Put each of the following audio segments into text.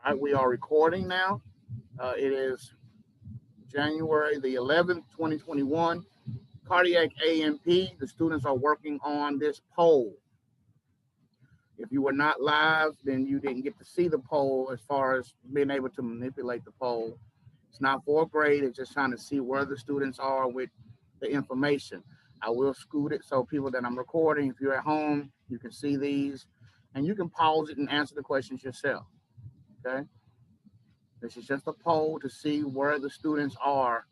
All right, we are recording now. It is January the 11th, 2021. Cardiac A&P. The students are working on this poll. If you were not live, then you didn't get to see the poll as far as being able to manipulate the poll. It's not fourth grade. It's just trying to see where the students are with the information. I will scoot it so people that I'm recording, if you're at home, you can see these and you can pause it and answer the questions yourself. Okay. This is just a poll to see where the students are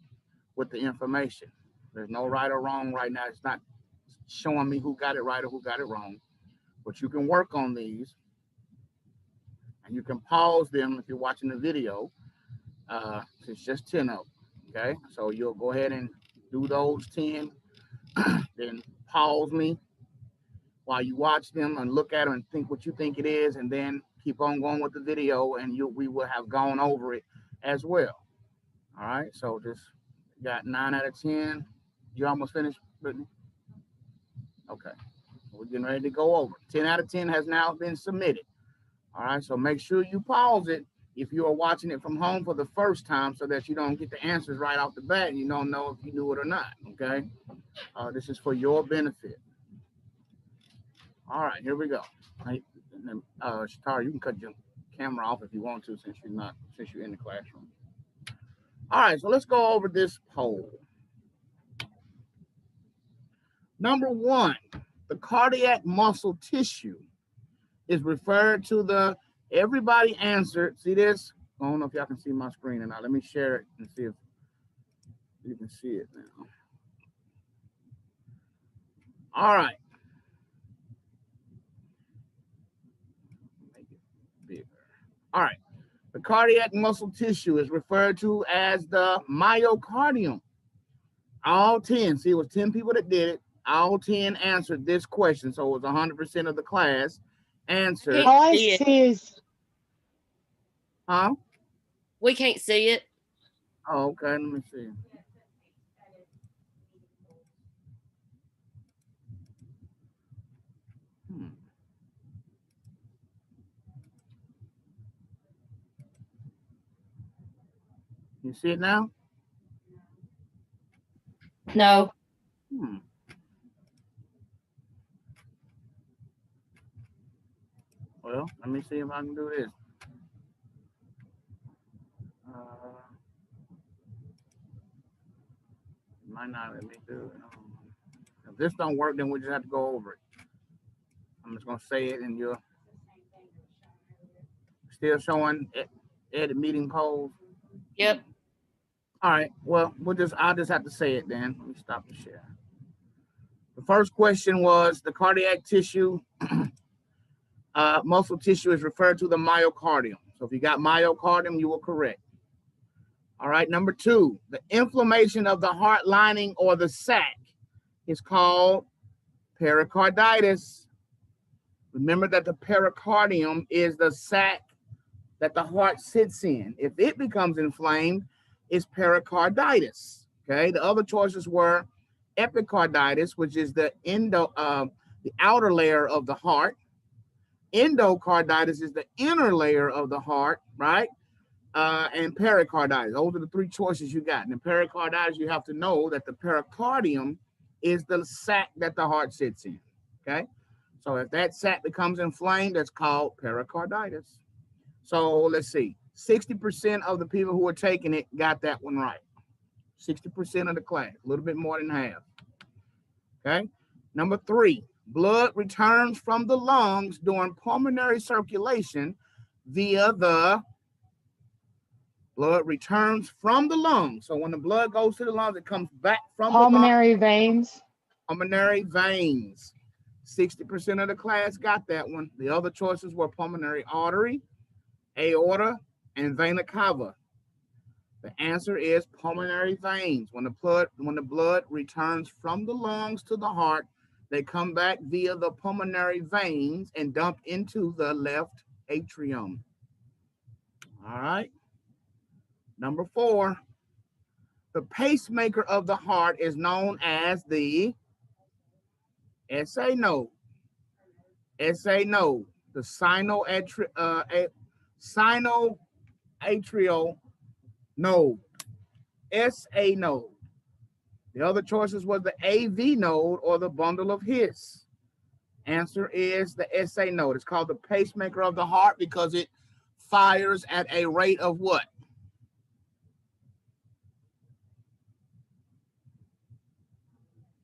with the information. There's no right or wrong right now. It's not showing me who got it right or who got it wrong. But you can work on these and you can pause them if you're watching the video. It's just 10 of them. Okay. So you'll go ahead and do those 10, then pause me while you watch them and look at them and think what you think it is, and then keep on going with the video, and we will have gone over it as well. All right, so just got 9 out of 10. You almost finished, Brittany? Okay, we're getting ready to go over. 10 out of 10 has now been submitted. All right, so make sure you pause it if you are watching it from home for the first time so that you don't get the answers right off the bat and you don't know if you knew it or not, okay? This is for your benefit. All right, here we go. Shatara, you can cut your camera off if you want to, since you're in the classroom. All right, so let's go over this poll. Number 1, the cardiac muscle tissue is referred to the. Everybody answered. See this? I don't know if y'all can see my screen or not. Let me share it and see if you can see it now. All right. Make it bigger. All right. The cardiac muscle tissue is referred to as the myocardium. All 10, see, it was 10 people that did it. All 10 answered this question. So it was 100% of the class answered. All I see is. Huh? We can't see it. Oh, okay. Let me see. You see it now? No. Well, let me see if I can do this. Might not let me do it. If this don't work, then we just have to go over it. I'm just gonna say it, and you're still showing edit meeting polls. Yep. All right. Well, I'll just have to say it then. Let me stop the share. The first question was the cardiac tissue, muscle tissue is referred to the myocardium. So if you got myocardium, you were correct. All right. Number 2, the inflammation of the heart lining or the sac is called pericarditis. Remember that the pericardium is the sac that the heart sits in. If it becomes inflamed, it's pericarditis. Okay. The other choices were epicarditis, which is the outer layer of the heart. Endocarditis is the inner layer of the heart, right? And pericarditis. Those are the 3 choices you got. And in pericarditis, you have to know that the pericardium is the sac that the heart sits in. Okay. So if that sac becomes inflamed, that's called pericarditis. So let's see. 60% of the people who are taking it got that one right. 60% of the class, a little bit more than half. Okay. Number 3, blood returns from the lungs during pulmonary circulation via the blood returns from the lungs. So when the blood goes to the lungs, it comes back from pulmonary veins. Pulmonary veins. 60% of the class got that one. The other choices were pulmonary artery, aorta, and vena cava. The answer is pulmonary veins. When the blood returns from the lungs to the heart, they come back via the pulmonary veins and dump into the left atrium. All right. Number 4, the pacemaker of the heart is known as the SA node. SA node. The sinoatrial node, SA node. The other choices was the AV node or the bundle of His. Answer is the SA node. It's called the pacemaker of the heart because it fires at a rate of what?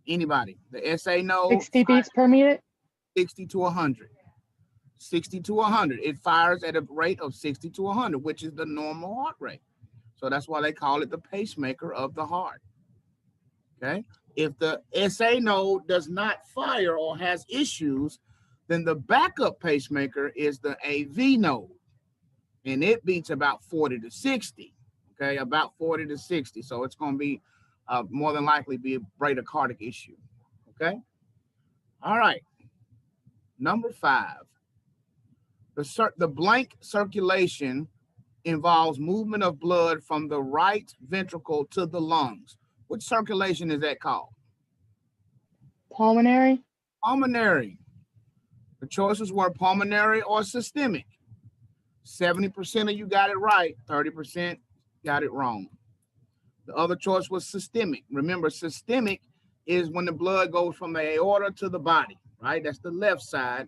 Anybody? The SA node? 60 beats per minute. 60 to 100. 60 to 100. It fires at a rate of 60 to 100, which is the normal heart rate. So that's why they call it the pacemaker of the heart. Okay. If the SA node does not fire or has issues, then the backup pacemaker is the AV node. And it beats about 40 to 60. Okay. About 40 to 60. So it's going to be more than likely be a bradycardic issue. Okay. All right. Number 5. The blank circulation involves movement of blood from the right ventricle to the lungs. Which circulation is that called? Pulmonary. Pulmonary. The choices were pulmonary or systemic. 70% of you got it right, 30% got it wrong. The other choice was systemic. Remember, systemic is when the blood goes from the aorta to the body, right? That's the left side.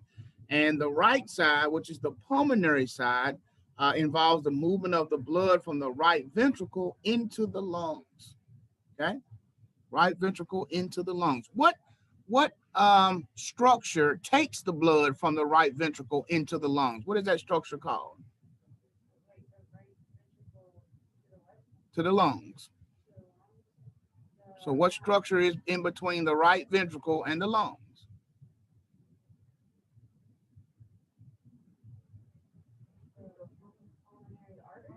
And the right side, which is the pulmonary side, involves the movement of the blood from the right ventricle into the lungs. Okay, right ventricle into the lungs. What structure takes the blood from the right ventricle into the lungs? What is that structure called? To the lungs. So what structure is in between the right ventricle and the lungs?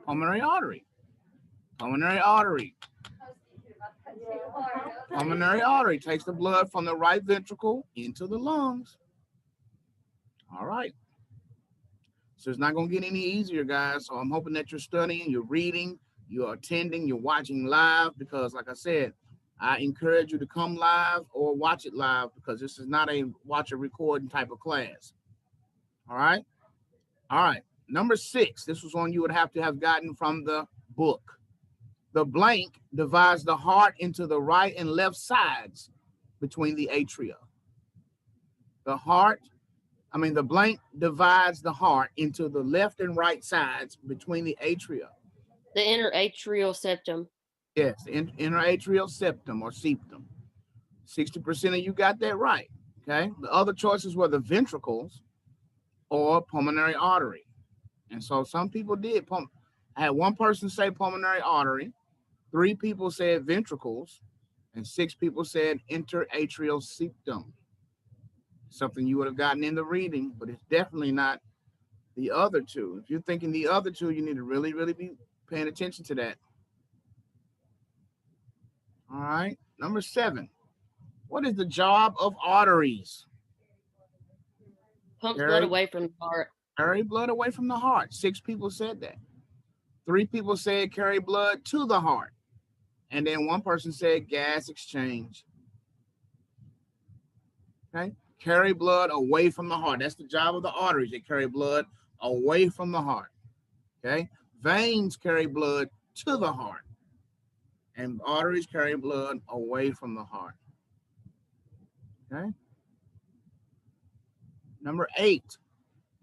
Pulmonary artery. Pulmonary artery. Pulmonary artery takes the blood from the right ventricle into the lungs. All right. So it's not going to get any easier, guys. So I'm hoping that you're studying, you're reading, you're attending, you're watching live, because like I said, I encourage you to come live or watch it live, because this is not a watch or recording type of class. All right. All right. Number 6. This was one you would have to have gotten from the book. The blank divides the heart into the right and left sides between the atria. The blank divides the heart into the left and right sides between the atria. The interatrial septum. Yes, the interatrial septum or septum. 60% of you got that right. Okay. The other choices were the ventricles or pulmonary artery. And so some people did. I had one person say pulmonary artery, 3 people said ventricles, and 6 people said interatrial septum. Something you would have gotten in the reading, but it's definitely not the other 2. If you're thinking the other 2, you need to really, really be paying attention to that. All right. Number 7. What is the job of arteries? Pumps blood away from the heart. Carry blood away from the heart. 6 people said that. 3 people said carry blood to the heart. And then 1 person said gas exchange. Okay. Carry blood away from the heart. That's the job of the arteries. They carry blood away from the heart. Okay. Veins carry blood to the heart. And arteries carry blood away from the heart. Okay. Number 8.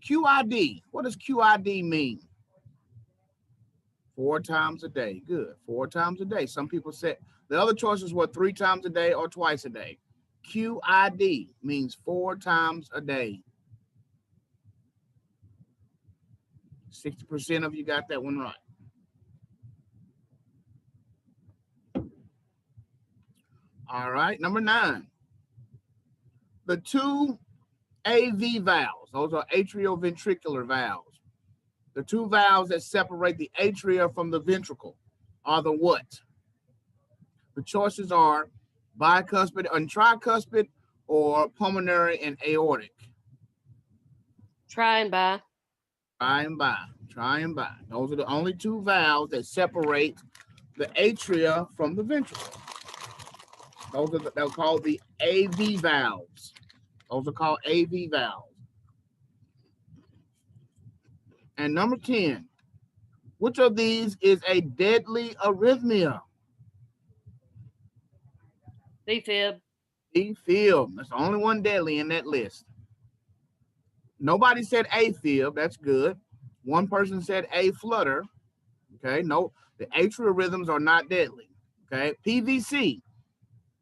QID. What does QID mean? 4 times a day. Good. 4 times a day. Some people said the other choices were 3 times a day or twice a day. QID means 4 times a day. 60% of you got that one right. All right. Number 9. The 2 AV valves. Those are atrioventricular valves. The 2 valves that separate the atria from the ventricle are the what? The choices are bicuspid and tricuspid or pulmonary and aortic. Try and bi. Try and bi. Try and bi. Those are the only 2 valves that separate the atria from the ventricle. They're called the AV valves. Those are called AV valves. And number 10, which of these is a deadly arrhythmia? AFib. AFib. That's the only one deadly in that list. Nobody said AFib. That's good. One person said A flutter. Okay, no, the atrial rhythms are not deadly. Okay, PVC.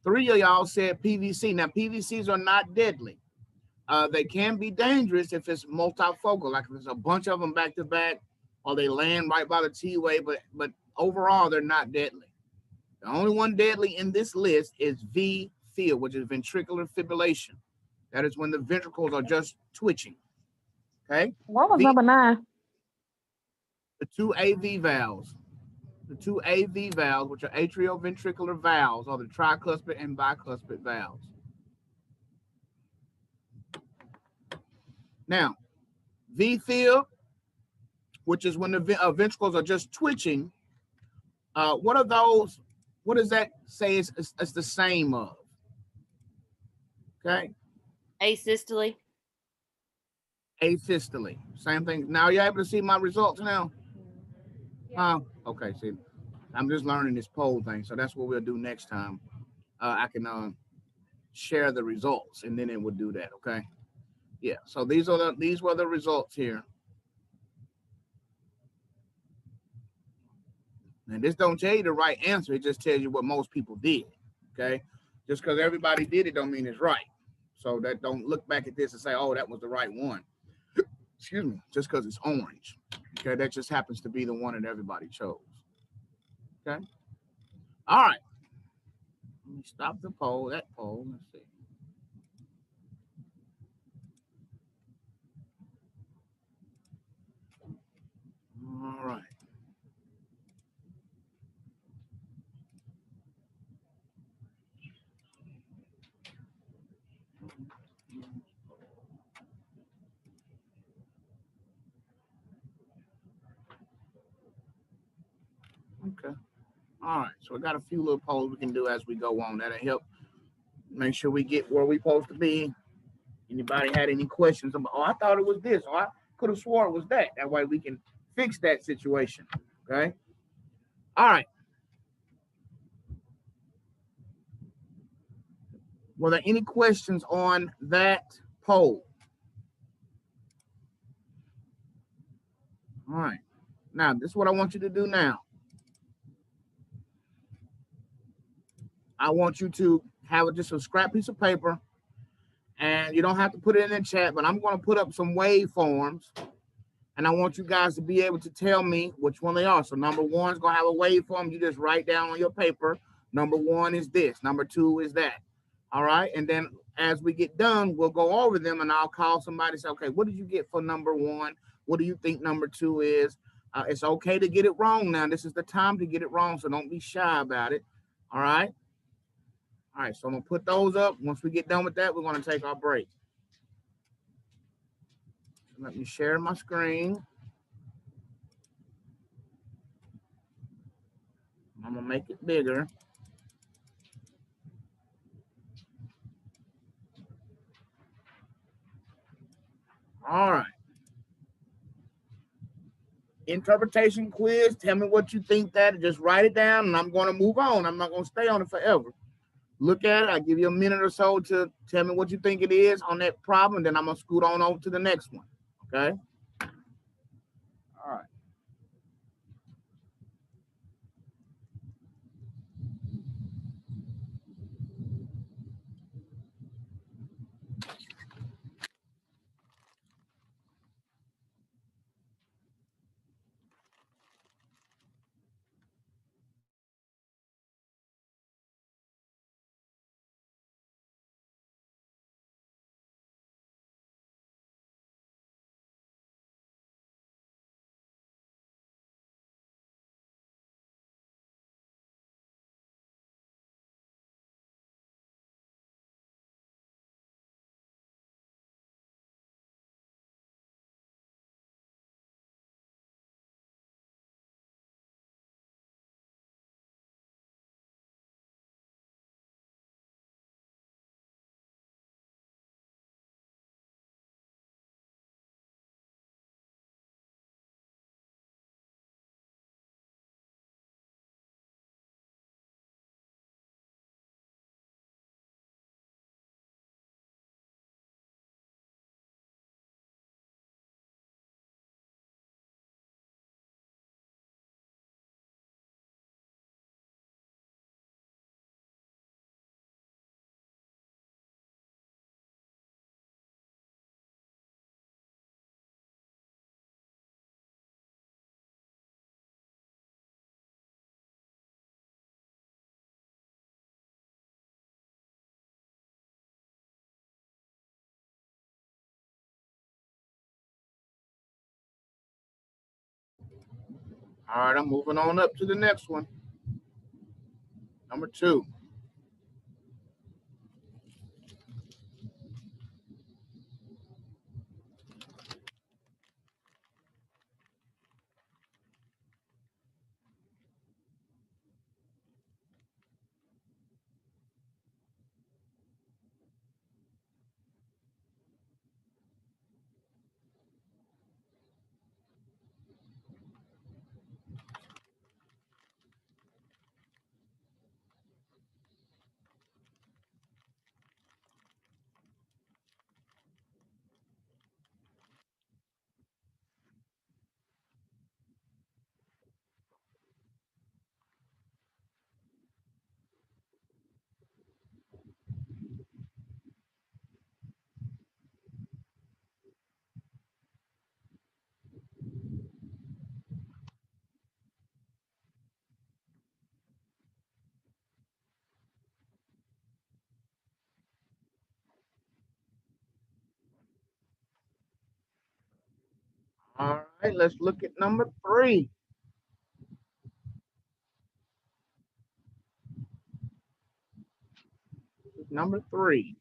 3 of y'all said PVC. Now, PVCs are not deadly. They can be dangerous if it's multifocal, like if there's a bunch of them back to back, or they land right by the T-way, but overall, they're not deadly. The only one deadly in this list is V-fib, which is ventricular fibrillation. That is when the ventricles are just twitching. Okay? What was number 9? The two AV valves. The two AV valves, which are atrioventricular valves, are the tricuspid and bicuspid valves. Now, V-fib, which is when the ventricles are just twitching, what are those? What does that say it's the same of? Okay. Asystole. Asystole. Same thing. Now you're able to see my results now? Okay, see, I'm just learning this poll thing, so that's what we'll do next time. I can share the results, and then it will do that, okay? Yeah, so these were the results here. And this don't tell you the right answer, it just tells you what most people did, okay? Just because everybody did it don't mean it's right. So that don't look back at this and say, oh, that was the right one. Excuse me, just because it's orange. Okay, that just happens to be the one that everybody chose. Okay. All right. Let me stop the poll, that poll. Let's see. All right. Okay. All right. So we got a few little polls we can do as we go on. That'll help make sure we get where we're supposed to be. Anybody had any questions about, oh, I thought it was this, or I could have swore it was that. That way we can fix that situation. Okay. All right. Were there any questions on that poll? All right. Now, this is what I want you to do now. I want you to have just a scrap piece of paper, and you don't have to put it in the chat, but I'm going to put up some waveforms, and I want you guys to be able to tell me which one they are. So number 1 is going to have a waveform. You just write down on your paper, number 1 is this, number 2 is that. All right. And then as we get done, we'll go over them, and I'll call somebody and say, okay, what did you get for number 1? What do you think number 2 is? It's okay to get it wrong now. This is the time to get it wrong, so don't be shy about it. All right. All right, so I'm going to put those up. Once we get done with that, we're going to take our break. Let me share my screen. I'm going to make it bigger. All right. Interpretation quiz. Tell me what you think that. Just write it down, and I'm going to move on. I'm not going to stay on it forever. Look at it. I'll give you a minute or so to tell me what you think it is on that problem, and then I'm going to scoot on over to the next one. Okay? All right. All right, I'm moving on up to the next one. Number 2. All right, let's look at number 3. Number 3.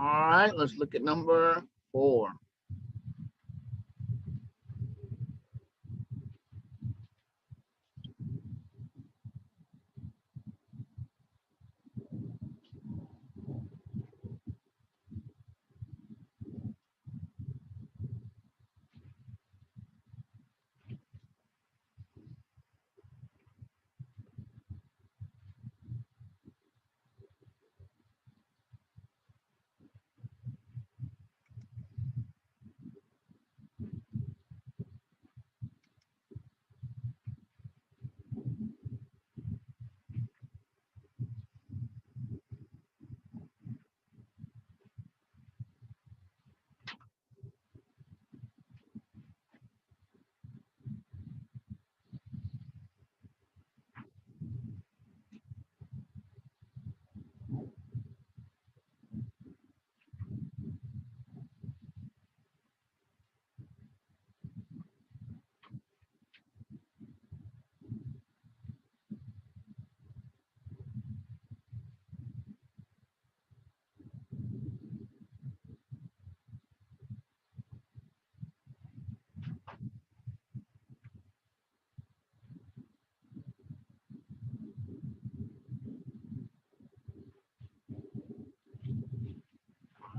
All right, let's look at number 4.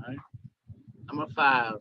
All right, number 5.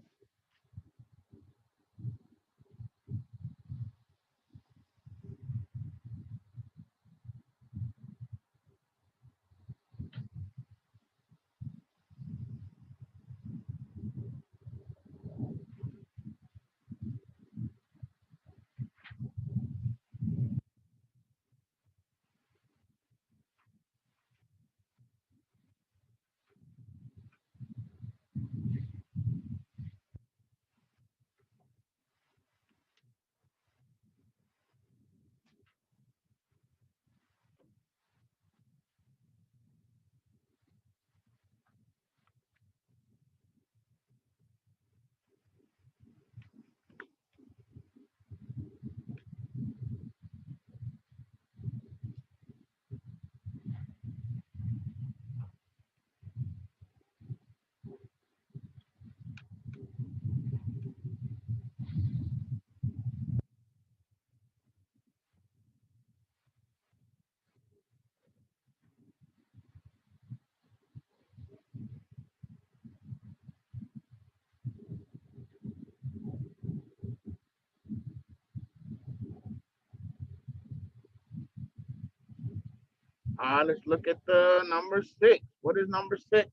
Let's look at the number 6. What is number 6?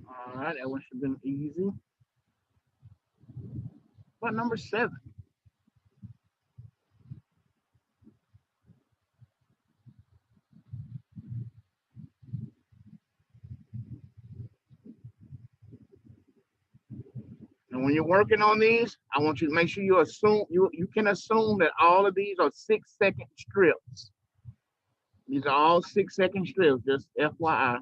All right, that one should have been easy. What number 7? And when you're working on these, I want you to make sure you can assume that all of these are 6-second strips. These are all 6-second strips, just FYI.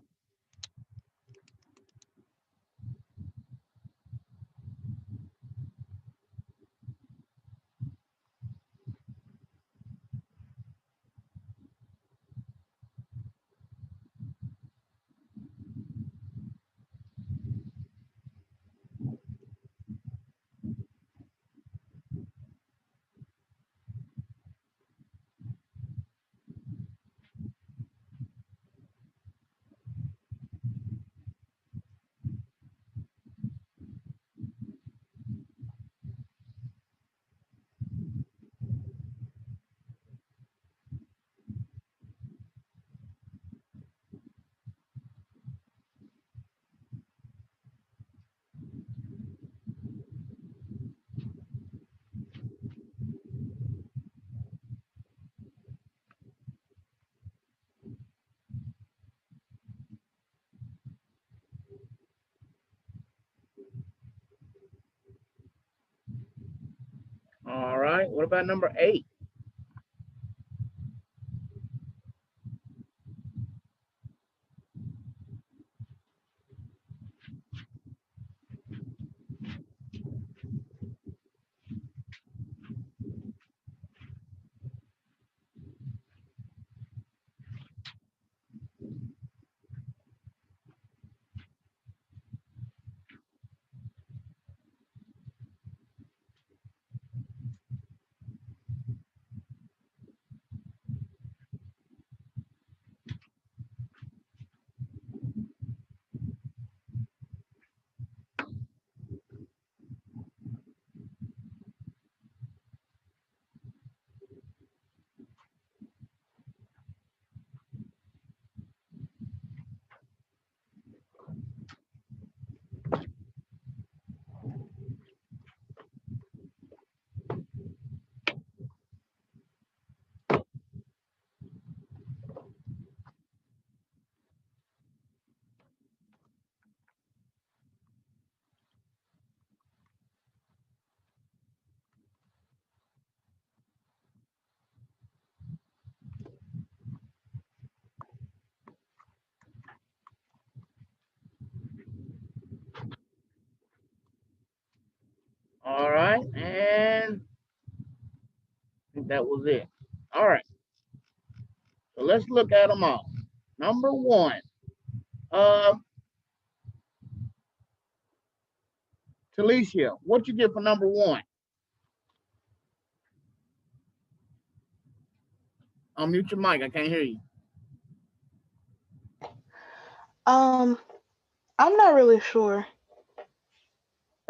All right, what about number 8? All right, and I think that was it. All right, so let's look at them all. Number 1, Talicia, what you get for number 1? Unmute your mic. I can't hear you. I'm not really sure.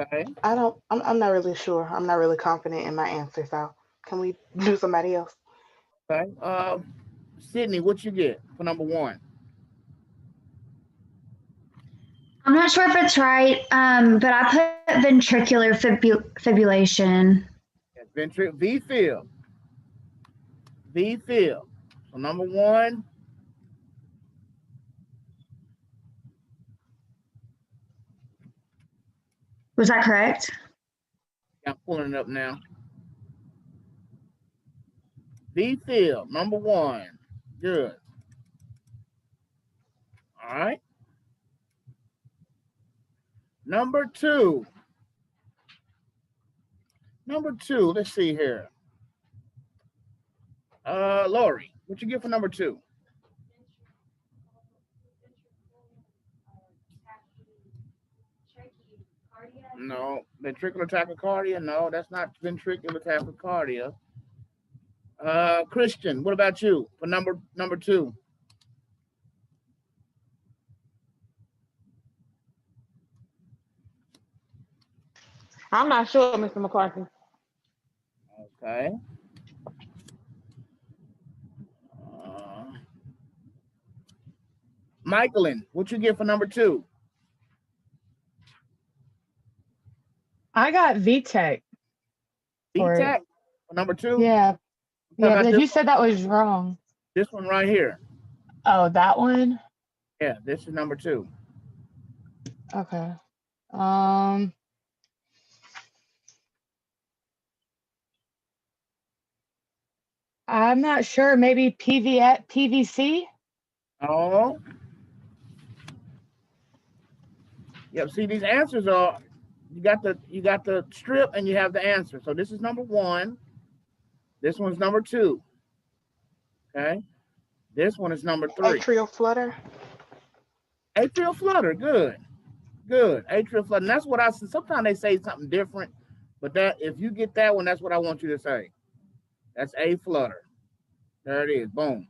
Okay. I'm not really sure. I'm not really confident in my answer. So can we do somebody else? Okay. Sydney, what you get for number 1? I'm not sure if it's right, but I put ventricular fibrillation. V-fib. V-fib. So number 1. Was that correct? I'm pulling it up now. V-fib, number 1. Good. All right. Number 2. Number 2, let's see here. Lori, what you get for number 2? No, ventricular tachycardia. No, that's not ventricular tachycardia. Christian, what about you for number 2? I'm not sure, Mr. McCarthy. Okay. Michaelin, what you get for number 2? I got VTech. VTech for number 2? Yeah. Yeah, because you said that was wrong. This one right here. Oh, that one? Yeah, this is number 2. Okay. I'm not sure. Maybe PVC? Oh. Yep, see, these answers are, you got the strip and you have the answer. So this is number 1. This one's number 2. Okay. This one is number 3. Atrial flutter. Atrial flutter, good. Good. Atrial flutter. And that's what I said. Sometimes they say something different, but that if you get that one, that's what I want you to say. That's A flutter. There it is. Boom.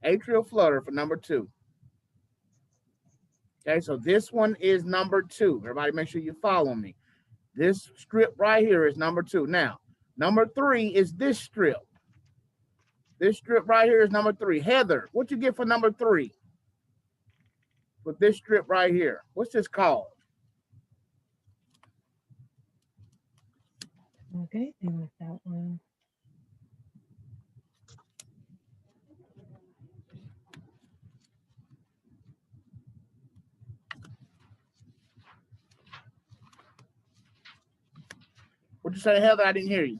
Atrial flutter for number 2. Okay, so this one is number 2. Everybody make sure you follow me. This strip right here is number 2. Now, number 3 is this strip. This strip right here is number 3. Heather, what you get for number 3? With this strip right here. What's this called? Okay, and with that one. What'd you say, Heather? I didn't hear you.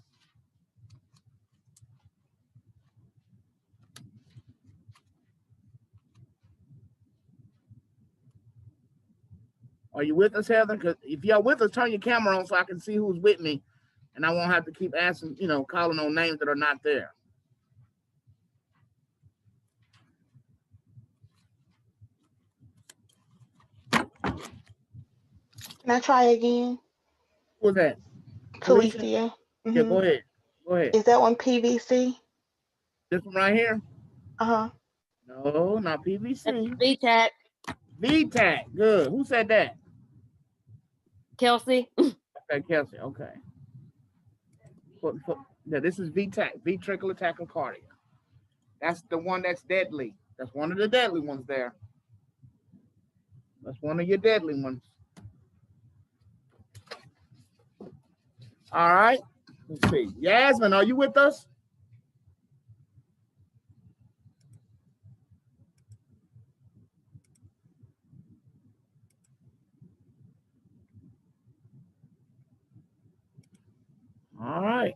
Are you with us, Heather? Because if y'all with us, turn your camera on so I can see who's with me, and I won't have to keep asking, calling on names that are not there. Can I try again? Who's that? Calicia. Yeah, go ahead. Go ahead. Is that one PVC? This one right here? Uh-huh. No, not PVC. VTAC. VTAC. Good. Who said that? Kelsey. Okay, Kelsey. Okay. Yeah, this is VTAC, ventricular tachycardia. That's the one that's deadly. That's one of the deadly ones there. That's one of your deadly ones. All right. Let's see. Yasmin, are you with us? All right.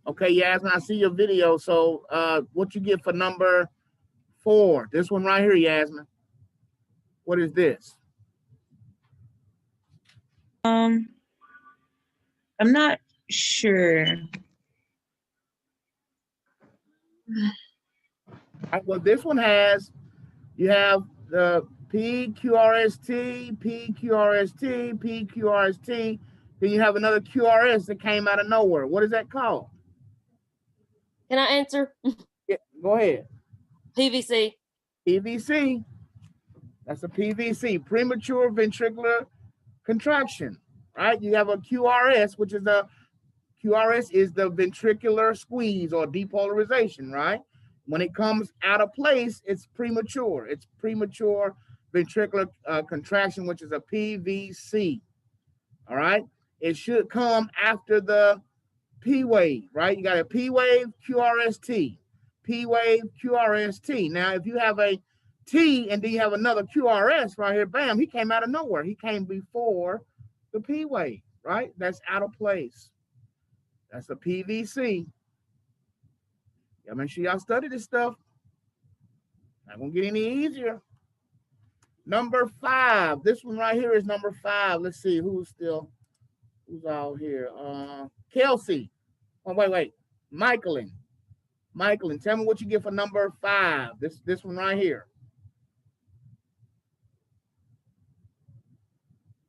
Okay, Yasmin, I see your video. So what you get for number 4? This one right here, Yasmin. What is this? I'm not sure. Well, this one you have the PQRST, PQRST, PQRST. Then you have another QRS that came out of nowhere. What is that called? Can I answer? Yeah, go ahead. PVC. PVC. That's a PVC, premature ventricular contraction, right? You have a QRS, which is the ventricular squeeze or depolarization, right? When it comes out of place, it's premature. It's premature ventricular contraction, which is a PVC, all right? It should come after the P wave, right? You got a P wave, QRST, P wave, QRST. Now, if you have a T, and then you have another QRS right here. Bam, he came out of nowhere. He came before the P wave, right? That's out of place. That's a PVC. Y'all make sure y'all study this stuff. Not gonna get any easier. Number 5. This one right here is number 5. Let's see who's out here. Kelsey. Oh, wait. Michaelin, tell me what you get for number 5. This one right here.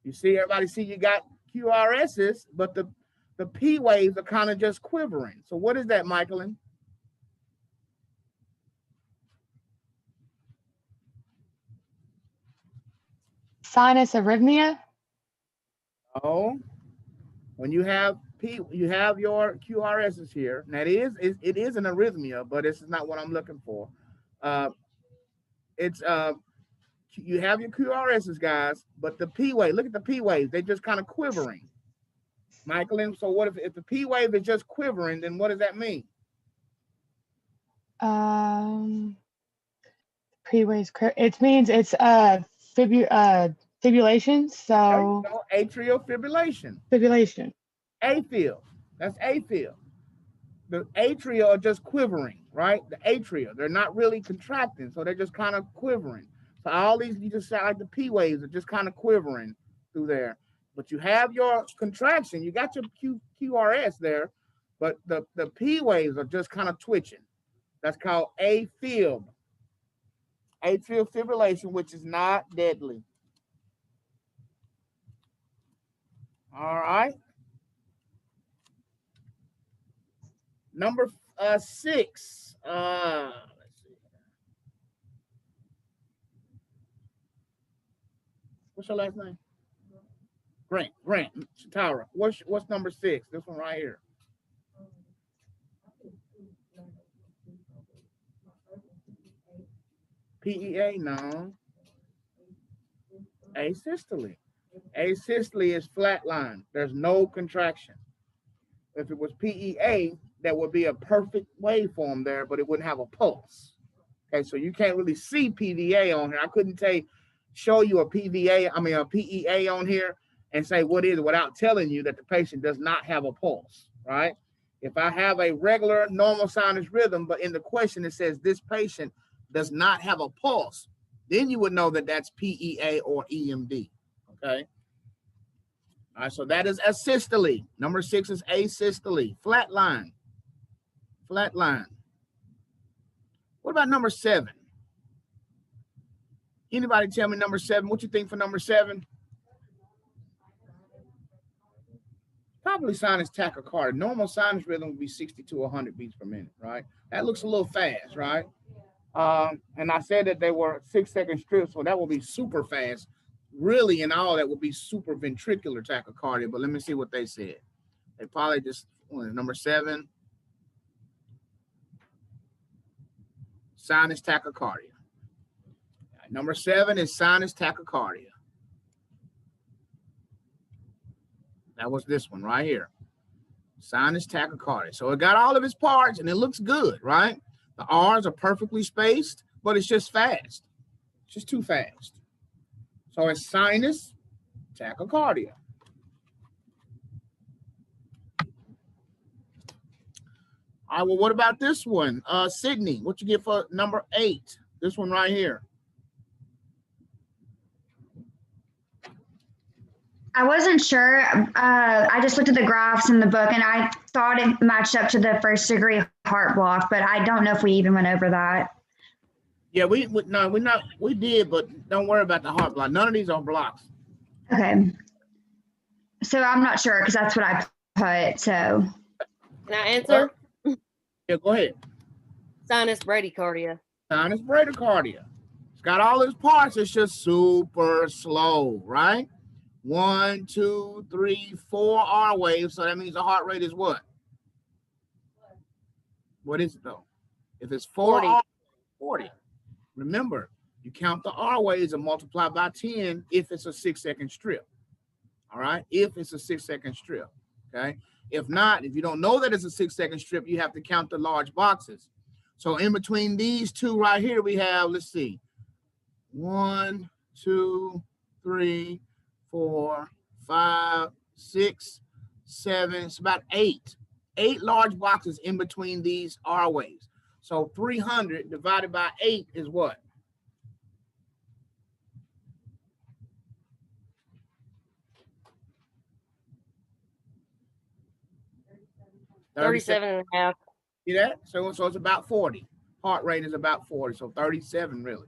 You see, everybody see you got QRSs, but the P waves are kind of just quivering. So what is that, Michaelin? Sinus arrhythmia. Oh, when you have you have your QRSs here. Now it is an arrhythmia, but this is not what I'm looking for. It's you have your QRSs, guys, but the P wave, look at the P waves, they're just kind of quivering. Michaelin, so what if the P wave is just quivering, then what does that mean? Pre-waves. It means it's fibrillation. So Atrial fibrillation. fibrillation. AFib. That's AFib. The atria are just quivering, right? The atria, they're not really contracting, so they're just kind of quivering. So all these, you just sound like the P waves are just kind of quivering through there. But you have your contraction, you got your QRS there, but the P waves are just kind of twitching. That's called AFib. Atrial fibrillation, which is not deadly. All right. Number 6. Let's see. What's your last name? Grant. Shatara. What's number 6? This one right here. PEA, no. Asystole. Asystole is flatline. There's no contraction. If it was PEA, that would be a perfect waveform there, but it wouldn't have a pulse. Okay, so you can't really see PVA on here. I couldn't show you a PEA on here and say what is it without telling you that the patient does not have a pulse, right? If I have a regular normal sinus rhythm, but in the question it says this patient does not have a pulse, then you would know that that's PEA or EMD, okay? All right, so that is asystole. Number 6 is asystole, flatline. Flatline. What about number 7? Anybody tell me number 7? What you think for number 7? Probably sinus tachycardia. Normal sinus rhythm would be 60 to 100 beats per minute, right? That looks a little fast, right? And I said that they were 6-second strips, so that will be super fast. Really, in all, that would be super ventricular tachycardia, but let me see what they said. They probably just, number 7, sinus tachycardia. Number 7 is sinus tachycardia. That was this one right here. Sinus tachycardia. So it got all of its parts and it looks good, right? The R's are perfectly spaced, but it's just fast. It's just too fast. So it's sinus tachycardia. All right, well, what about this one? Sydney, what you get for number 8? This one right here. I wasn't sure. I just looked at the graphs in the book and I thought it matched up to the first degree heart block, but I don't know if we even went over that. Yeah, we did, but don't worry about the heart block. None of these are blocks. Okay. So I'm not sure because that's what I put. So Can I answer? Yeah, go ahead. Sinus bradycardia. Sinus bradycardia. It's got all its parts. It's just super slow, right? 1, 2, 3, 4 R waves. So that means the heart rate is what? What is it though? If it's 4 40. 40. Remember, you count the R waves and multiply by 10 if it's a 6-second strip. All right, if it's a 6-second strip. Okay. If not, if you don't know that it's a 6-second strip, you have to count the large boxes. So in between these two right here, we have, let's see, 1, 2, 3, 4, 5, 6, 7. It's about 8. 8 large boxes in between these R-waves. So 300 divided by 8 is what? 37.5. See that? So it's about 40. Heart rate is about 40. So 37 really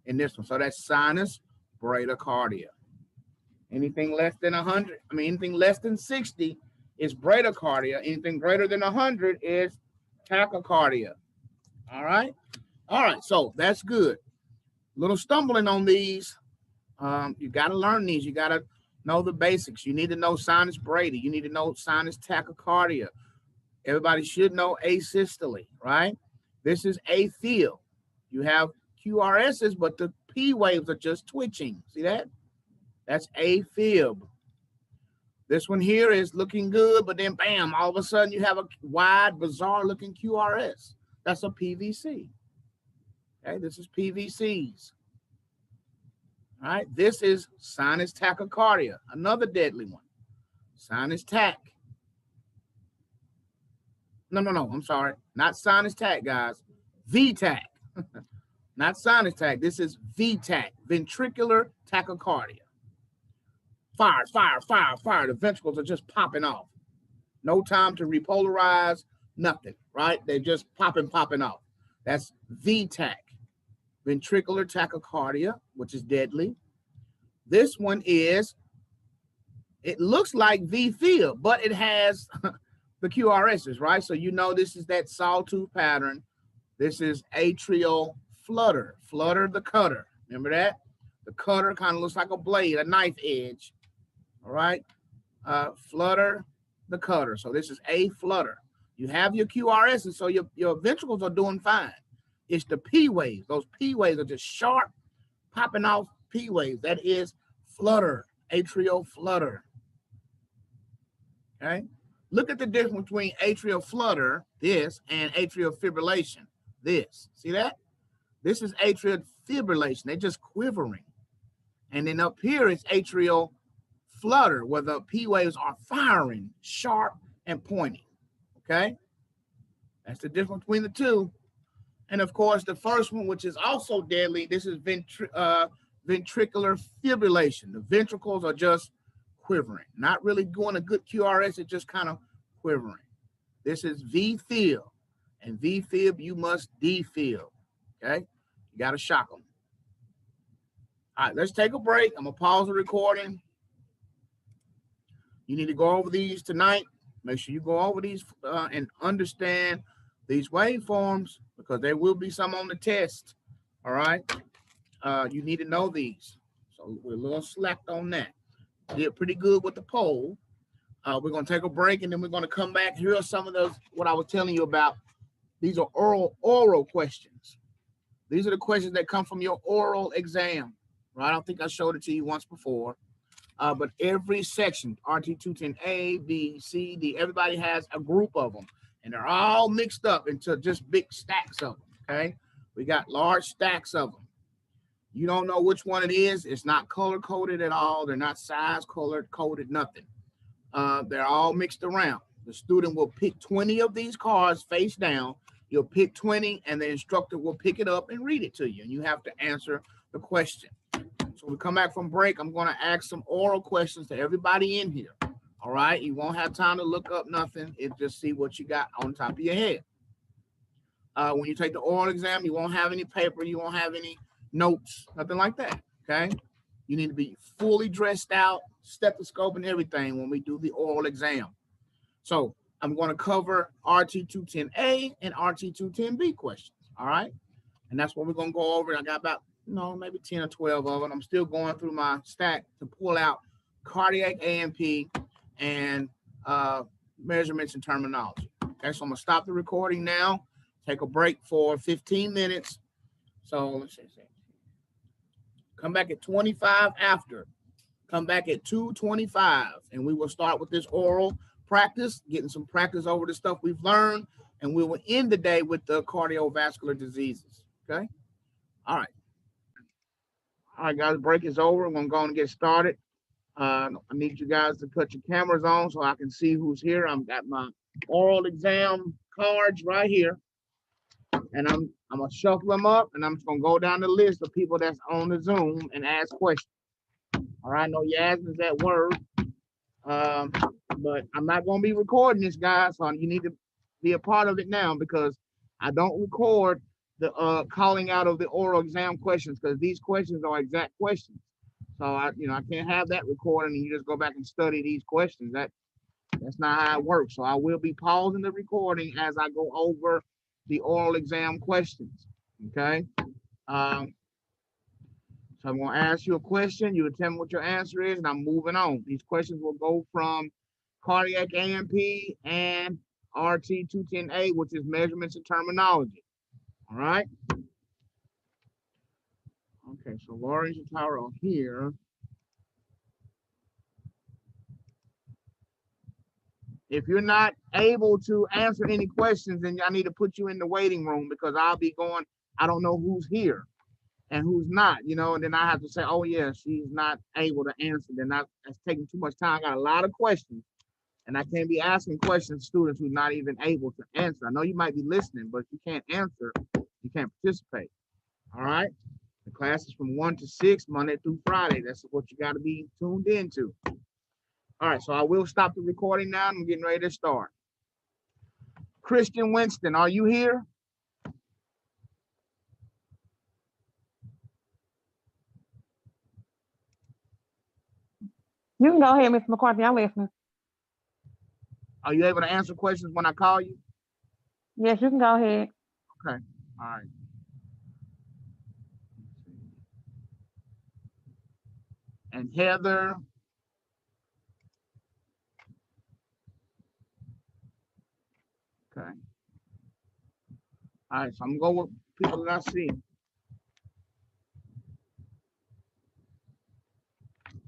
in this one. So that's sinus bradycardia. Anything less than 100, anything less than 60 is bradycardia. Anything greater than 100 is tachycardia. All right. All right. So that's good. Little stumbling on these. You got to learn these. You got to know the basics. You need to know sinus brady. You need to know sinus tachycardia. Everybody should know asystole, right? This is aphil. You have QRSs, but the P waves are just twitching. See that? That's AFib. This one here is looking good, but then bam, all of a sudden you have a wide, bizarre looking QRS. That's a PVC. Okay, this is PVCs. All right, this is sinus tachycardia, another deadly one. Sinus tac. No, I'm sorry. Not sinus tac, guys. VTAC. Not sinus tac. This is VTAC, ventricular tachycardia. Fire. The ventricles are just popping off. No time to repolarize, nothing, right? They're just popping off. That's VTAC, ventricular tachycardia, which is deadly. This one is, it looks like VFib, but it has the QRSs, right? So you know this is that sawtooth pattern. This is atrial flutter the cutter. Remember that? The cutter kind of looks like a blade, a knife edge. All right, flutter the cutter. So this is a flutter. You have your QRSs, so your ventricles are doing fine. It's the P waves. Those P waves are just sharp, popping off P waves. That is flutter, atrial flutter. Okay, look at the difference between atrial flutter, this, and atrial fibrillation, this. See that? This is atrial fibrillation. They're just quivering. And then up here is atrial flutter, where the P waves are firing, sharp and pointing. Okay, that's the difference between the two. And of course, the first one, which is also deadly, this is ventricular fibrillation. The ventricles are just quivering, not really going a good QRS, it's just kind of quivering. This is VFib, and VFib you must defib. Okay, you got to shock them. All right, let's take a break. I'm gonna pause the recording. You need to go over these tonight. Make sure you go over these and understand these waveforms, because there will be some on the test. All right. You need to know these. So we're a little slacked on that. Did pretty good with the poll. We're going to take a break, and then we're going to come back. Here are some of those, what I was telling you about. These are oral questions. These are the questions that come from your oral exam. Right? I don't think I showed it to you once before. But every section, RT210A, B, C, D, everybody has a group of them, and they're all mixed up into just big stacks of them, okay? We got large stacks of them. You don't know which one it is. It's not color-coded at all. They're not size color-coded, nothing. They're all mixed around. The student will pick 20 of these cards face down. You'll pick 20, and the instructor will pick it up and read it to you, and you have to answer the question. So we come back from break, I'm going to ask some oral questions to everybody in here. All right. You won't have time to look up nothing. It just see what you got on top of your head. When you take the oral exam, you won't have any paper. You won't have any notes, nothing like that. Okay. You need to be fully dressed out, stethoscope and everything when we do the oral exam. So I'm going to cover RT210A and RT210B questions. All right. And that's what we're going to go over. I got about maybe 10 or 12 of it. I'm still going through my stack to pull out cardiac A&P and measurements and terminology. Okay, so I'm gonna stop the recording now, take a break for 15 minutes. So let's see. Come back at 25 after. Come back at 2:25, and we will start with this oral practice, getting some practice over the stuff we've learned, and we will end the day with the cardiovascular diseases. Okay? All right. All right, guys, break is over. We're gonna go and get started. I need you guys to put your cameras on so I can see who's here. I've got my oral exam cards right here, and I'm gonna shuffle them up, and I'm just gonna go down the list of people that's on the Zoom and ask questions. All right, I know Yasmin's at work, but I'm not gonna be recording this, guys. So you need to be a part of it now because I don't record the calling out of the oral exam questions because these questions are exact questions. So I can't have that recording and you just go back and study these questions. That's not how it works. So I will be pausing the recording as I go over the oral exam questions. Okay. So I'm gonna ask you a question. You tell me what your answer is, and I'm moving on. These questions will go from cardiac AMP and RT 210A, which is measurements and terminology. All right. Okay, so Lawrence and Tyra are here. If you're not able to answer any questions, then I need to put you in the waiting room because I'll be going, I don't know who's here and who's not, and then I have to say, oh yeah, she's not able to answer. Then that's taking too much time. I got a lot of questions and I can't be asking questions to students who are not even able to answer. I know you might be listening, but if you can't answer, you can't participate. All right. The class is from 1 to 6, Monday through Friday. That's what you got to be tuned into. All right, so I will stop the recording now. I'm getting ready to start. Christian Winston, are you here? You can go ahead, Mr. McCarthy. I'm listening. Are you able to answer questions when I call you? Yes, you can go ahead. Okay, all right. And Heather. Okay. All right, so I'm gonna go with people that I see.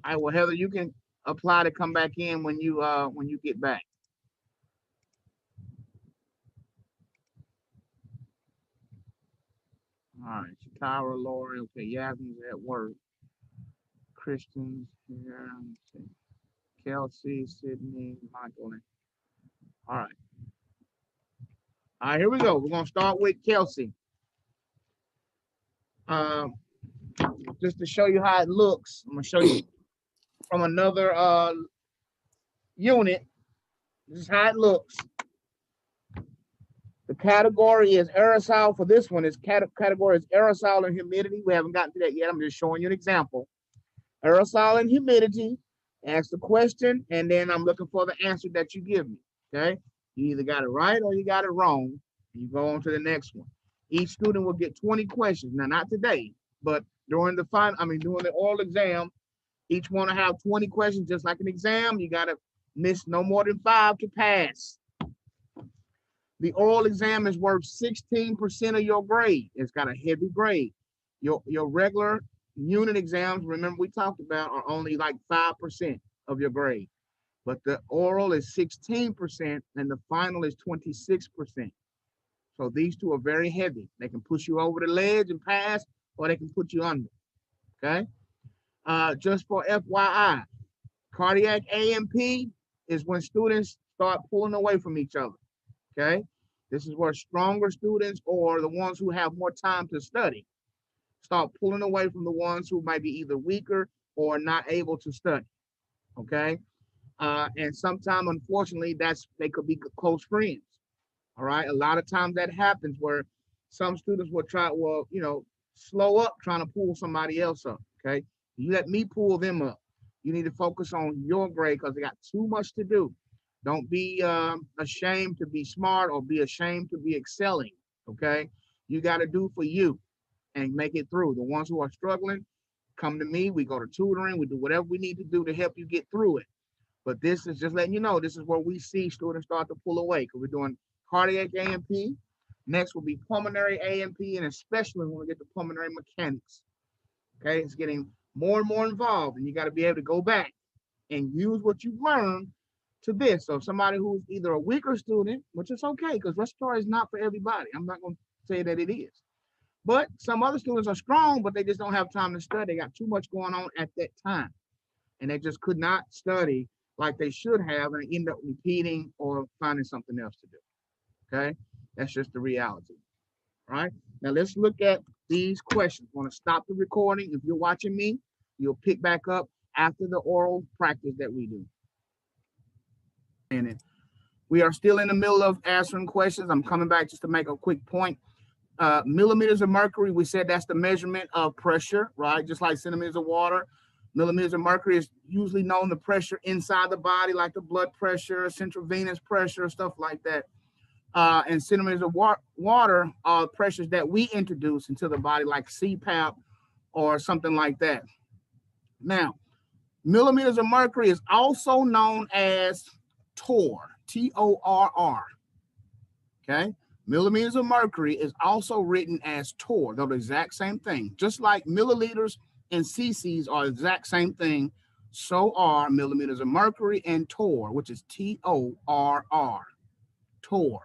All right, well, Heather, you can apply to come back in when you get back. All right, Tyra, Lori, okay, Yasmin's at work. Christian's here. Let's see. Kelsey, Sydney, Michael. All right. All right, here we go. We're gonna start with Kelsey. Just to show you how it looks, I'm gonna show you from another unit. This is how it looks. The category is aerosol. For this one, is category is aerosol and humidity. We haven't gotten to that yet. I'm just showing you an example. Aerosol and humidity. Ask the question, and then I'm looking for the answer that you give me. Okay, you either got it right or you got it wrong. You go on to the next one. Each student will get 20 questions. Now, not today, but during the during the oral exam, each one will have 20 questions, just like an exam. You got to miss no more than 5 to pass. The oral exam is worth 16% of your grade. It's got a heavy grade. Your regular unit exams, remember we talked about, are only like 5% of your grade. But the oral is 16% and the final is 26%. So these two are very heavy. They can push you over the ledge and pass, or they can put you under. Okay. Just for FYI, cardiac AMP is when students start pulling away from each other. Okay. This is where stronger students or the ones who have more time to study start pulling away from the ones who might be either weaker or not able to study. Okay. And sometimes, unfortunately, they could be close friends. All right. A lot of times that happens where some students will slow up trying to pull somebody else up. Okay. You let me pull them up. You need to focus on your grade because they got too much to do. Don't be ashamed to be smart or be ashamed to be excelling. Okay. You got to do for you and make it through. The ones who are struggling, come to me. We go to tutoring. We do whatever we need to do to help you get through it. But this is just letting you know, this is where we see students start to pull away because we're doing cardiac AMP. Next will be pulmonary AMP, and especially when we get to pulmonary mechanics. Okay, it's getting more and more involved, and you got to be able to go back and use what you've learned to this. So somebody who's either a weaker student, which is okay, because respiratory is not for everybody. I'm not going to say that it is. But some other students are strong, but they just don't have time to study. They got too much going on at that time. And they just could not study like they should have, and end up repeating or finding something else to do. Okay? That's just the reality. All right? Now let's look at these questions. I'm going to stop the recording. If you're watching me, you'll pick back up after the oral practice that we do. And we are still in the middle of answering questions. I'm coming back just to make a quick point. Millimeters of mercury, we said that's the measurement of pressure, right? Just like centimeters of water. Millimeters of mercury is usually known the pressure inside the body, like the blood pressure, central venous pressure, stuff like that. And centimeters of water are pressures that we introduce into the body, like CPAP or something like that. Now, millimeters of mercury is also known as torr, T-O-R-R. Okay? Millimeters of mercury is also written as torr. They're the exact same thing. Just like milliliters and cc's are the exact same thing, so are millimeters of mercury and torr, which is T-O-R-R, torr.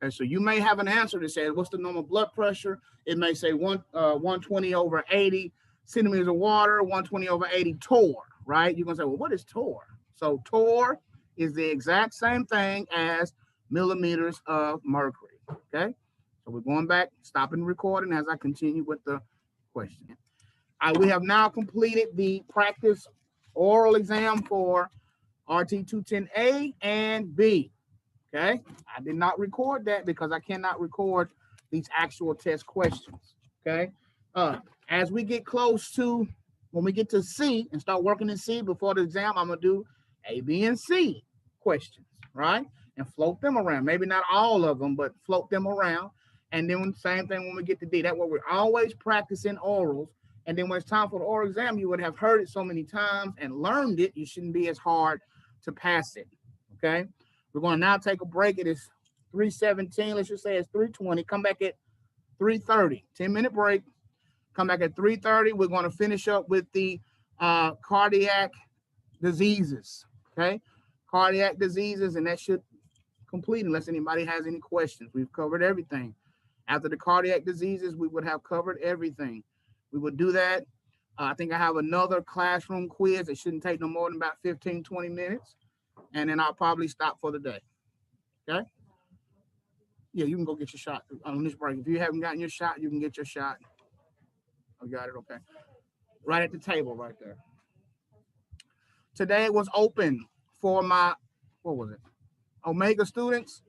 Okay, so you may have an answer that says, what's the normal blood pressure? It may say 120 over 80 centimeters of water, 120 over 80 torr, right? You're going to say, well, what is torr? So torr is the exact same thing as millimeters of mercury, okay? So we're going back, stopping recording as I continue with the question. We have now completed the practice oral exam for RT 210A and B. Okay, I did not record that because I cannot record these actual test questions. Okay, as we get close to, when we get to C and start working in C before the exam, I'm gonna do A, B, and C questions, right? And float them around. Maybe not all of them, but float them around. And then same thing when we get to D. That's what we're always practicing orals. And then when it's time for the oral exam, you would have heard it so many times and learned it. You shouldn't be as hard to pass it. Okay. We're going to now take a break. It is 3:17. Let's just say it's 3:20. Come back at 3:30. 10-minute break. Come back at 3:30. We're going to finish up with the cardiac diseases. Okay. Cardiac diseases, and that should complete unless anybody has any questions. We've covered everything. After the cardiac diseases, we would have covered everything. We would do that. I think I have another classroom quiz. It shouldn't take no more than about 15, 20 minutes. And then I'll probably stop for the day. Okay? Yeah, you can go get your shot on this break. If you haven't gotten your shot, you can get your shot. I got it, okay. Right at the table right there. Today was open for my, what was it? Omega students.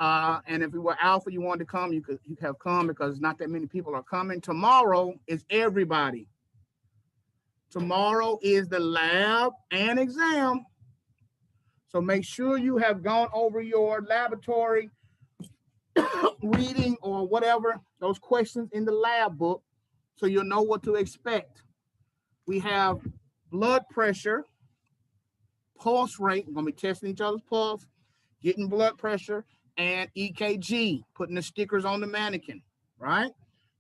And if you were Alpha, you wanted to come, you could have come because not that many people are coming. Tomorrow is everybody. Tomorrow is the lab and exam. So make sure you have gone over your laboratory reading or whatever, those questions in the lab book, so you'll know what to expect. We have blood pressure, pulse rate. We're going to be testing each other's pulse, getting blood pressure, and EKG, putting the stickers on the mannequin, right?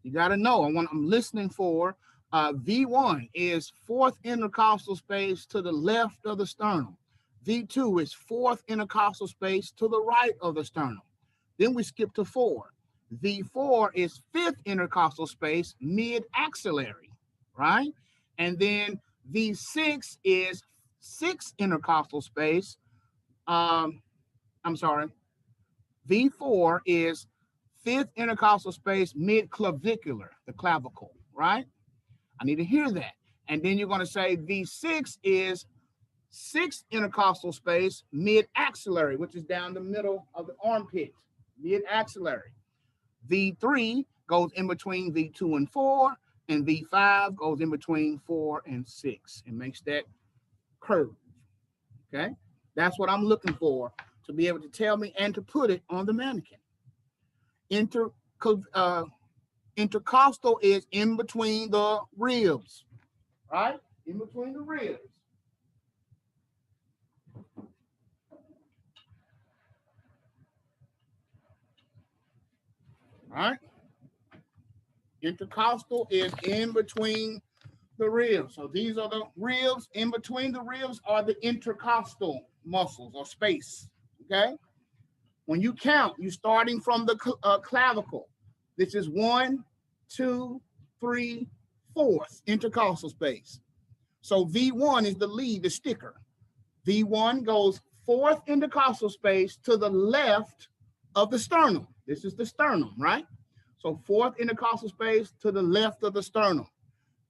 You got to know. I'm listening for V1 is fourth intercostal space to the left of the sternum. V2 is fourth intercostal space to the right of the sternum. Then we skip to 4. V4 is fifth intercostal space mid-axillary, right? And then V6 is sixth intercostal space. V4 is fifth intercostal space mid-clavicular, the clavicle, right? I need to hear that. And then you're going to say V6 is sixth intercostal space mid-axillary, which is down the middle of the armpit, mid-axillary. V3 goes in between V2 and 4, and V5 goes in between 4 and 6 and makes that curve, okay? That's what I'm looking for, to be able to tell me and to put it on the mannequin. Intercostal is in between the ribs, right? In between the ribs. All right. Intercostal is in between the ribs. So these are the ribs. In between the ribs are the intercostal muscles or space. Okay. When you count, you're starting from the clavicle. This is 1, 2, 3, 4th intercostal space. So V1 is the lead, the sticker. V1 goes 4th intercostal space to the left of the sternum. This is the sternum, right? So 4th intercostal space to the left of the sternum.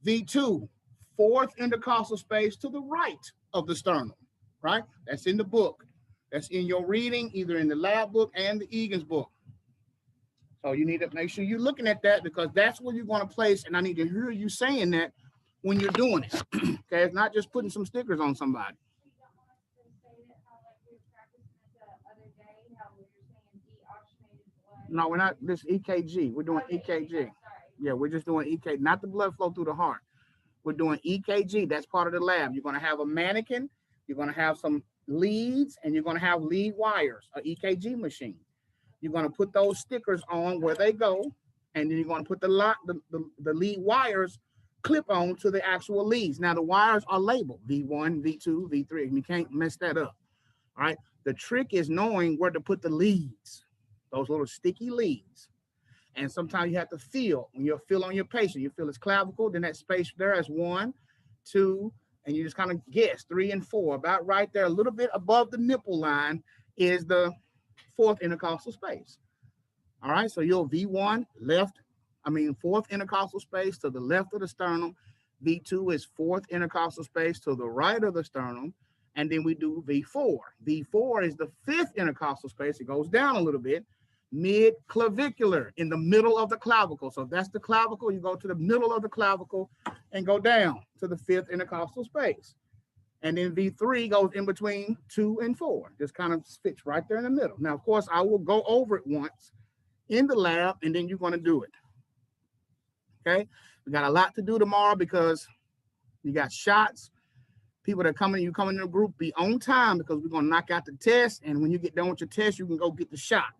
V2, 4th intercostal space to the right of the sternum, right? That's in the book. That's in your reading, either in the lab book and the Egan's book. So you need to make sure you're looking at that, because that's where you're going to place, and I need to hear you saying that when you're doing it. Okay, it's not just putting some stickers on somebody. No, we're not. This EKG. We're doing EKG. Yeah, we're just doing EKG, not the blood flow through the heart. We're doing EKG. That's part of the lab. You're going to have a mannequin. You're going to have some leads, and you're going to have lead wires, an EKG machine. You're going to put those stickers on where they go, and then you're going to put the lead wires clip on to the actual leads. Now, the wires are labeled V1, V2, V3, and you can't mess that up. All right. The trick is knowing where to put the leads, those little sticky leads. And sometimes you have to feel. When you feel on your patient, you feel his clavicle, then that space there is 1, 2, and you just kind of guess 3 and 4. About right there, a little bit above the nipple line is the 4th intercostal space. All right, so you'll V1 4th intercostal space to the left of the sternum. V2 is 4th intercostal space to the right of the sternum. And then we do V4. V4 is the 5th intercostal space. It goes down a little bit, mid-clavicular, in the middle of the clavicle. So if that's the clavicle, you go to the middle of the clavicle and go down to the 5th intercostal space. And then V3 goes in between 2 and 4, just kind of fits right there in the middle. Now, of course, I will go over it once in the lab, and then you're going to do it. Okay, we got a lot to do tomorrow because you got shots. People that come in the group, be on time, because we're going to knock out the test. And when you get done with your test, you can go get the shot.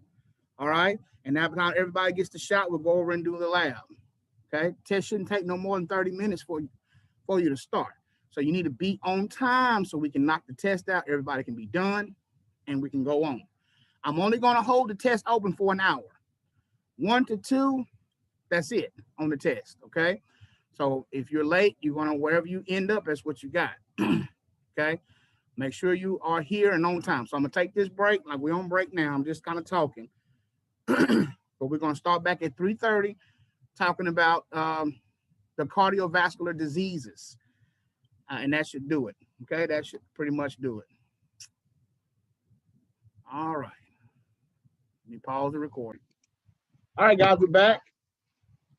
All right. And after everybody gets the shot, we'll go over and do the lab. Okay. Test shouldn't take no more than 30 minutes for you to start. So you need to be on time so we can knock the test out. Everybody can be done and we can go on. I'm only going to hold the test open for an hour. 1 to 2, that's it on the test. Okay. So if you're late, you're going to, wherever you end up, that's what you got. Okay. Make sure you are here and on time. So I'm going to take this break. Like we're on break now. I'm just kind of talking. But we're going to start back at 3:30 talking about the cardiovascular diseases. And that should do it. Okay. That should pretty much do it. All right. Let me pause the recording. All right, guys, we're back.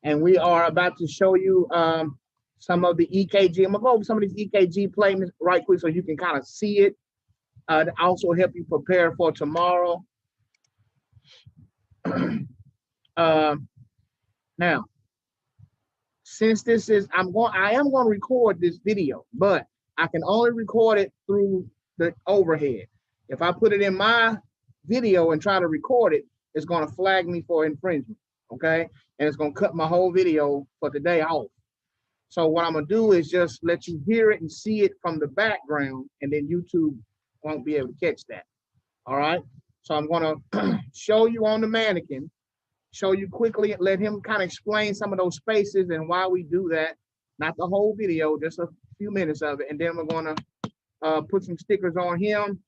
And we are about to show you some of the EKG. I'm going to go over some of these EKG plays right quick so you can kind of see it. To also help you prepare for tomorrow. Now, since this is, I am going to record this video, but I can only record it through the overhead. If I put it in my video and try to record it, it's going to flag me for infringement, okay? And it's going to cut my whole video for today off. So what I'm going to do is just let you hear it and see it from the background, and then YouTube won't be able to catch that, all right? So I'm going to show you on the mannequin, show you quickly, and let him kind of explain some of those spaces and why we do that. Not the whole video, just a few minutes of it. And then we're going to put some stickers on him,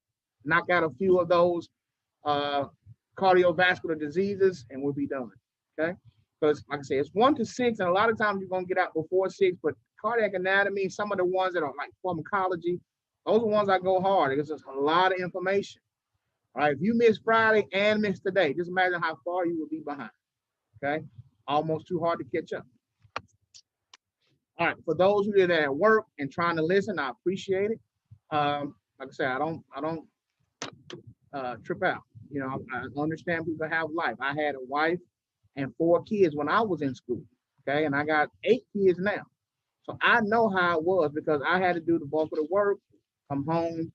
knock out a few of those cardiovascular diseases, and we'll be done, okay? Because like I say, it's 1 to 6, and a lot of times you're going to get out before 6, but cardiac anatomy, some of the ones that are like pharmacology, those are ones I go hard. It's just a lot of information. All right, if you miss Friday and miss today, just imagine how far you will be behind, okay? Almost too hard to catch up. All right, for those who are at work and trying to listen, I appreciate it. Like I said, I don't trip out. You know, I understand people have life. I had a wife and 4 kids when I was in school, okay? And I got 8 kids now. So I know how it was because I had to do the bulk of the work, come home,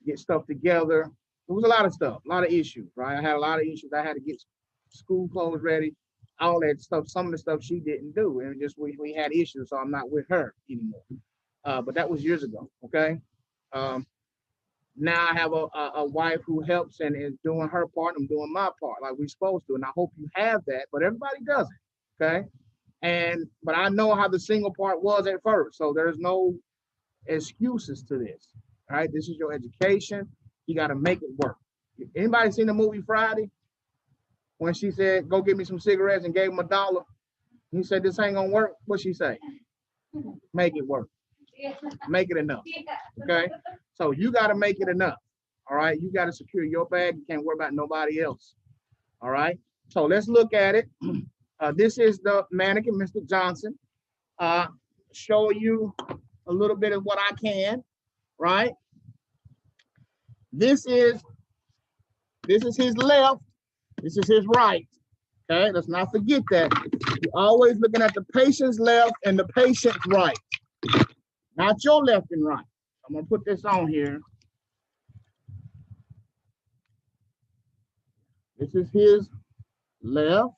get stuff together. It was a lot of stuff, a lot of issues, right? I had a lot of issues. I had to get school clothes ready, all that stuff. Some of the stuff she didn't do, and just we had issues, so I'm not with her anymore. But that was years ago, okay? Now I have a wife who helps and is doing her part. I'm doing my part like we're supposed to, and I hope you have that. But everybody doesn't, Okay. But I know how the single part was at first. So there's no excuses to this. All right. This is your education. You got to make it work. Anybody seen the movie Friday? When she said, go get me some cigarettes and gave him $1. He said, this ain't gonna work. What she say? Make it work. Make it enough. Okay. So you got to make it enough. All right. You got to secure your bag. You can't worry about nobody else. All right. So let's look at it. This is the mannequin, Mr. Johnson. Show you a little bit of what I can. Right. This is his left. This is his right. Okay. Let's not forget that. You're always looking at the patient's left and the patient's right. Not your left and right. I'm gonna put this on here. This is his left.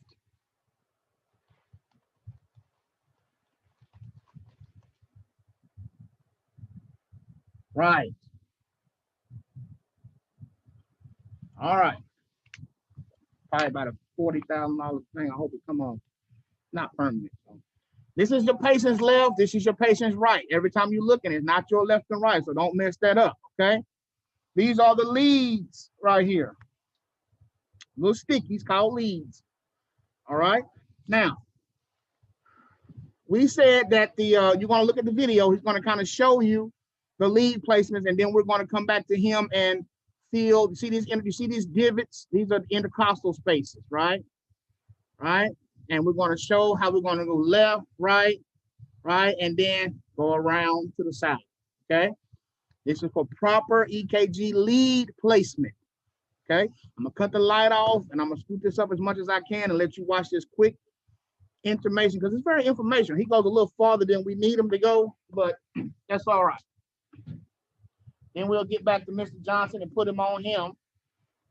Right. All right. Probably about a $40,000 thing. I hope it come on. Not permanent. So this is your patient's left. This is your patient's right. Every time you look at it, it's not your left and right. So don't mess that up. Okay. These are the leads right here. Little stickies called leads. All right. Now, we said that you're going to look at the video. He's going to kind of show you the lead placements, and then we're going to come back to him and feel. You see these divots? These are the intercostal spaces, right? Right. And we're going to show how we're going to go left, right, and then go around to the side. Okay. This is for proper EKG lead placement. Okay. I'm gonna cut the light off and I'm gonna scoot this up as much as I can and let you watch this quick information because it's very informational. He goes a little farther than we need him to go, but that's all right. Then we'll get back to Mr. Johnson and put him on him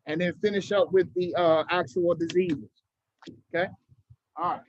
and then finish up with the actual diseases. Okay. All right.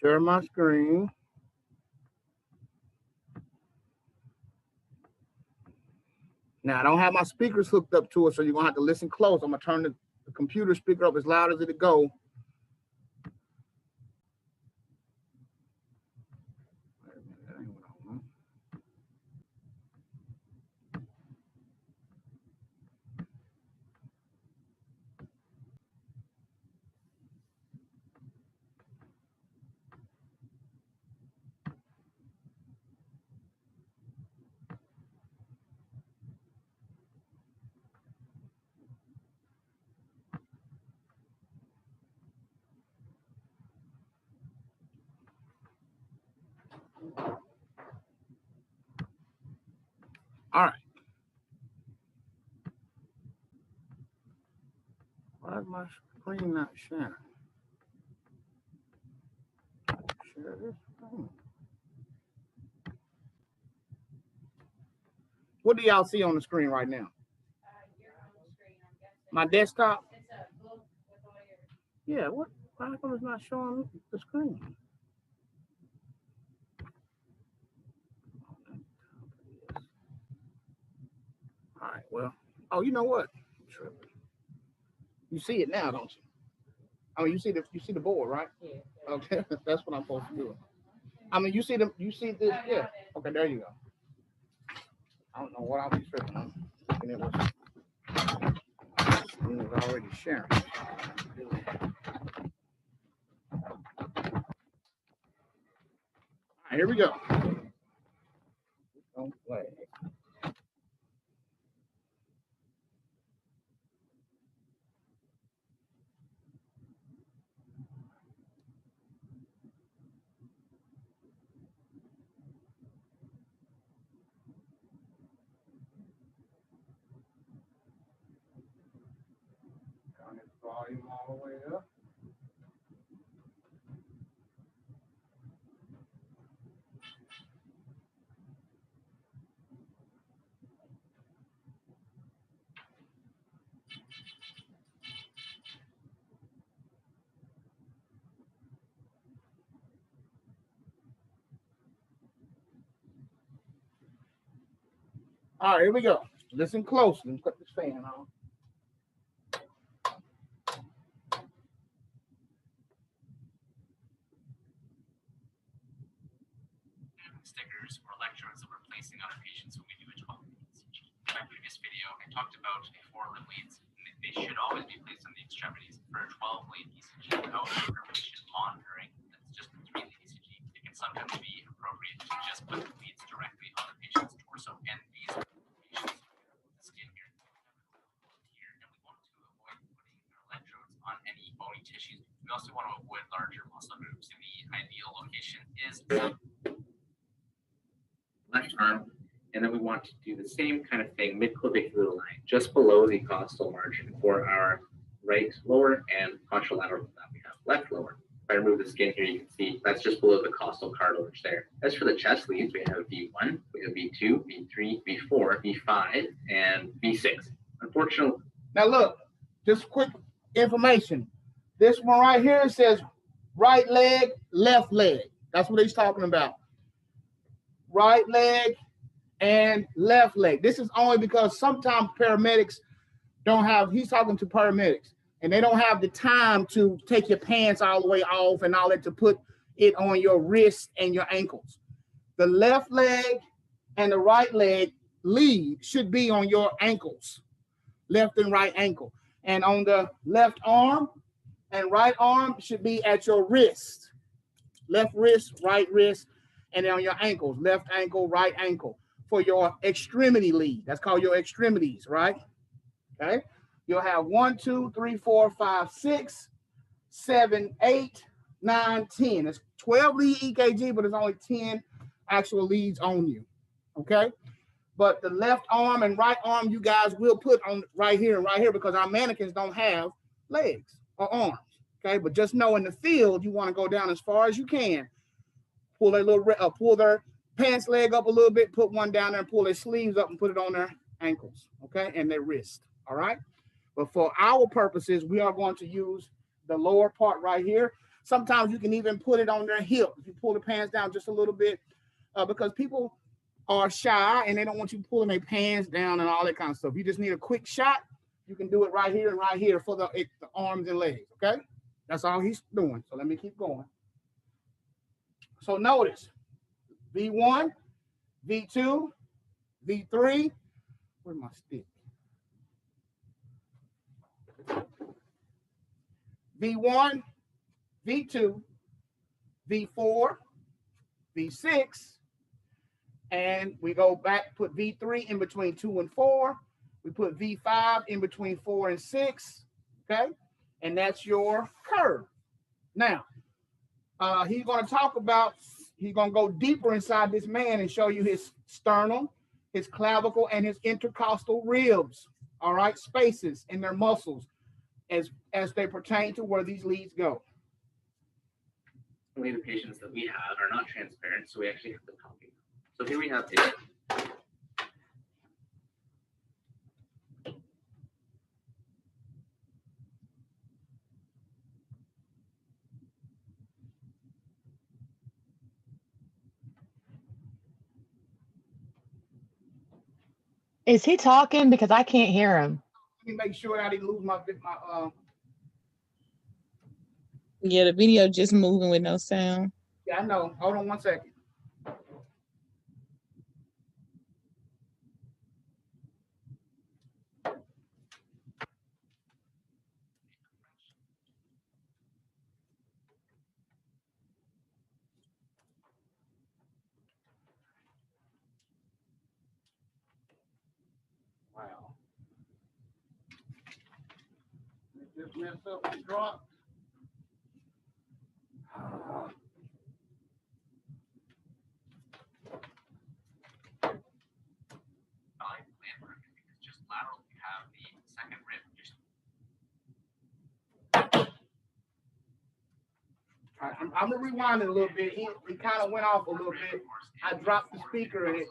Share my screen. Now I don't have my speakers hooked up to it, so you're gonna have to listen close. I'm gonna turn the computer speaker up as loud as it'll go. All right. Why is my screen not sharing? Share this screen. What do y'all see on the screen right now? My desktop? Yeah, what? Why come it's not showing the screen? All right, well, oh, you know what? You see it now, don't you? I mean, you see the board, right? Yeah. Okay, that's what I'm supposed to do. I mean, you see this, yeah. Okay, there you go. I don't know what I was tripping on. And it was already sharing. All right, here we go. Don't play. volume all the way up. All right, here we go. Listen closely. Put this fan on. Stickers or electrodes that we're placing on our patients when we do a 12-lead ECG. In my previous video, I talked about the 4-lead leads. They should always be placed on the extremities. For a 12-lead ECG without supervision monitoring, that's just the 3-lead ECG. It can sometimes be appropriate to just put the leads directly on the patient's torso and these patients the skin here. And we want to avoid putting our electrodes on any bony tissues. We also want to avoid larger muscle groups. And the ideal location is left arm, and then we want to do the same kind of thing mid-clavicular line, just below the costal margin for our right lower and contralateral that we have left lower. If I remove the skin here, you can see that's just below the costal cartilage there. As for the chest leads, we have V1, we have V2, V3, V4, V5, and V6. Unfortunately, now look, just quick information. This one right here says right leg, left leg. That's what he's talking about. Right leg and left leg. This is only because sometimes paramedics don't have, he's talking to paramedics, and they don't have the time to take your pants all the way off and all that to put it on your wrists and your ankles. The left leg and the right leg lead should be on your ankles, left and right ankle. And on the left arm and right arm should be at your wrist. Left wrist, right wrist, and then on your ankles, left ankle, right ankle for your extremity lead. That's called your extremities, right? Okay. You'll have 1, 2, 3, 4, 5, 6, 7, 8, 9, 10. It's 12 lead EKG, but it's only 10 actual leads on you. Okay. But the left arm and right arm, you guys will put on right here and right here because our mannequins don't have legs or arms. Okay. But just know in the field, you want to go down as far as you can. Pull their little, pull their pants leg up a little bit, put one down there and pull their sleeves up and put it on their ankles, okay, and their wrist, all right? But for our purposes, we are going to use the lower part right here. Sometimes you can even put it on their hip. If you pull the pants down just a little bit, because people are shy and they don't want you pulling their pants down and all that kind of stuff. You just need a quick shot. You can do it right here and right here for the arms and legs, okay? That's all he's doing. So let me keep going. So notice V1, V2, V3. Where's my stick? V1, V2, V4, V6, and we go back, put V3 in between 2 and 4. We put V5 in between 4 and 6, okay? And that's your curve. Now, he's going to talk about, he's going to go deeper inside this man and show you his sternum, his clavicle, and his intercostal ribs, all right, spaces in their muscles as they pertain to where these leads go. The patients that we have are not transparent, so we actually have to copy. So here we have it. Is he talking? Because I can't hear him. Let me make sure I didn't lose my Yeah, the video just moving with no sound. yeah, I know. Hold on 1 second. Wow. Just messed up and dropped. Landmark is just lateral. You have the second rib. I'm gonna rewind it a little bit. It kind of went off a little bit. I dropped the speaker in it.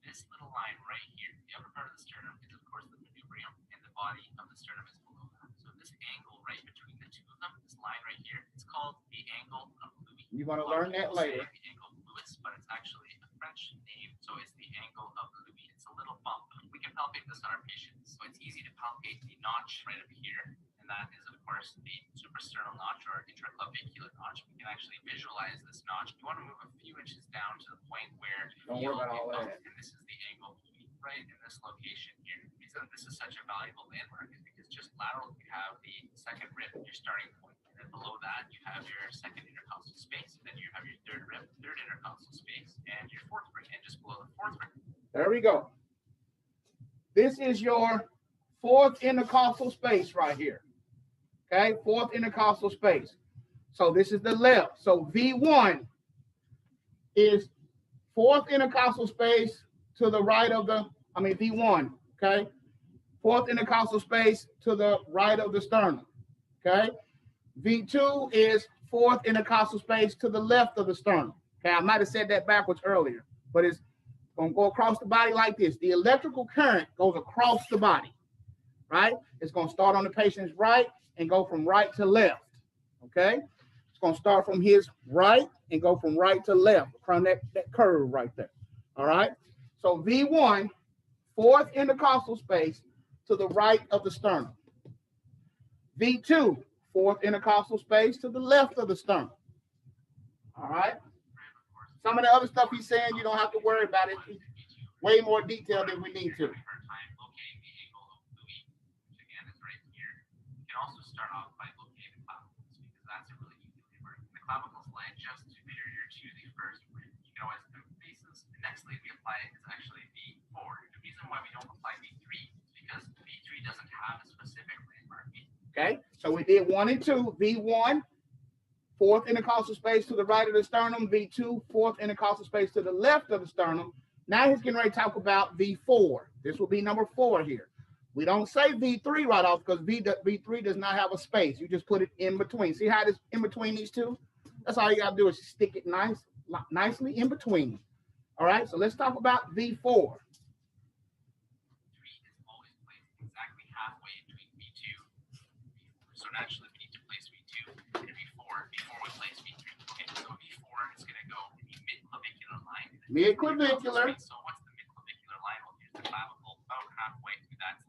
This little line right here, the upper part of the sternum is of course the manubrium, and the body of the sternum is below that. So this angle right between the two of them, this line right here, it's called the angle of Louis. You're gonna learn that later. The angle of Louis, but it's actually a French name, so it's the angle of Louis. It's a little bump. We can palpate this on our patients, so it's easy to palpate the notch right up here, and that is of course the suprasternal notch or intraclavicular notch. We can actually visualize this notch. You want to move a few inches down to the point where Don't worry about all that. and this is the angle right in this location here. The reason this is such a valuable landmark is because just lateral you have the second rib, your starting point, and then below that you have your second intercostal space, and then you have your third rib, third intercostal space, and your fourth rib, and just below the fourth rib. There we go. This is your fourth intercostal space right here. Okay, fourth intercostal space. So this is the left. So V1 is fourth intercostal space to the right of the, V1, okay? Fourth intercostal space to the right of the sternum, okay? V2 is fourth intercostal space to the left of the sternum, okay? I might have said that backwards earlier, but it's going to go across the body like this. The electrical current goes across the body, right? It's going to start on the patient's right and go from right to left, okay? It's going to start from his right and go from right to left from that curve right there, all right? So V1, fourth intercostal space to the right of the sternum. V2, fourth intercostal space to the left of the sternum, all right? Some of the other stuff he's saying, you don't have to worry about it. It's way more detailed than we need to. Also start off by locating the clavicles because that's a really easy landmark. The clavicles lie just superior to the first rib. You can always move bases. The next lead we apply is actually V4. The reason why we don't apply V3 is because V3 doesn't have a specific landmark. Okay, so we did 1 and 2. V1, fourth intercostal space to the right of the sternum. V2, fourth intercostal space to the left of the sternum. Now he's getting ready to talk about V4. This will be number 4 here. We don't say V3 right off because V3 does not have a space. You just put it in between. See how it is in between these two? That's all you got to do is stick it nicely in between. All right, so let's talk about V4. V3 is always placed exactly halfway between V2 and V4. So naturally, we need to place V2 and V4 before we place V3. Okay, so V4 is going to go in the mid-clavicular line. Mid-clavicular. So what's the mid-clavicular line? Well, here's the clavicle about halfway through that.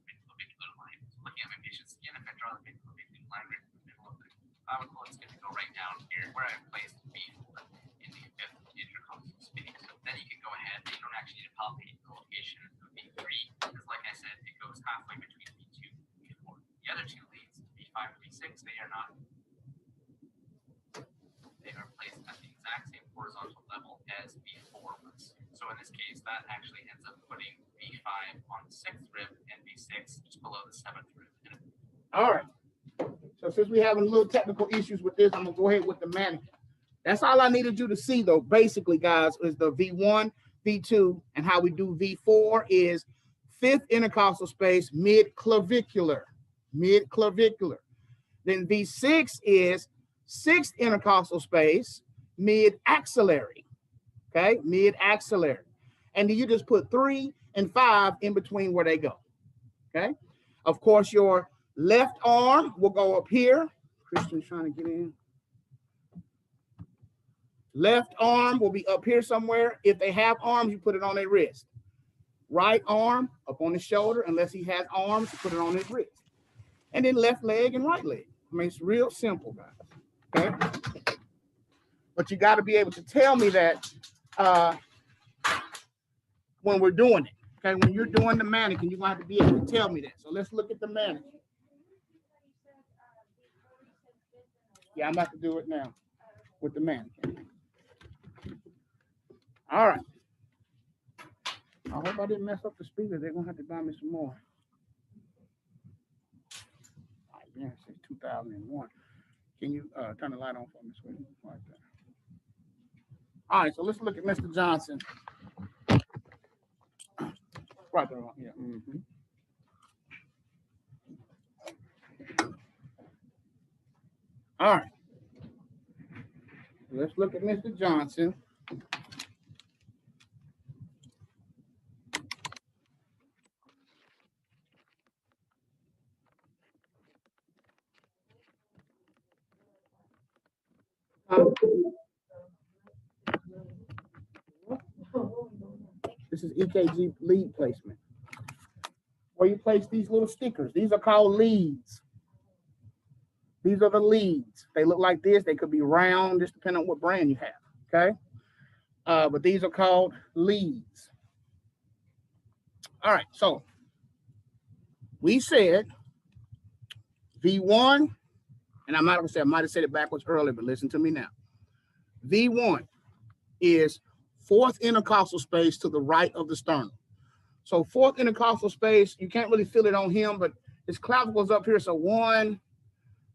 Looking at my patient's skin, if I draw the mid-clavicular line right in the middle of the clavicle, it's going to go right down here where I placed V4 in the fifth intercostal space. Then you can go ahead, you don't actually need to palpate the location of V3 because, like I said, it goes halfway between V2 and V4. The other two leads, V5 and V6, they are not. They are placed at the exact same horizontal level as V4 was. So in this case, that actually ends up putting V5 on the 6th rib and V6 just below the 7th rib. All right. So since we're having a little technical issues with this, I'm going to go ahead with the mannequin. That's all I needed you to see, though, basically, guys, is the V1, V2, and how we do V4 is fifth intercostal space, mid-clavicular. Then V6 is sixth intercostal space, mid-axillary. Okay, mid-axillary. And then you just put 3 and 5 in between where they go. Okay. Of course, your left arm will go up here. Christian's trying to get in. Left arm will be up here somewhere. If they have arms, you put it on their wrist. Right arm up on the shoulder, unless he has arms, you put it on his wrist. And then left leg and right leg. I mean, it's real simple, guys. Okay. But you got to be able to tell me that when we're doing it. Okay, when you're doing the mannequin, you're going to have to be able to tell me that. So let's look at the mannequin. Yeah, I'm about to do it now with the mannequin. All right. I hope I didn't mess up the speaker. They're going to have to buy me some more. All right, yeah, since 2001. Can you turn the light on for me, sweetie? Right there. All right, so let's look at Mr. Johnson. Right there, yeah. Mm-hmm. All right. Let's look at Mr. Johnson. This is EKG lead placement. Where you place these little stickers. These are called leads. These are the leads. They look like this. They could be round, just depending on what brand you have. Okay. But these are called leads. All right. So we said V1, and I'm not going to say, I might have said it backwards earlier, but listen to me now. V1 is fourth intercostal space to the right of the sternum. So fourth intercostal space, you can't really feel it on him, but his clavicle's up here. So 1,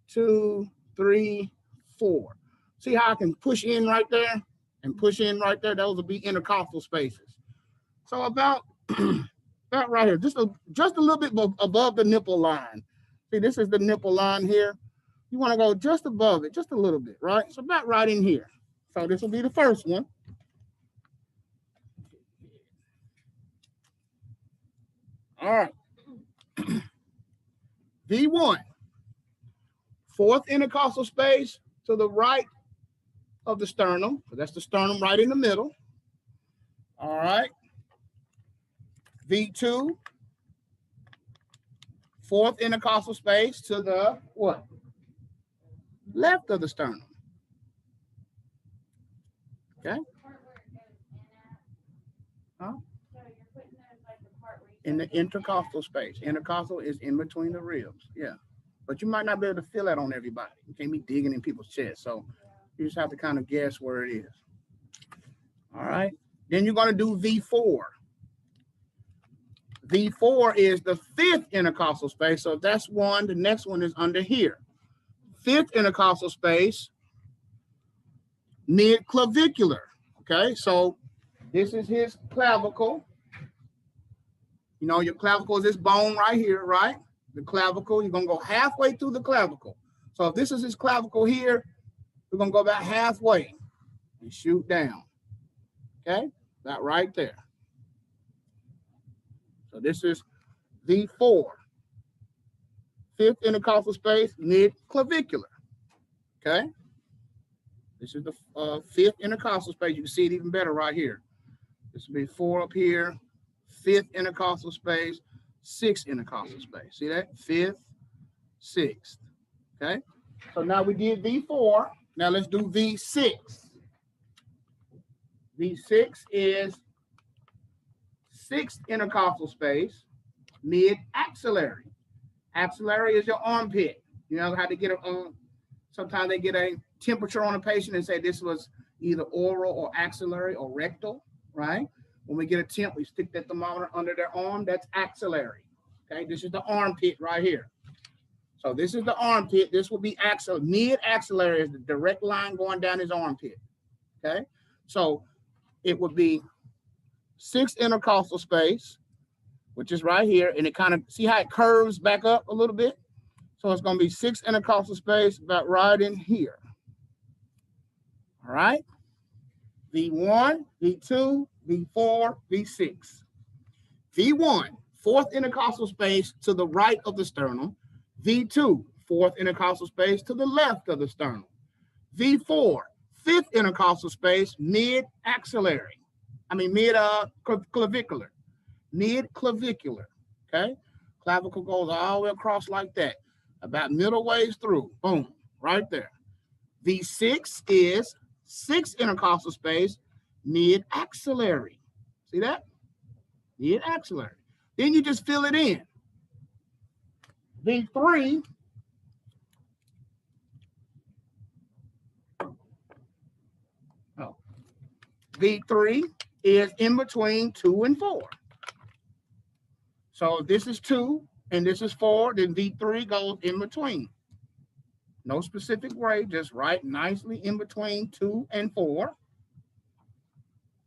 2, 3, 4. See how I can push in right there and push in right there? Those will be intercostal spaces. So about, about right here, just a little bit above the nipple line. See, this is the nipple line here. You want to go just above it, just a little bit, right? So about right in here. So this will be the first one. All right. V1, fourth intercostal space to the right of the sternum. So that's the sternum right in the middle. All right. V2, fourth intercostal space to the what? Left of the sternum. Okay. Huh? In the intercostal space. Intercostal is in between the ribs. Yeah. But you might not be able to feel that on everybody. You can't be digging in people's chests. So you just have to kind of guess where it is. All right. Then you're going to do V4. V4 is the fifth intercostal space. So if that's one, the next one is under here. Fifth intercostal space, mid-clavicular. Okay. So this is his clavicle. You know, your clavicle is this bone right here, right? The clavicle, you're going to go halfway through the clavicle. So if this is his clavicle here, we're going to go about halfway and shoot down. Okay? That right there. So this is V4. Fifth intercostal space, mid-clavicular. Okay? This is the fifth intercostal space. You can see it even better right here. This will be 4 up here. Fifth intercostal space, sixth intercostal space. See that? Fifth, sixth. Okay. So now we did V4. Now let's do V6. V6 is sixth intercostal space, mid-axillary. Axillary is your armpit. You know how to get sometimes they get a temperature on a patient and say this was either oral or axillary or rectal, right? When we get a temp, we stick that thermometer under their arm. That's axillary. Okay, this is the armpit right here. So this is the armpit. This will be axillary. Mid-axillary is the direct line going down his armpit. Okay, so it would be sixth intercostal space, which is right here, and it kind of, see how it curves back up a little bit? So it's going to be sixth intercostal space about right in here. All right, V1, V2, V4, V6. V1, fourth intercostal space to the right of the sternum. V2, fourth intercostal space to the left of the sternum. V4, fifth intercostal space, mid-axillary. Mid-clavicular. Mid-clavicular, okay? Clavicle goes all the way across like that, about middle ways through, boom, right there. V6 is sixth intercostal space, mid-axillary. See that? Mid-axillary. Then you just fill it in. V3 V3 is in between 2 and 4. So if this is 2 and this is 4, then V3 goes in between. No specific way, just right nicely in between 2 and 4.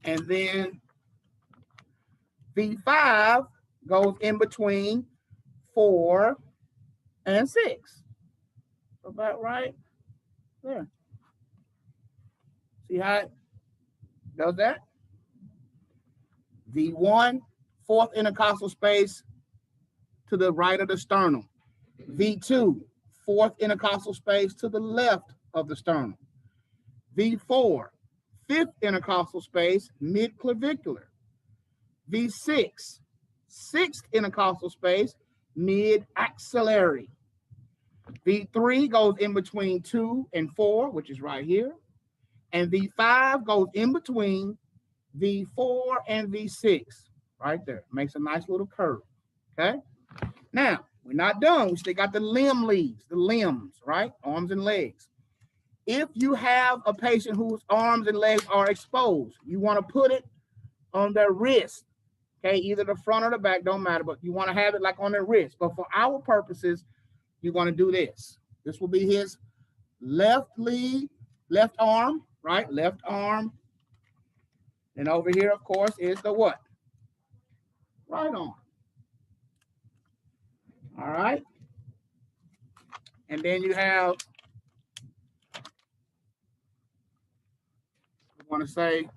And then V5 goes in between 4 and 6. About right there. See how it does that? V1, fourth intercostal space to the right of the sternum. V2, fourth intercostal space to the left of the sternum. V4, fifth intercostal space mid-clavicular. V6, sixth intercostal space mid-axillary. V3 goes in between 2 and 4, which is right here. And V5 goes in between V4 and V6, right there. Makes a nice little curve, okay? Now, we're not done. We still got the limb leads, the limbs, right? Arms and legs. If you have a patient whose arms and legs are exposed, you want to put it on their wrist, okay? Either the front or the back, don't matter, but you want to have it like on their wrist. But for our purposes, you're going to do this. This will be his left lead, left arm, right? Left arm. And over here, of course, is the what? Right arm. All right. And then you have, I want to say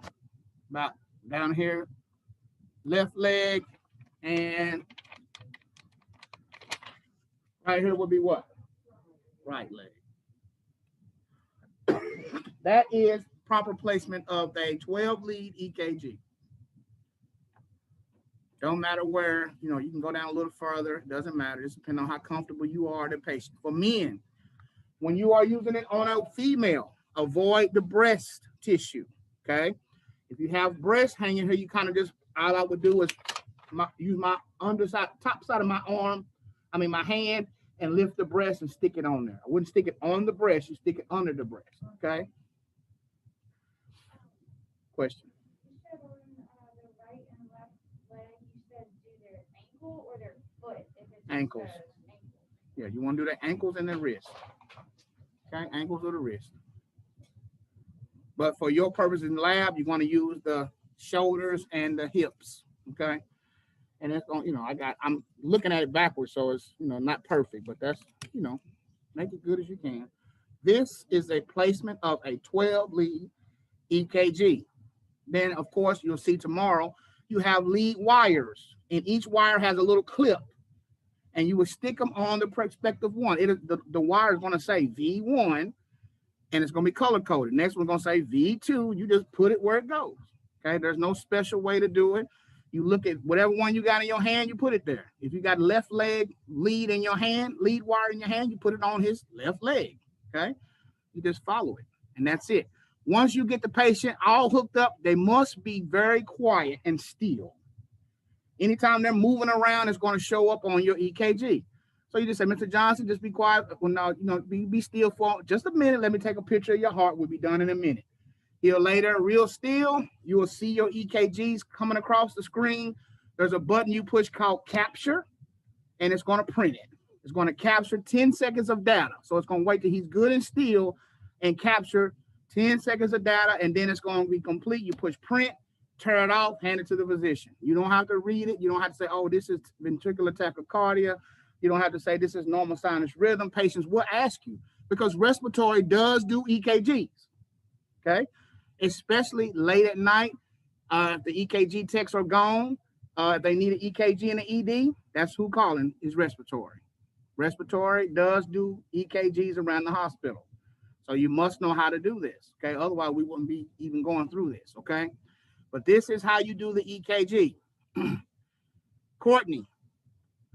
about down here, left leg, and right here will be what? Right leg. That is proper placement of a 12 lead EKG. Don't matter where, you know, you can go down a little further, it doesn't matter, just depending on how comfortable you are, the patient. For men, when you are using it on a female, avoid the breast tissue, okay? If you have breast hanging here, you kind of just, all I would do is use my underside, top side of my arm, my hand, and lift the breast and stick it on there. I wouldn't stick it on the breast, you stick it under the breast, okay? Question. Ankles. Yeah, you want to do the ankles and the wrist. Okay, ankles or the wrist. But for your purpose in the lab, you want to use the shoulders and the hips. Okay. And it's going, you know, I'm looking at it backwards, so it's, you know, not perfect, but that's, you know, make it good as you can. This is a placement of a 12 lead EKG. Then, of course, you'll see tomorrow, you have lead wires, and each wire has a little clip, and you will stick them on the prospective one. The wire is going to say V1, and it's going to be color-coded. Next one's going to say V2. You just put it where it goes, okay? There's no special way to do it. You look at whatever one you got in your hand, you put it there. If you got left leg lead in your hand, lead wire in your hand, you put it on his left leg, okay? You just follow it, and that's it. Once you get the patient all hooked up, they must be very quiet and still. Anytime they're moving around, it's going to show up on your EKG. So you just say, Mr. Johnson, just be quiet. Well, no, you know, be still for just a minute. Let me take a picture of your heart. We'll be done in a minute. Here later, real still, you will see your EKGs coming across the screen. There's a button you push called capture, and it's going to print it. It's going to capture 10 seconds of data. So it's going to wait till he's good and still and capture 10 seconds of data, and then it's going to be complete. You push print, turn it off, hand it to the physician. You don't have to read it. You don't have to say, oh, this is ventricular tachycardia. You don't have to say this is normal sinus rhythm. Patients will ask you because respiratory does do EKGs, okay? Especially late at night. If the EKG techs are gone, if they need an EKG and an ED, that's who calling is respiratory. Respiratory does do EKGs around the hospital. So you must know how to do this, okay? Otherwise, we wouldn't be even going through this, okay? But this is how you do the EKG. Courtney,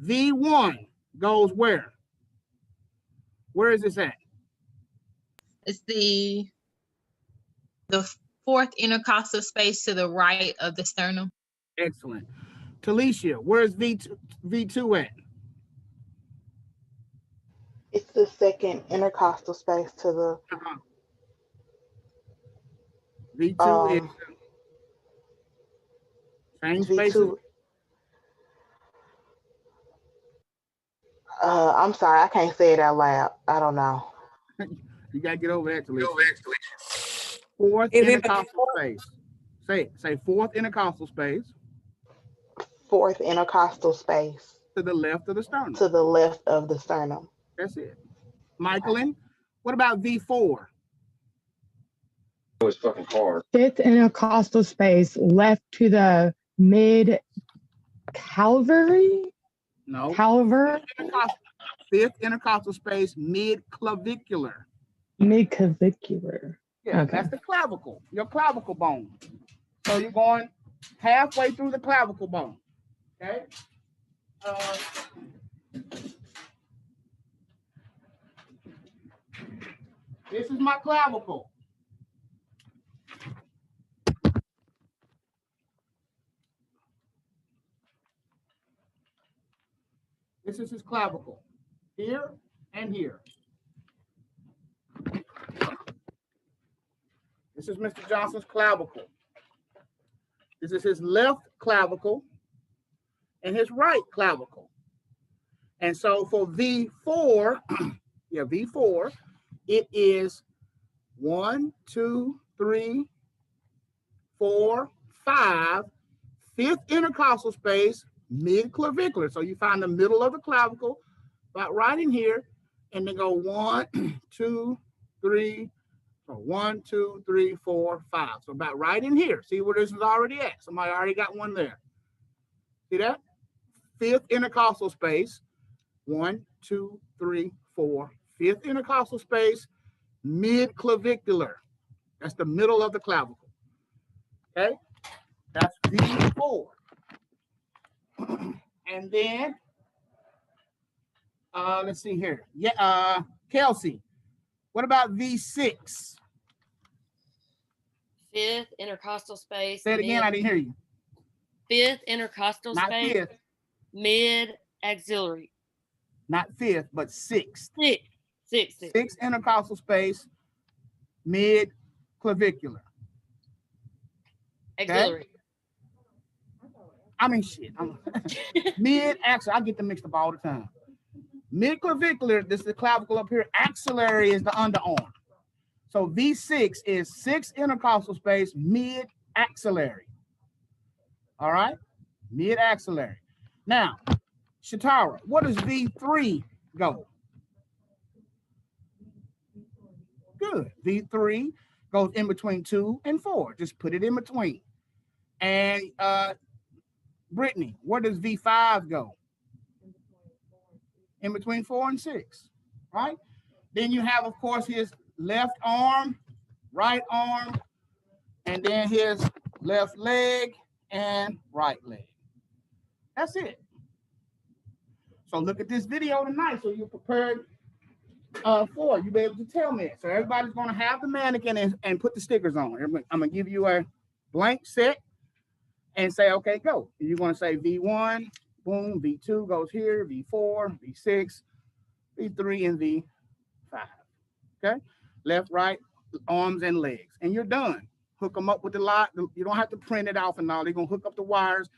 V1 goes where? Where is this at? It's the fourth intercostal space to the right of the sternum. Excellent. Talisha, where's V2 at? It's the second intercostal space to the V2 is same space. V2. I'm sorry, I can't say it out loud. I don't know. You gotta get over that, Talisha. Fourth intercostal space. Say it. Say fourth intercostal space. Fourth intercostal space. To the left of the sternum. To the left of the sternum. That's it. Michaelin, what about V4? his fucking car. Fifth intercostal space left to the mid calvary. No. Calver. Fifth intercostal space, mid-clavicular. Mid-clavicular. Yeah, Okay. that's the clavicle, your clavicle bone. So you're going halfway through the clavicle bone. Okay. This is my clavicle. This is his clavicle, here and here. This is Mr. Johnson's clavicle. This is his left clavicle and his right clavicle. And so for V4, yeah, V4, it is 1, 2, 3, 4, 5, fifth intercostal space, mid-clavicular. So you find the middle of the clavicle, about right in here, and then go 1, 2, 3, so 1, 2, 3, 4, 5. So about right in here. See where this is already at? Somebody already got one there. See that? Fifth intercostal space, 1, 2, 3, 4. Fifth intercostal space, mid-clavicular. That's the middle of the clavicle. Okay? That's V4. And then, let's see here. Yeah, Kelsey, what about V6? Fifth intercostal space. Say it again, I didn't hear you. Fifth intercostal Not space. fifth, Mid axillary. not fifth, but sixth. Sixth. Sixth intercostal space, mid-clavicular. Axillary. I mean, shit. Mid-axillary, I get them mixed up all the time. Mid-clavicular, this is the clavicle up here. Axillary is the underarm. So V6 is sixth intercostal space, mid-axillary. All right? Mid-axillary. Now, Shatara, what does V3 go? Good. V3 goes in between 2 and 4. Just put it in between. And Brittany, where does V5 go? In between 4 and 6, right? Then you have, of course, his left arm, right arm, and then his left leg and right leg. That's it. So look at this video tonight so you're prepared for it. You'll be able to tell me it. So everybody's going to have the mannequin and put the stickers on. I'm going to give you a blank set and say, okay, go. You're going to say V1, boom, V2 goes here, V4, V6, V3, and V5. Okay? Left, right, arms, and legs. And you're done. Hook them up with the lot. You don't have to print it off and all. They're going to hook up the wires,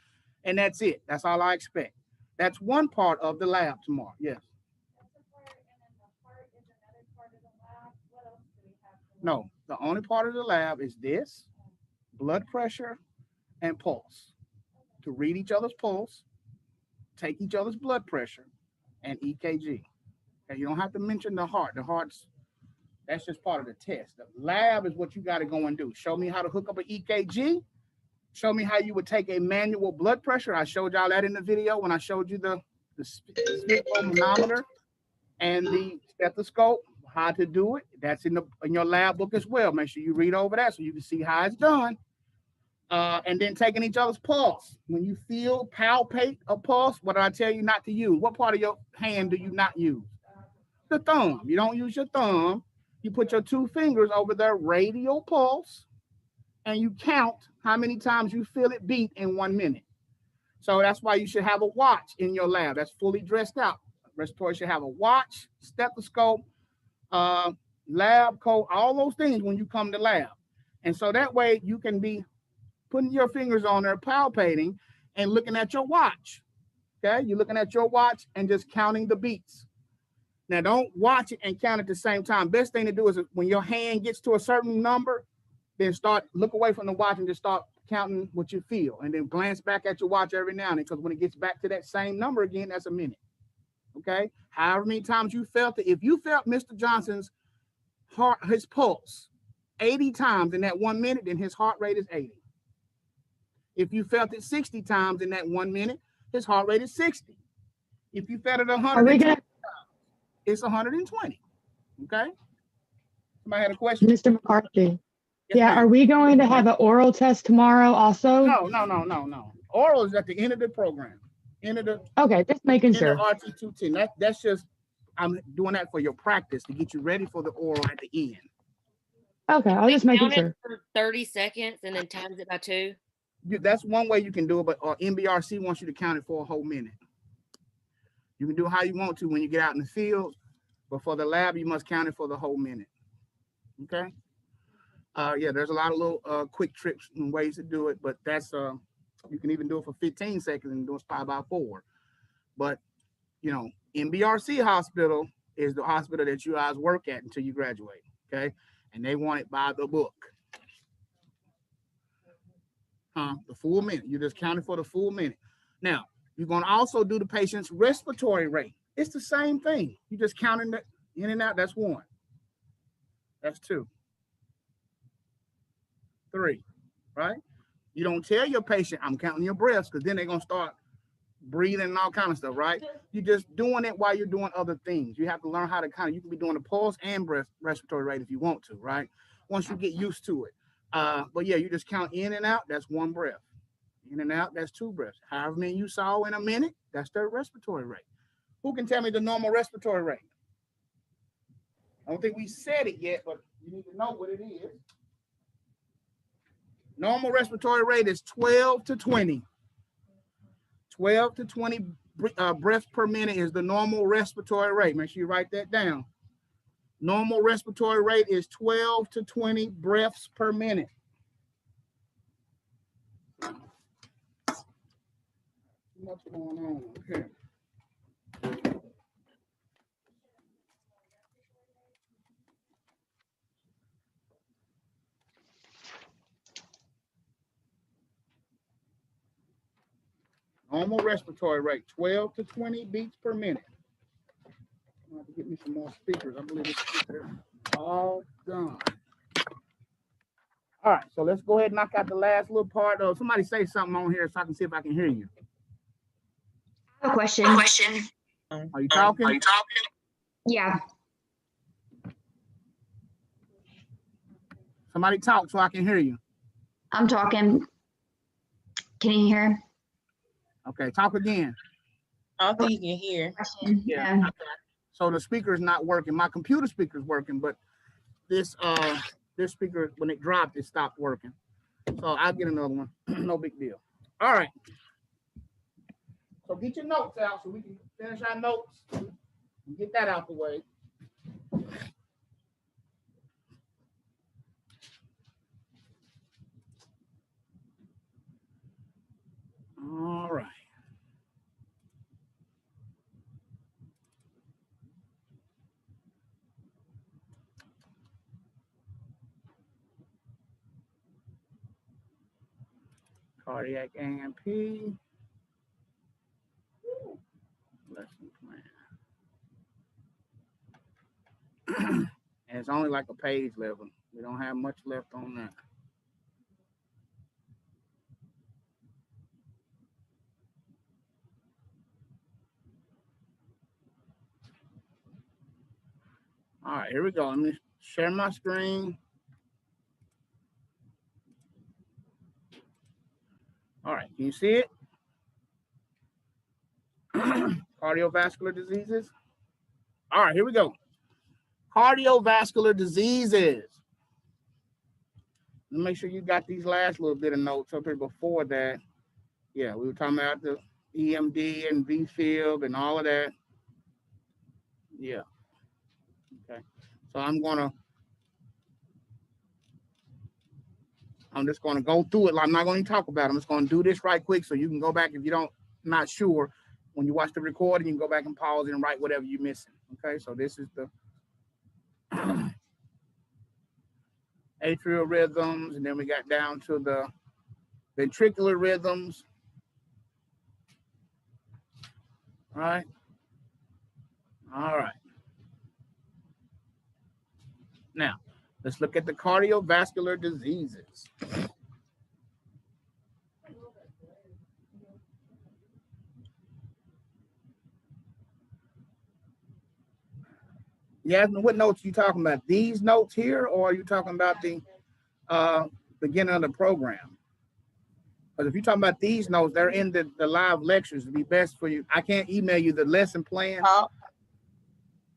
and that's it. That's all I expect. That's one part of the lab tomorrow. Yes. No, the only part of the lab is this, blood pressure and pulse. To read each other's pulse, take each other's blood pressure, and EKG. Okay, you don't have to mention the heart. The heart's, that's just part of the test. The lab is what you got to go and do. Show me how to hook up an EKG. Show me how you would take a manual blood pressure. I showed y'all that in the video when I showed you the sphygmomanometer and the stethoscope, how to do it. That's in your lab book as well. Make sure you read over that so you can see how it's done. And then taking each other's pulse. When you feel, palpate a pulse, what did I tell you not to use? What part of your hand do you not use? The thumb. You don't use your thumb. You put your 2 fingers over their radial pulse and you count how many times you feel it beat in 1 minute. So that's why you should have a watch in your lab that's fully dressed out. Respiratory should have a watch, stethoscope, lab coat, all those things when you come to lab. And so that way you can be putting your fingers on there, palpating, and looking at your watch. Okay, you're looking at your watch and just counting the beats. Now, don't watch it and count at the same time. Best thing to do is when your hand gets to a certain number, then look away from the watch and just start counting what you feel. And then glance back at your watch every now and then, because when it gets back to that same number again, that's a minute. Okay, however many times you felt it. If you felt Mr. Johnson's heart, his pulse 80 times in that 1 minute, then his heart rate is 80. If you felt it 60 times in that 1 minute, his heart rate is 60. If you felt it Are we 120 gonna, times, it's 120. Okay? Somebody had a question? Mr. McCarthy? Yes, Yeah, ma'am. are we going to have an oral test tomorrow also? No. Oral is at the end of the program. End of the Okay, just making end sure. of RT210. That's just, I'm doing that for your practice to get you ready for the oral at the end. Okay, I was just making Count it sure. for 30 seconds and then times it by 2. That's one way you can do it, but MBRC wants you to count it for a whole minute. You can do how you want to when you get out in the field, but for the lab, you must count it for the whole minute. Okay? Yeah, there's a lot of little quick tricks and ways to do it, but that's you can even do it for 15 seconds and do it 5 by 4. But you know, MBRC hospital is the hospital that you guys work at until you graduate. Okay, and they want it by the book. The full minute. You just counted for the full minute. Now you're going to also do the patient's respiratory rate. It's the same thing. You just counting the in and out. That's 1. That's 2. 3, right? You don't tell your patient, I'm counting your breaths, because then they're going to start breathing and all kind of stuff, right? You're just doing it while you're doing other things. You have to learn how to you can be doing the pulse and respiratory rate if you want to, right? Once you get used to it. But yeah, you just count in and out, that's 1 breath. In and out, that's 2 breaths. However many you saw in a minute, that's their respiratory rate. Who can tell me the normal respiratory rate? I don't think we said it yet, but you need to know what it is. Normal respiratory rate is 12 to 20. 12 to 20 breaths per minute is the normal respiratory rate. Make sure you write that down. Normal respiratory rate is 12 to 20 breaths per minute. What's going on here? Normal respiratory rate, 12 to 20 beats per minute. I'm going to have to get me some more speakers. I believe it's all done. All right, so let's go ahead and knock out the last little part. Somebody say something on here so I can see if I can hear you. I have a question. Are you talking? Yeah. Somebody talk so I can hear you. I'm talking. Can you hear? Okay, talk again. I don't think you can hear. Question. Yeah. Okay. So the speaker is not working. My computer speaker is working, but this speaker, when it dropped, it stopped working. So I'll get another one. No big deal. All right. So get your notes out so we can finish our notes and get that out the way. All right. Cardiac AMP. Lesson plan. And it's only like a page level. We don't have much left on that. All right, here we go. Let me share my screen. All right, can you see it? Cardiovascular diseases. All right, here we go. Cardiovascular diseases. Let me make sure you got these last little bit of notes up here before that. Yeah, we were talking about the EMD and V-fib and all of that. Yeah. Okay. So I'm just going to go through it. I'm not going to talk about it. I'm just going to do this right quick so you can go back if you not sure. When you watch the recording, you can go back and pause it and write whatever you're missing. Okay, so this is the atrial rhythms, and then we got down to the ventricular rhythms. All right. All right. Now, Let's look at the cardiovascular diseases. Yasmin, what notes are you talking about? These notes here, or are you talking about the beginning of the program? Because if you're talking about these notes, they're in the live lectures. It'd be best for you. I can't email you the lesson plan.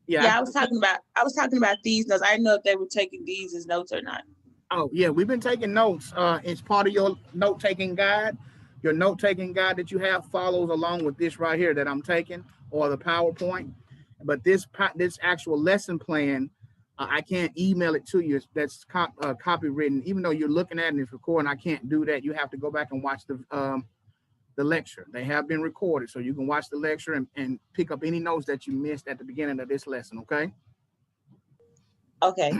Yeah, I was talking about these notes. I didn't know if they were taking these as notes or not. Oh, yeah, we've been taking notes. It's part of your note-taking guide. Your note-taking guide that you have follows along with this right here that I'm taking, or the PowerPoint. But this actual lesson plan, I can't email it to you. That's copywritten. Even though you're looking at it and it's recording, I can't do that. You have to go back and watch the lecture. They have been recorded, so you can watch the lecture and pick up any notes that you missed at the beginning of this lesson, okay? Okay.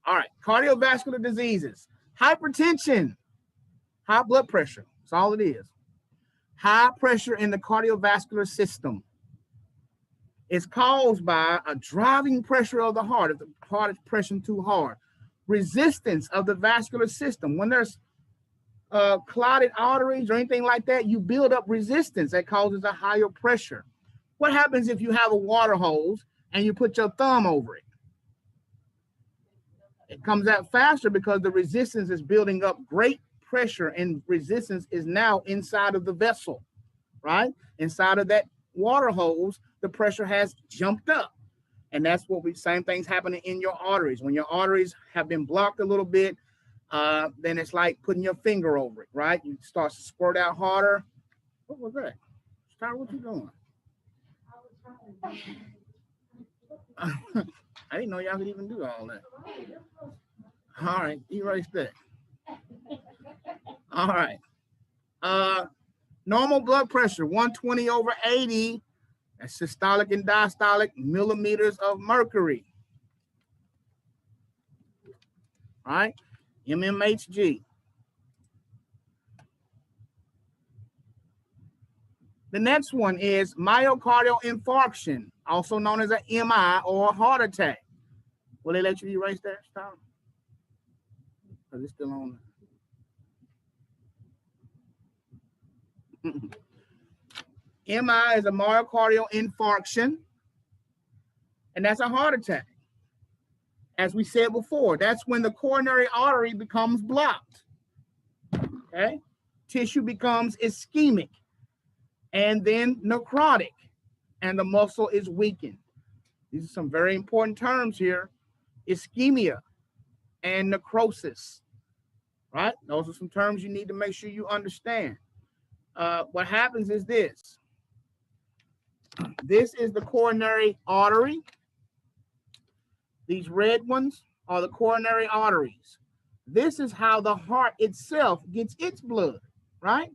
All right, cardiovascular diseases. Hypertension, high blood pressure. That's all it is. High pressure in the cardiovascular system is caused by a driving pressure of the heart. If the heart is pressing too hard. Resistance of the vascular system. When there's clotted arteries or anything like that, you build up resistance that causes a higher pressure. What happens if you have a water hose and you put your thumb over it? It comes out faster because the resistance is building up great pressure, and resistance is now inside of the vessel, right? Inside of that water hose, the pressure has jumped up. And that's what same things happening in your arteries. When your arteries have been blocked a little bit, then it's like putting your finger over it, right? You start to squirt out harder. What was that? Star, what you doing? I didn't know y'all could even do all that. All right, erase that. All right. Normal blood pressure, 120/80. That's systolic and diastolic millimeters of mercury. All right, mmHg. The next one is myocardial infarction, also known as an MI or a heart attack. Will they let you erase that, Tom? Because it's still on. MI is a myocardial infarction, and that's a heart attack. As we said before, that's when the coronary artery becomes blocked. Okay? Tissue becomes ischemic and then necrotic, and the muscle is weakened. These are some very important terms here. Ischemia and necrosis, right? Those are some terms you need to make sure you understand. What happens is this. This is the coronary artery. These red ones are the coronary arteries. This is how the heart itself gets its blood, right?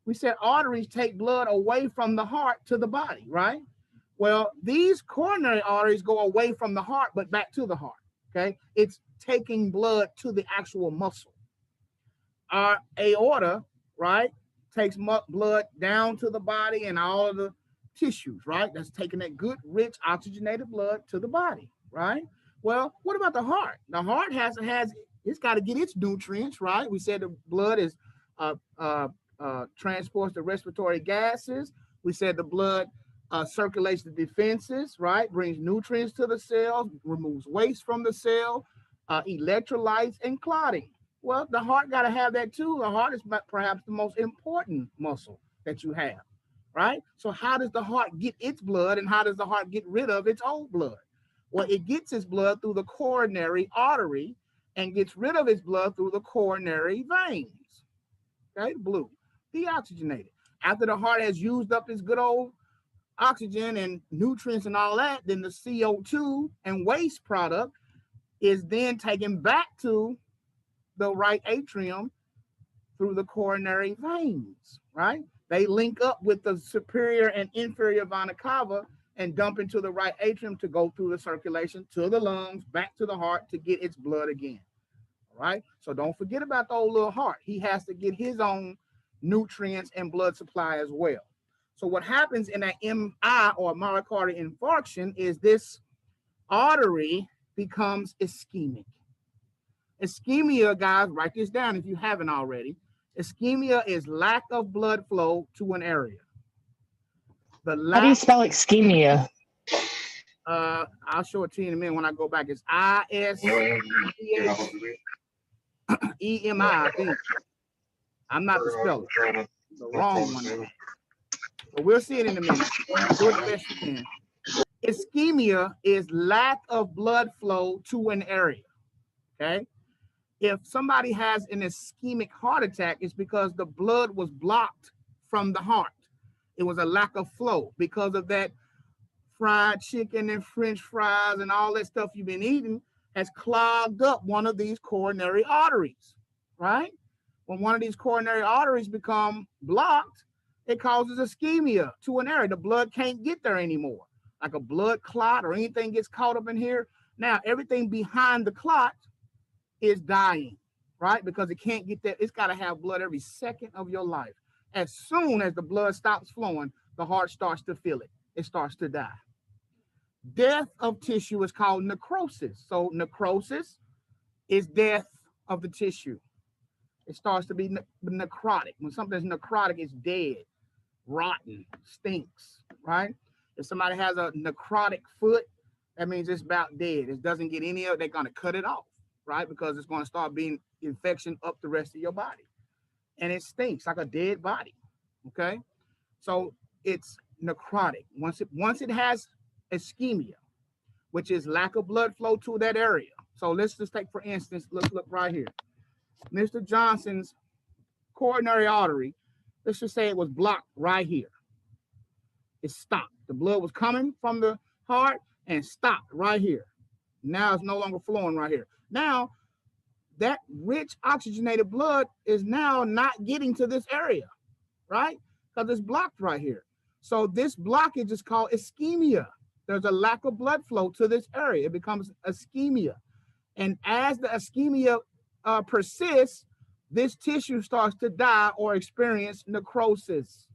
We said arteries take blood away from the heart to the body, right? Well, these coronary arteries go away from the heart, but back to the heart, okay? It's taking blood to the actual muscle. Our aorta, right, takes blood down to the body and all of the tissues, right? That's taking that good, rich, oxygenated blood to the body, right? Well, what about the heart? The heart it's got to get its nutrients, right? We said the blood is transports the respiratory gases. We said the blood circulates the defenses, right? Brings nutrients to the cells, removes waste from the cell, electrolytes and clotting. Well, the heart got to have that too. The heart is perhaps the most important muscle that you have, right? So how does the heart get its blood, and how does the heart get rid of its old blood? Well, it gets its blood through the coronary artery and gets rid of its blood through the coronary veins, okay, blue, deoxygenated. After the heart has used up its good old oxygen and nutrients and all that, then the CO2 and waste product is then taken back to the right atrium through the coronary veins, right? They link up with the superior and inferior vena cava and dump into the right atrium to go through the circulation to the lungs, back to the heart to get its blood again, all right? So don't forget about the old little heart. He has to get his own nutrients and blood supply as well. So what happens in an MI or myocardial infarction is this artery becomes ischemic. Ischemia, guys, write this down if you haven't already. Ischemia is lack of blood flow to an area. The How do you lack, spell ischemia? I'll show it to you in a minute when I go back. It's I-S-C-H-E-M-I, I think. I'm not the speller. The wrong one. But we'll see it in a minute. Do it the best you can. Ischemia is lack of blood flow to an area. Okay. If somebody has an ischemic heart attack, it's because the blood was blocked from the heart. It was a lack of flow because of that fried chicken and French fries and all that stuff you've been eating has clogged up one of these coronary arteries, right? When one of these coronary arteries become blocked, it causes ischemia to an area. The blood can't get there anymore. Like a blood clot or anything gets caught up in here. Now, everything behind the clot is dying, right? Because it can't get there. It's got to have blood every second of your life. As soon as the blood stops flowing, the heart starts to feel it. It starts to die. Death of tissue is called necrosis. So necrosis is death of the tissue. It starts to be necrotic. When something's necrotic, it's dead, rotten, stinks, right? If somebody has a necrotic foot, that means it's about dead. It doesn't get any of it, they're going to cut it off, right? Because it's going to start being infection up the rest of your body. And it stinks like a dead body, okay? So it's necrotic. Once it has ischemia, which is lack of blood flow to that area. So let's just take, for instance, look right here. Mr. Johnson's coronary artery, let's just say it was blocked right here. It stopped. The blood was coming from the heart and stopped right here. Now it's no longer flowing right here. Now, that rich oxygenated blood is now not getting to this area, right? Because it's blocked right here. So this blockage is called ischemia. There's a lack of blood flow to this area. It becomes ischemia. And as the ischemia persists, this tissue starts to die or experience necrosis.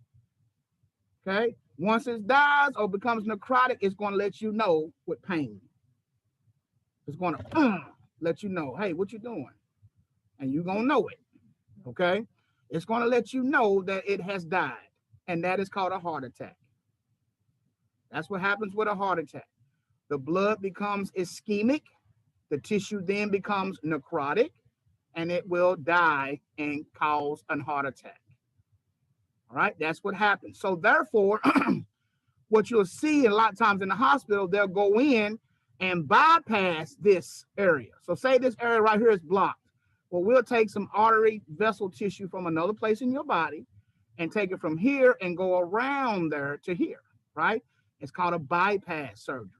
Okay? Once it dies or becomes necrotic, it's going to let you know with pain. It's going to let you know, hey, what you doing? And you're going to know it. Okay? It's going to let you know that it has died. And that is called a heart attack. That's what happens with a heart attack. The blood becomes ischemic. The tissue then becomes necrotic, and it will die and cause a heart attack. All right, that's what happens. So therefore, what you'll see a lot of times in the hospital, they'll go in and bypass this area. So say this area right here is blocked. Well, we'll take some artery vessel tissue from another place in your body and take it from here and go around there to here, right? It's called a bypass surgery.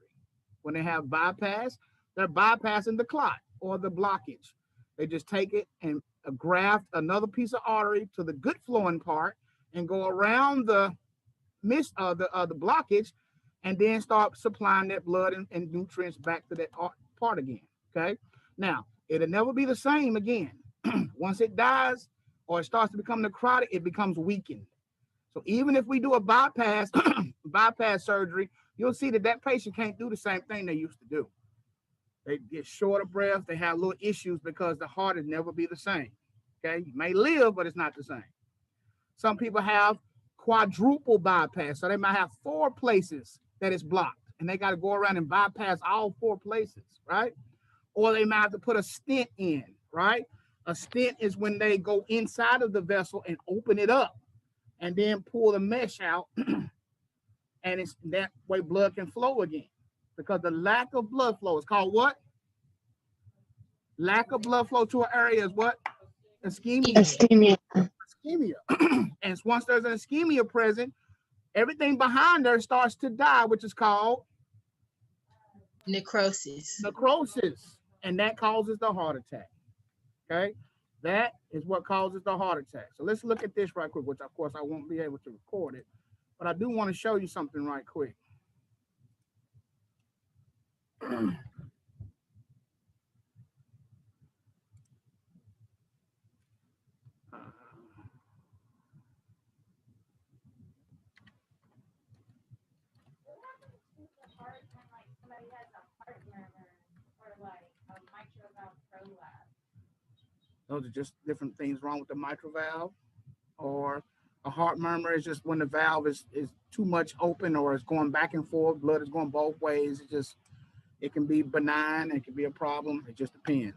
When they have bypass, they're bypassing the clot or the blockage. They just take it and graft another piece of artery to the good flowing part and go around the blockage and then start supplying that blood and nutrients back to that part again, okay? Now, it'll never be the same again. Once it dies or it starts to become necrotic, it becomes weakened. So even if we do a bypass surgery, you'll see that patient can't do the same thing they used to do. They get short of breath. They have little issues because the heart will never be the same. Okay, you may live, but it's not the same. Some people have quadruple bypass, so they might have 4 places that is blocked, and they got to go around and bypass all 4 places, right? Or they might have to put a stent in, right? A stent is when they go inside of the vessel and open it up, and then pull the mesh out, and it's that way blood can flow again. Because the lack of blood flow is called what? Lack of blood flow to an area is what? Ischemia. Ischemia. And once there's an ischemia present, everything behind there starts to die, which is called necrosis. Necrosis. And that causes the heart attack. Okay? That is what causes the heart attack. So let's look at this right quick, which of course I won't be able to record it, but I do want to show you something right quick. Those are just different things wrong with the mitral valve. Or a heart murmur is just when the valve is too much open or it's going back and forth, blood is going both ways. It can be benign, it can be a problem. It just depends.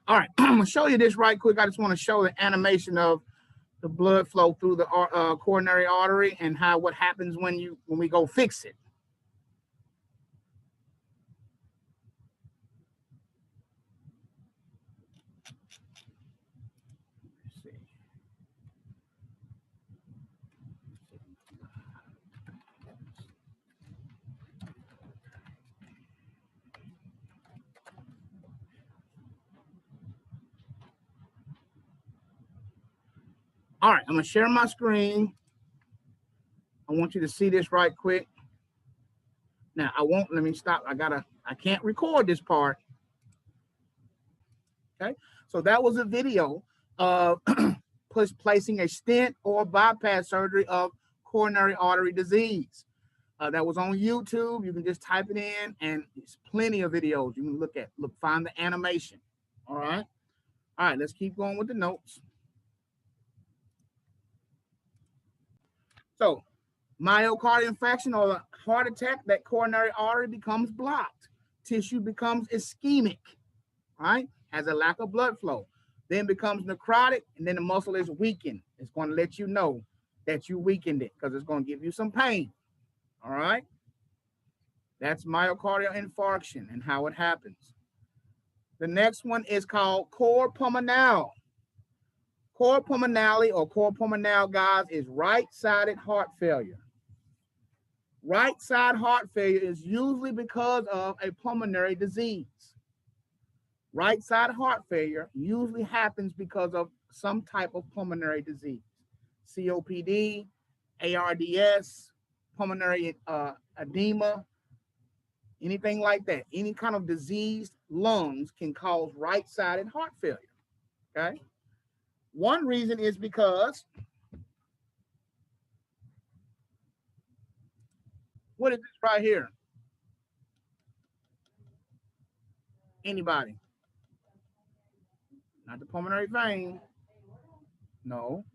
All right, I'm gonna show you this right quick. I just want to show the animation of the blood flow through the coronary artery and what happens when we go fix it. Let's see. All right, I'm gonna share my screen. I want you to see this right quick. Now let me stop. I can't record this part. Okay, so that was a video of placing a stent or bypass surgery of coronary artery disease. That was on YouTube. You can just type it in and there's plenty of videos you can find the animation. All right, let's keep going with the notes. So myocardial infarction or a heart attack, that coronary artery becomes blocked. Tissue becomes ischemic, right? Has a lack of blood flow. Then becomes necrotic, and then the muscle is weakened. It's going to let you know that you weakened it because it's going to give you some pain. All right? That's myocardial infarction and how it happens. The next one is called cor pulmonale. Cor pulmonale or cor pulmonale, guys, is right-sided heart failure. Right side heart failure is usually because of a pulmonary disease. Right side heart failure usually happens because of some type of pulmonary disease. COPD, ARDS, pulmonary edema, anything like that. Any kind of diseased lungs can cause right-sided heart failure, okay? One reason is because, what is this right here? Anybody? Not the pulmonary vein. No.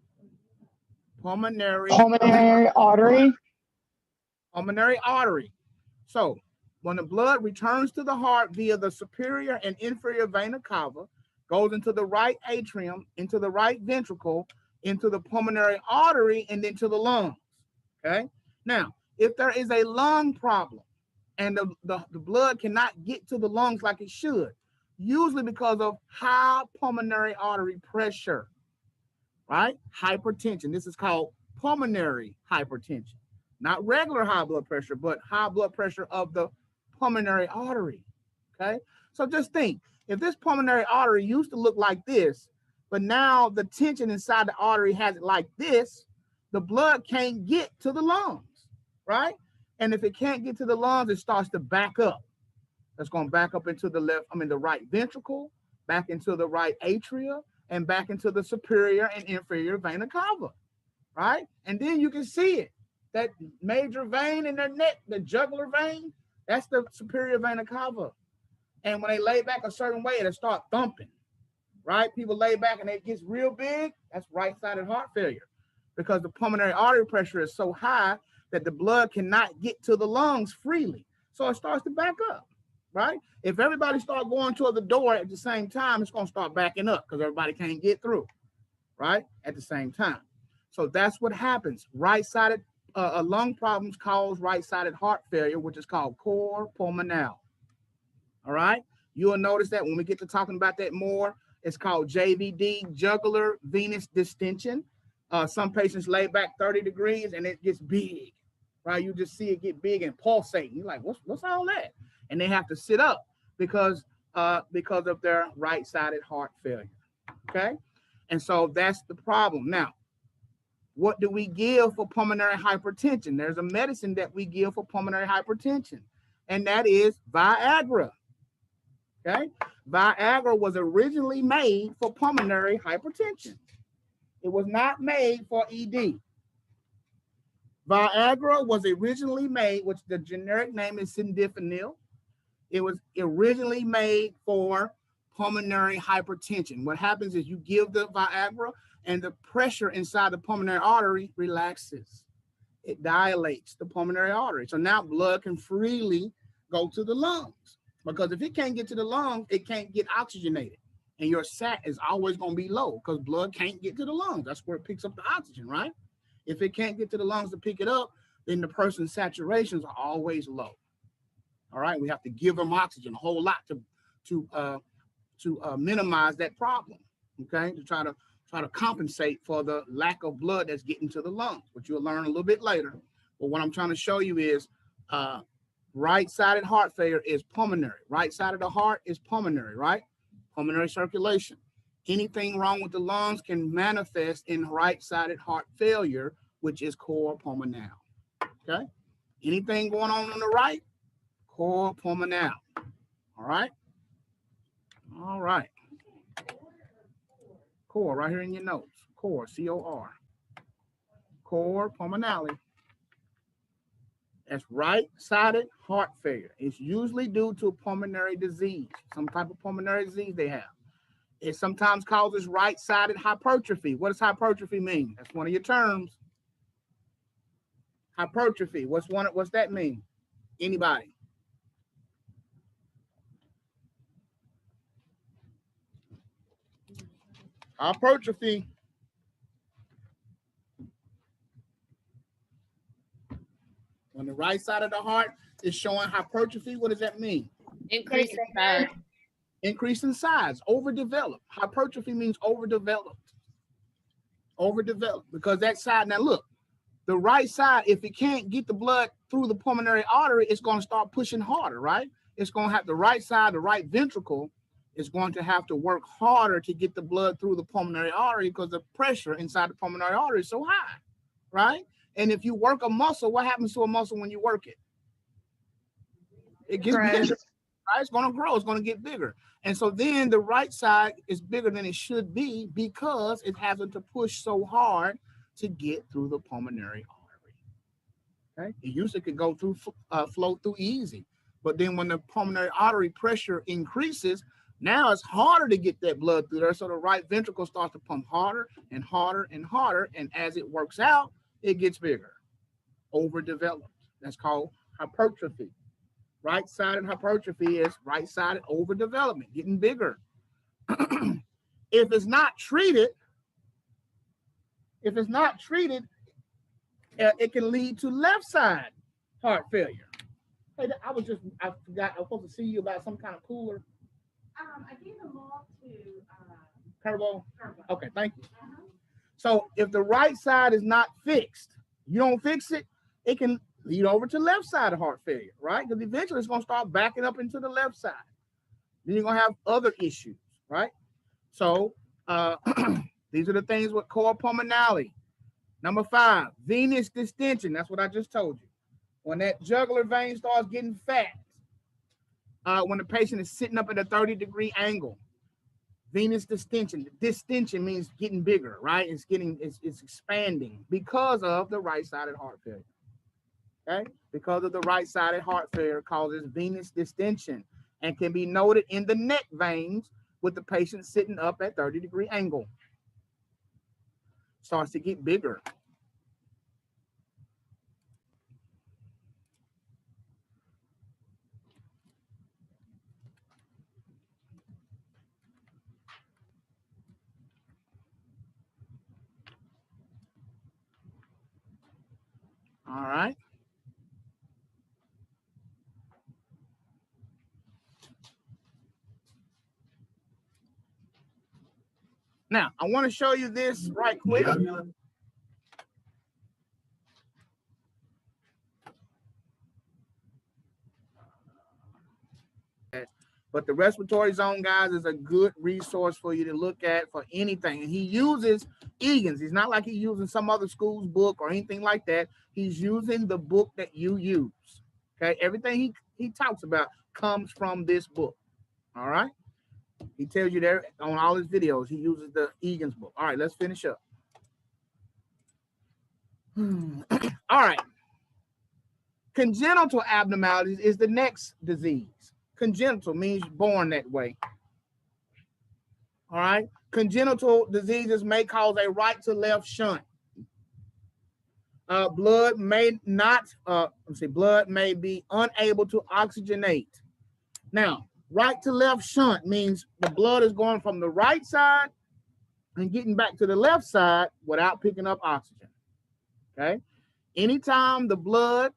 Pulmonary artery. Pulmonary artery. So when the blood returns to the heart via the superior and inferior vena cava, goes into the right atrium, into the right ventricle, into the pulmonary artery, and then to the lungs. Okay. Now, if there is a lung problem and the blood cannot get to the lungs like it should, usually because of high pulmonary artery pressure, right? Hypertension. This is called pulmonary hypertension. Not regular high blood pressure, but high blood pressure of the pulmonary artery, okay? So just think, if this pulmonary artery used to look like this, but now the tension inside the artery has it like this, the blood can't get to the lungs, right? And if it can't get to the lungs, it starts to back up. That's going to back up into the the right ventricle, back into the right atria, and back into the superior and inferior vena cava, right? And then you can see it. That major vein in their neck, the jugular vein, that's the superior vena cava. And when they lay back a certain way, it'll start thumping, right? People lay back and it gets real big. That's right-sided heart failure because the pulmonary artery pressure is so high that the blood cannot get to the lungs freely. So it starts to back up, right? If everybody starts going toward the door at the same time, it's going to start backing up because everybody can't get through, right? At the same time. So that's what happens. Right-sided lung problems cause right-sided heart failure, which is called cor pulmonale. All right. You will notice that when we get to talking about that more, it's called JVD, jugular venous distension. Some patients lay back 30 degrees and it gets big, right? You just see it get big and pulsating. You're like, what's all that? And they have to sit up because of their right-sided heart failure. Okay. And so that's the problem. Now, what do we give for pulmonary hypertension? There's a medicine that we give for pulmonary hypertension, and that is Viagra. Okay, Viagra was originally made for pulmonary hypertension. It was not made for ED. Viagra was originally made, which the generic name is sildenafil. It was originally made for pulmonary hypertension. What happens is you give the Viagra and the pressure inside the pulmonary artery relaxes. It dilates the pulmonary artery. So now blood can freely go to the lungs, because if it can't get to the lungs, it can't get oxygenated. And your sat is always going to be low because blood can't get to the lungs. That's where it picks up the oxygen, right? If it can't get to the lungs to pick it up, then the person's saturations are always low. All right, we have to give them oxygen a whole lot to minimize that problem. Okay, to try to compensate for the lack of blood that's getting to the lungs, which you'll learn a little bit later. But what I'm trying to show you is right-sided heart failure is pulmonary. Right side of the heart is pulmonary, right? Pulmonary circulation. Anything wrong with the lungs can manifest in right-sided heart failure, which is cor pulmonale. Okay? Anything going on the right, cor pulmonale. All right? All right. Cor, right here in your notes. Cor, C-O-R. Cor pulmonale. That's right-sided heart failure. It's usually due to pulmonary disease, some type of pulmonary disease they have. It sometimes causes right-sided hypertrophy. What does hypertrophy mean? That's one of your terms. Hypertrophy. What's that mean? Anybody? Hypertrophy. When the right side of the heart is showing hypertrophy, what does that mean? Increase in size. Increase in size, overdeveloped. Hypertrophy means overdeveloped. Overdeveloped, because that side, now look, the right side, if it can't get the blood through the pulmonary artery, it's going to start pushing harder, right? It's going to have the right side, the right ventricle is going to have to work harder to get the blood through the pulmonary artery because the pressure inside the pulmonary artery is so high, right? And if you work a muscle, what happens to a muscle when you work it? It gets bigger, right? It's going to grow. It's going to get bigger. And so then the right side is bigger than it should be because it hasn't to push so hard to get through the pulmonary artery. Okay? It usually could go through, flow through easy. But then when the pulmonary artery pressure increases, now it's harder to get that blood through there. So the right ventricle starts to pump harder and harder and harder. And as it works out, it gets bigger, overdeveloped. That's called hypertrophy. Right-sided hypertrophy is right-sided overdevelopment, getting bigger. If it's not treated, it can lead to left-side heart failure. Hey, I forgot, I was supposed to see you about some kind of cooler. I gave them all to Turbo? Okay, thank you. So if the right side is not fixed, you don't fix it, it can lead over to left side of heart failure, right? Because eventually it's going to start backing up into the left side. Then you're going to have other issues, right? So these are the things with cor pulmonale. Number 5, venous distension. That's what I just told you. When that jugular vein starts getting fat, when the patient is sitting up at a 30-degree angle, venous distension. Distension means getting bigger, right? It's expanding because of the right-sided heart failure. Okay? Because of the right-sided heart failure causes venous distension and can be noted in the neck veins with the patient sitting up at 30-degree angle. Starts to get bigger. All right. Now, I want to show you this right quick. But the respiratory zone, guys, is a good resource for you to look at for anything. And he uses Egan's. He's not like he's using some other school's book or anything like that. He's using the book that you use. Okay, everything he talks about comes from this book. All right. He tells you there on all his videos, he uses the Egan's book. All right, let's finish up. All right. Congenital abnormalities is the next disease. Congenital means born that way. All right. Congenital diseases may cause a right to left shunt. Blood may be unable to oxygenate. Now, right to left shunt means the blood is going from the right side and getting back to the left side without picking up oxygen. Okay. Anytime the blood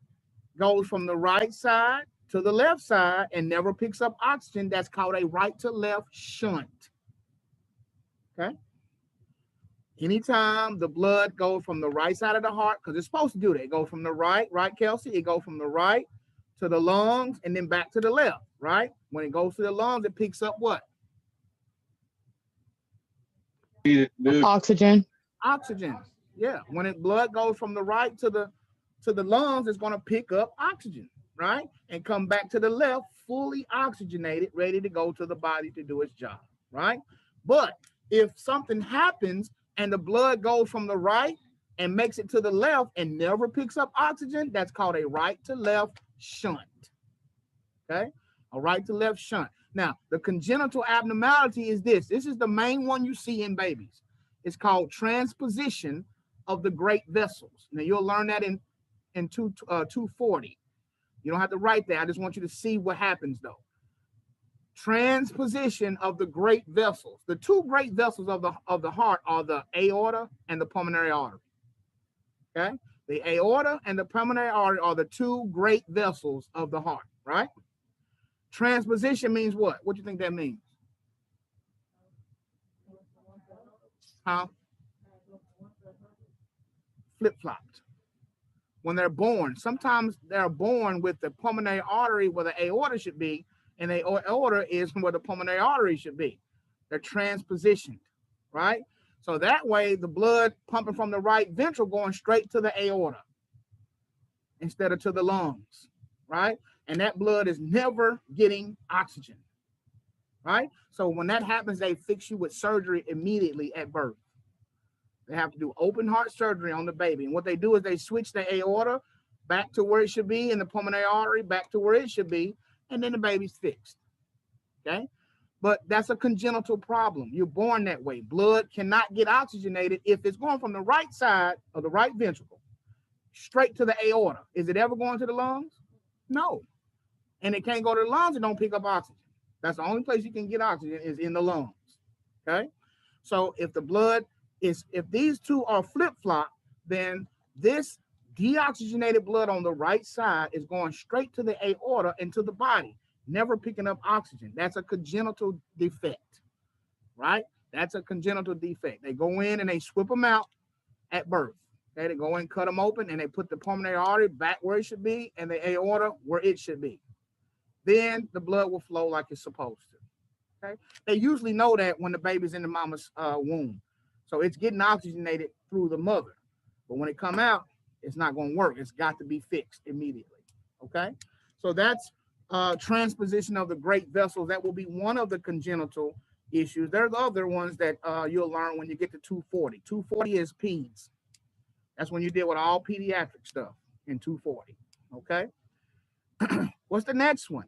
goes from the right side to the left side and never picks up oxygen, that's called a right to left shunt. Okay. Anytime the blood goes from the right side of the heart, because it's supposed to do that, it goes from the right, Kelsey? It goes from the right to the lungs and then back to the left, right? When it goes to the lungs, it picks up what? Oxygen. Oxygen. Yeah. When blood goes from the right to the lungs, it's going to pick up oxygen, right? And come back to the left, fully oxygenated, ready to go to the body to do its job, right? But if something happens and the blood goes from the right and makes it to the left and never picks up oxygen, that's called a right to left shunt. Okay? A right to left shunt. Now, the congenital abnormality is this. This is the main one you see in babies. It's called transposition of the great vessels. Now, you'll learn that in 240. You don't have to write that. I just want you to see what happens, though. Transposition of the great vessels. The two great vessels of the heart are the aorta and the pulmonary artery. Okay? The aorta and the pulmonary artery are the two great vessels of the heart, right? Transposition means what? What do you think that means? Huh? Flip-flopped. When they're born, sometimes they're born with the pulmonary artery where the aorta should be, and the aorta is where the pulmonary artery should be. They're transpositioned, right? So that way, the blood pumping from the right ventricle going straight to the aorta instead of to the lungs, right? And that blood is never getting oxygen, right? So when that happens, they fix you with surgery immediately at birth. They have to do open heart surgery on the baby. And what they do is they switch the aorta back to where it should be and the pulmonary artery back to where it should be, and then the baby's fixed, okay? But that's a congenital problem. You're born that way. Blood cannot get oxygenated if it's going from the right side of the right ventricle straight to the aorta. Is it ever going to the lungs? No. And it can't go to the lungs and don't pick up oxygen. That's the only place you can get oxygen is in the lungs, okay? So if these two are flip-flop, then this deoxygenated blood on the right side is going straight to the aorta and to the body, never picking up oxygen. That's a congenital defect, right? That's a congenital defect. They go in and they swip them out at birth. Okay, they go in, cut them open, and they put the pulmonary artery back where it should be and the aorta where it should be. Then the blood will flow like it's supposed to. Okay, they usually know that when the baby's in the mama's womb. So it's getting oxygenated through the mother. But when it come out, it's not going to work. It's got to be fixed immediately. Okay? So that's transposition of the great vessels. That will be one of the congenital issues. There's other ones that you'll learn when you get to 240. 240 is peds. That's when you deal with all pediatric stuff in 240. Okay? What's the next one?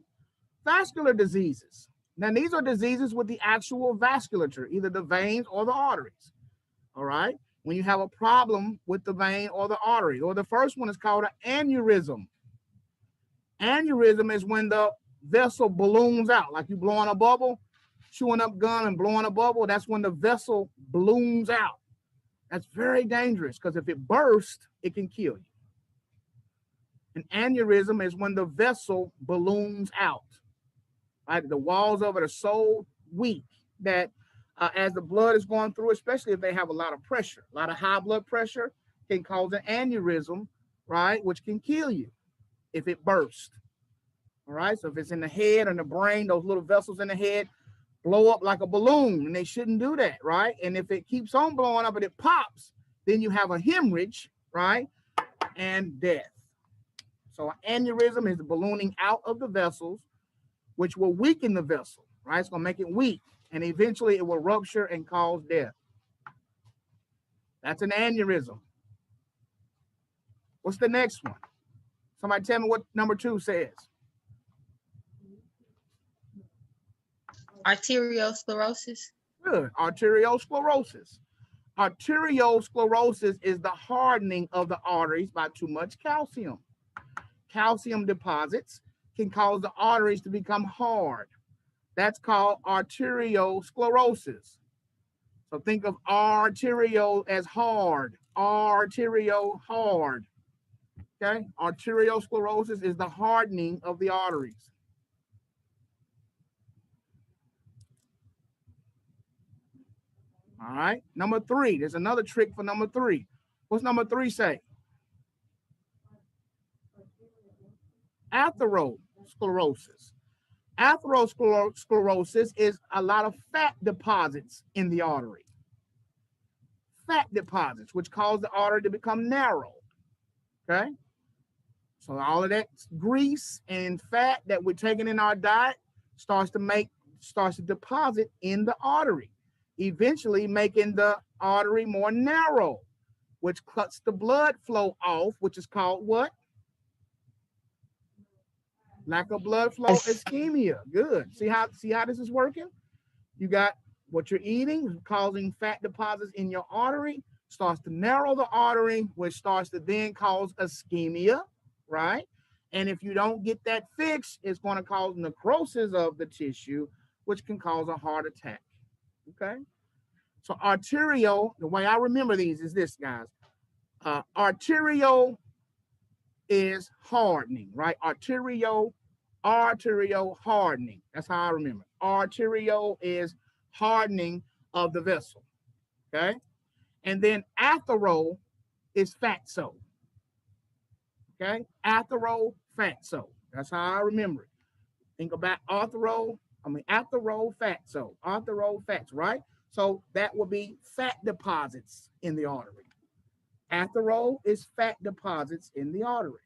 Vascular diseases. Now, these are diseases with the actual vasculature, either the veins or the arteries. All right? When you have a problem with the vein or the artery, or the first one is called an aneurysm. Aneurysm is when the vessel balloons out, like you blowing a bubble, chewing up gum and blowing a bubble. That's when the vessel balloons out. That's very dangerous because if it bursts, it can kill you. An aneurysm is when the vessel balloons out. Right? The walls of it are so weak that as the blood is going through, especially if they have a lot of pressure, a lot of high blood pressure can cause an aneurysm, right, which can kill you if it bursts. All right, so if it's in the head or the brain, those little vessels in the head blow up like a balloon, and they shouldn't do that, right? And if it keeps on blowing up and it pops, then you have a hemorrhage, right, and death. So an aneurysm is the ballooning out of the vessels, which will weaken the vessel, right? It's going to make it weak, and eventually it will rupture and cause death. That's an aneurysm. What's the next one? Somebody tell me what number 2 says. Arteriosclerosis. Good. Arteriosclerosis. Arteriosclerosis is the hardening of the arteries by too much calcium. Calcium deposits can cause the arteries to become hard. That's called arteriosclerosis. So think of arterial as hard. Arterial, hard. Okay? Arteriosclerosis is the hardening of the arteries. All right. Number 3. There's another trick for number 3. What's number 3 say? Atherosclerosis. Atherosclerosis is a lot of fat deposits in the artery. Fat deposits, which cause the artery to become narrow. Okay? So all of that grease and fat that we're taking in our diet starts to deposit in the artery, eventually making the artery more narrow, which cuts the blood flow off, which is called what? Lack of blood flow, ischemia. Good. See how this is working? You got what you're eating causing fat deposits in your artery, starts to narrow the artery, which starts to then cause ischemia, right? And if you don't get that fixed, it's going to cause necrosis of the tissue, which can cause a heart attack. Okay? So arterial, the way I remember these is this, guys. Arterial is hardening, right? Arterial hardening. That's how I remember. Arterial is hardening of the vessel, okay? And then athero is fatso, okay? Athero, fatso. That's how I remember it. Think about athero, fatso. Athero, fatso, right? So that would be fat deposits in the artery. Athero is fat deposits in the artery.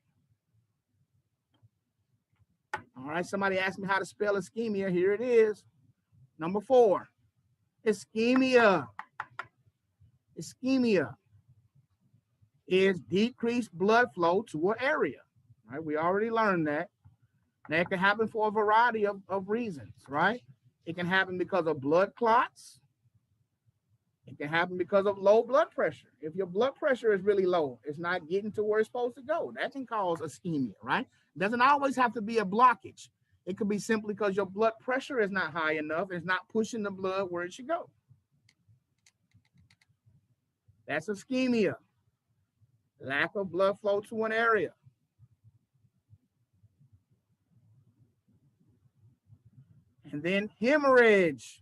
All right, somebody asked me how to spell ischemia. Here it is. Number 4, ischemia. Ischemia is decreased blood flow to an area. Right? We already learned that. Now, it can happen for a variety of reasons, right? It can happen because of blood clots. It can happen because of low blood pressure. If your blood pressure is really low, it's not getting to where it's supposed to go. That can cause ischemia, right? It doesn't always have to be a blockage. It could be simply because your blood pressure is not high enough. It's not pushing the blood where it should go. That's ischemia. Lack of blood flow to an area. And then hemorrhage.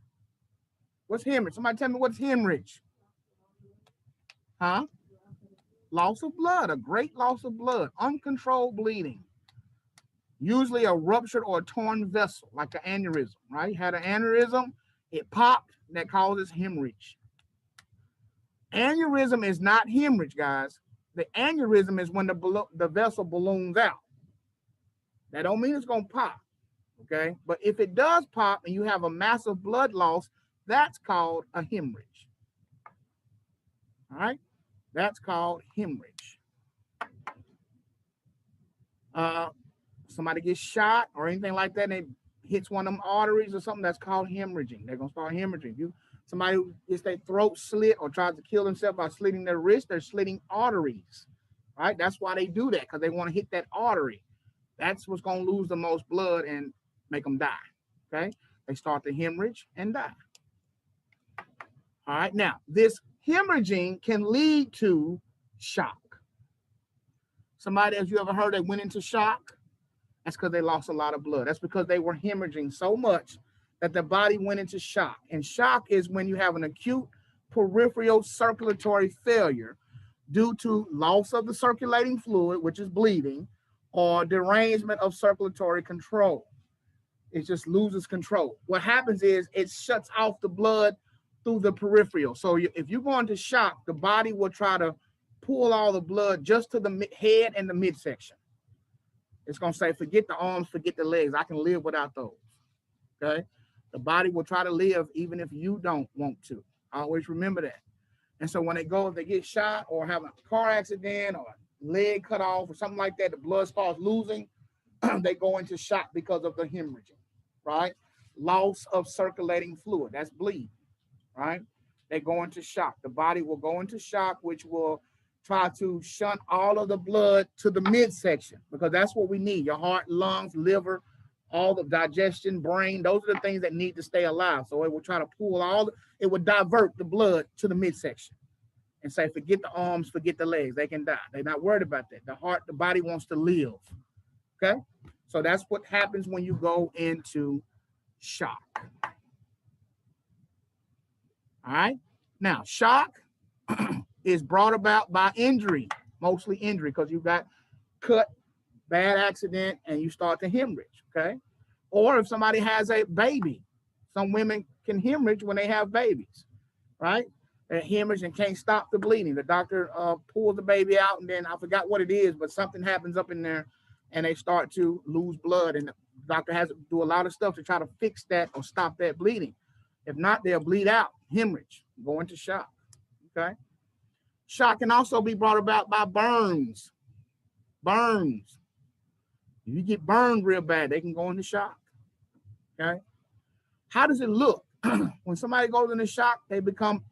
What's hemorrhage? Somebody tell me what's hemorrhage. Huh? Loss of blood, a great loss of blood, uncontrolled bleeding. Usually a ruptured or torn vessel, like an aneurysm, right? You had an aneurysm, it popped, that causes hemorrhage. Aneurysm is not hemorrhage, guys. The aneurysm is when the vessel balloons out. That don't mean it's going to pop, okay? But if it does pop and you have a massive blood loss, that's called a hemorrhage. All right? That's called hemorrhage. Somebody gets shot or anything like that, and it hits one of them arteries or something, that's called hemorrhaging. They're going to start hemorrhaging. Somebody who gets their throat slit or tries to kill themselves by slitting their wrist, they're slitting arteries, right? That's why they do that, because they want to hit that artery. That's what's going to lose the most blood and make them die, okay? They start to hemorrhage and die. All right, now, this hemorrhaging can lead to shock. Somebody, as you ever heard, they went into shock? That's because they lost a lot of blood. That's because they were hemorrhaging so much that their body went into shock. And shock is when you have an acute peripheral circulatory failure due to loss of the circulating fluid, which is bleeding, or derangement of circulatory control. It just loses control. What happens is it shuts off the blood through the peripheral. So if you go into shock, the body will try to pull all the blood just to the head and the midsection. It's going to say, forget the arms, forget the legs. I can live without those, okay? The body will try to live even if you don't want to. Always remember that. And so when if they get shot or have a car accident or a leg cut off or something like that, the blood starts losing, they go into shock because of the hemorrhaging, right? loss of circulating fluid. That's bleed, right? They go into shock. The body will go into shock, which will try to shunt all of the blood to the midsection, because that's what we need. Your heart, lungs, liver, all the digestion, brain, those are the things that need to stay alive. So it will try to pull it will divert the blood to the midsection and say, forget the arms, forget the legs, they can die. They're not worried about that. The heart, the body wants to live, okay? So that's what happens when you go into shock. All right, now shock is brought about by injury, mostly injury, because you got cut, bad accident, and you start to hemorrhage, okay? Or if somebody has a baby, some women can hemorrhage when they have babies, right? They hemorrhage and can't stop the bleeding. The doctor pulls the baby out, and then I forgot what it is, but something happens up in there, and they start to lose blood, and the doctor has to do a lot of stuff to try to fix that or stop that bleeding. If not, they'll bleed out, hemorrhage, go into shock, okay? Shock can also be brought about by burns. Burns. If you get burned real bad, they can go into shock, okay? How does it look? When somebody goes into shock, they become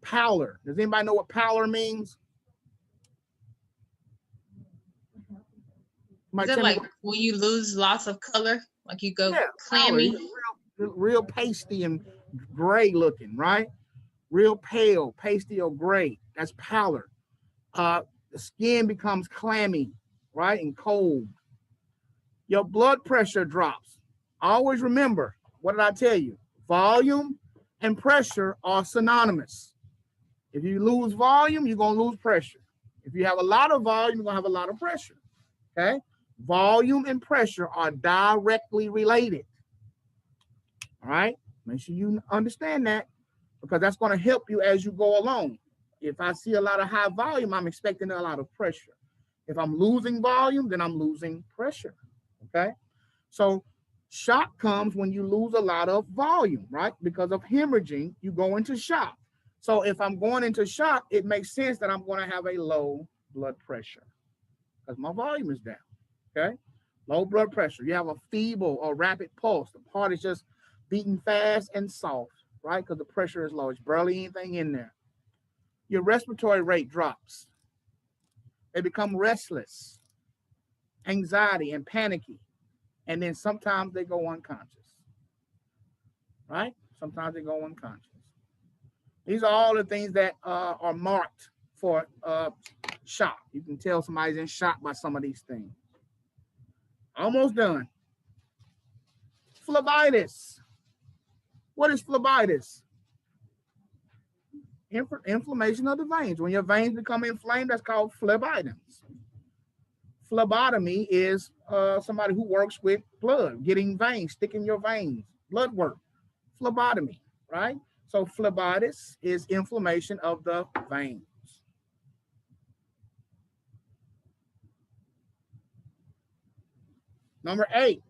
pallor. Does anybody know what pallor means? Is it like when you lose lots of color? Like you go clammy? Real pasty and gray looking, right? Real pale, pasty or gray. That's pallor. The skin becomes clammy, right? And cold. Your blood pressure drops. Always remember, what did I tell you? Volume and pressure are synonymous. If you lose volume, you're going to lose pressure. If you have a lot of volume, you're going to have a lot of pressure, okay? Volume and pressure are directly related, all right? Make sure you understand that, because that's going to help you as you go along. If I see a lot of high volume, I'm expecting a lot of pressure. If I'm losing volume, then I'm losing pressure, okay? So shock comes when you lose a lot of volume, right? Because of hemorrhaging, you go into shock. So if I'm going into shock, it makes sense that I'm going to have a low blood pressure because my volume is down, okay? Low blood pressure. You have a feeble or rapid pulse. The heart is just beating fast and soft, right? Because the pressure is low. It's barely anything in there. Your respiratory rate drops. They become restless, anxiety and panicky. And then sometimes they go unconscious, right? Sometimes they go unconscious. These are all the things that are marked for shock. You can tell somebody's in shock by some of these things. Almost done. Phlebitis. What is phlebitis? Inflammation of the veins. When your veins become inflamed, that's called phlebitis. Phlebotomy is somebody who works with blood, getting veins, sticking your veins, blood work. Phlebotomy, right? So phlebitis is inflammation of the veins. Number 8,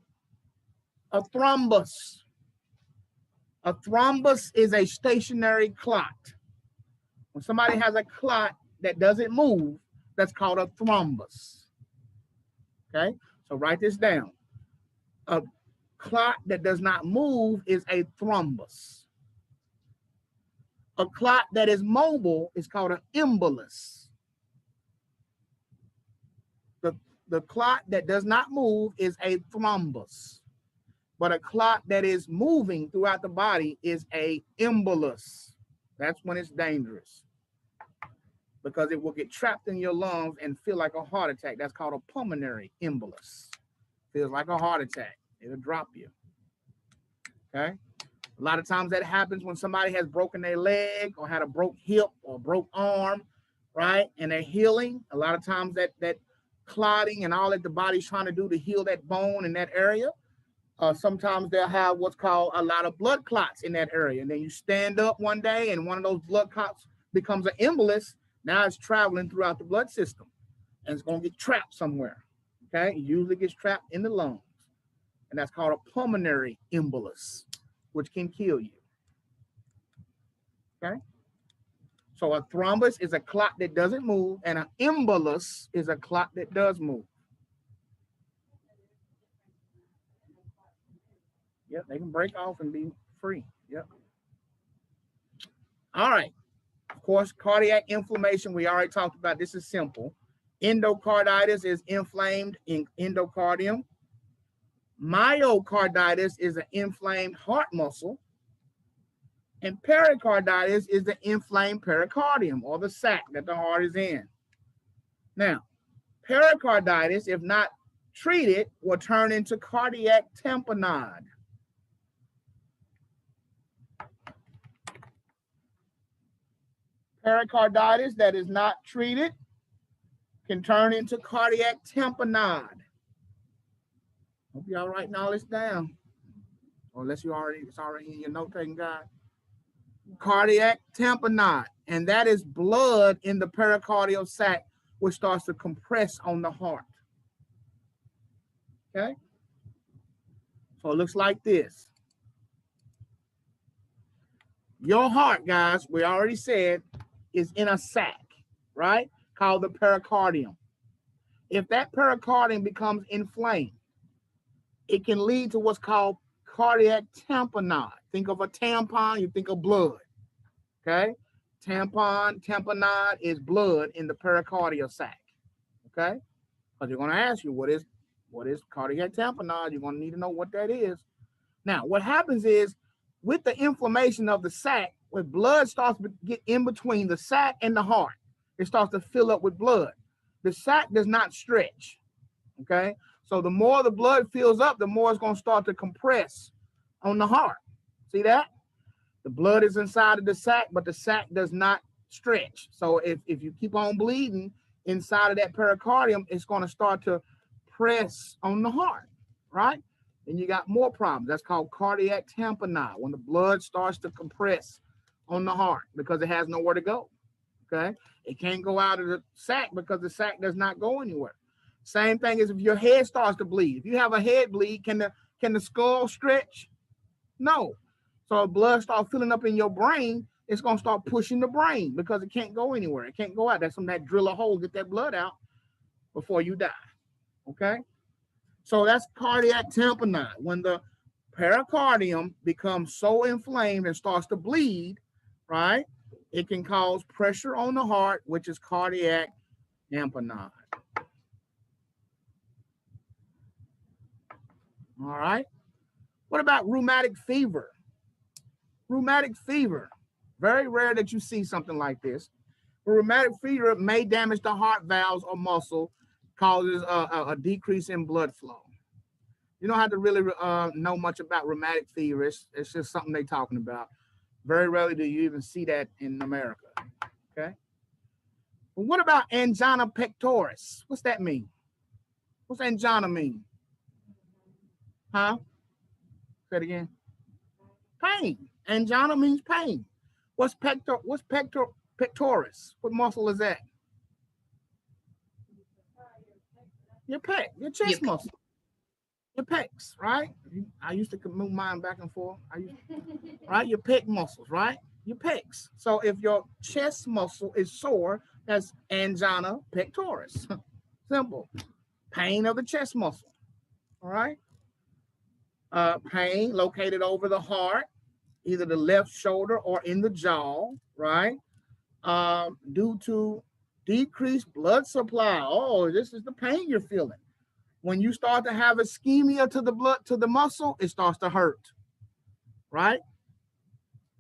a thrombus. A thrombus is a stationary clot. When somebody has a clot that doesn't move, that's called a thrombus. Okay, so write this down. A clot that does not move is a thrombus. A clot that is mobile is called an embolus. The clot that does not move is a thrombus. But a clot that is moving throughout the body is a embolus. That's when it's dangerous, because it will get trapped in your lungs and feel like a heart attack. That's called a pulmonary embolus. Feels like a heart attack. It'll drop you. Okay? A lot of times that happens when somebody has broken their leg or had a broke hip or broke arm, right? And they're healing. A lot of times that clotting and all that the body's trying to do to heal that bone in that area. Sometimes they'll have what's called a lot of blood clots in that area. And then you stand up one day and one of those blood clots becomes an embolus. Now it's traveling throughout the blood system and it's going to get trapped somewhere. Okay? It usually gets trapped in the lungs. And that's called a pulmonary embolus, which can kill you. Okay? So a thrombus is a clot that doesn't move, and an embolus is a clot that does move. Yep, they can break off and be free. Yep. All right. Of course, cardiac inflammation, we already talked about. This is simple. Endocarditis is inflamed in endocardium. Myocarditis is an inflamed heart muscle. And pericarditis is the inflamed pericardium, or the sac that the heart is in. Now, pericarditis, if not treated, will turn into cardiac tamponade. Pericarditis that is not treated can turn into cardiac tamponade. Hope y'all writing all this down. Or unless it's already in your note-taking guide. Cardiac tamponade, and that is blood in the pericardial sac, which starts to compress on the heart. Okay? So it looks like this. Your heart, guys, we already said, is in a sac, right? Called the pericardium. If that pericardium becomes inflamed, it can lead to what's called cardiac tamponade. Think of a tampon, you think of blood. Okay? Tamponade is blood in the pericardial sac. Okay? Because you're going to ask you, what is cardiac tamponade? You're going to need to know what that is. Now, what happens is, with the inflammation of the sac, when blood starts to get in between the sac and the heart, it starts to fill up with blood. The sac does not stretch. Okay? So the more the blood fills up, the more it's going to start to compress on the heart. See that? The blood is inside of the sac, but the sac does not stretch. So if you keep on bleeding inside of that pericardium, it's going to start to press on the heart, right? And you got more problems. That's called cardiac tamponade, when the blood starts to compress on the heart because it has nowhere to go, okay? It can't go out of the sac because the sac does not go anywhere. Same thing as if your head starts to bleed. If you have a head bleed, can the skull stretch? No. So if blood starts filling up in your brain, it's going to start pushing the brain because it can't go anywhere. It can't go out. That's something that drill a hole, get that blood out before you die, okay? So that's cardiac tamponade. When the pericardium becomes so inflamed and starts to bleed, right, it can cause pressure on the heart, which is cardiac tamponade. All right. What about rheumatic fever? Rheumatic fever, very rare that you see something like this. But rheumatic fever may damage the heart valves or muscle, causes a decrease in blood flow. You don't have to really know much about rheumatic fever. It's just something they're talking about. Very rarely do you even see that in America, okay? But what about angina pectoris? What's that mean? What's angina mean? Huh? Say it again. Pain. Angina means pain. What's pectoris? What muscle is that? Your pec, your chest muscle. Your pecs, right? I used to move mine back and forth. Right? Your pec muscles, right? Your pecs. So if your chest muscle is sore, that's angina pectoris. Simple. Pain of the chest muscle. All right? Pain located over the heart, either the left shoulder or in the jaw, right? Due to decreased blood supply. Oh, this is the pain you're feeling. When you start to have ischemia to the blood, to the muscle, it starts to hurt, right?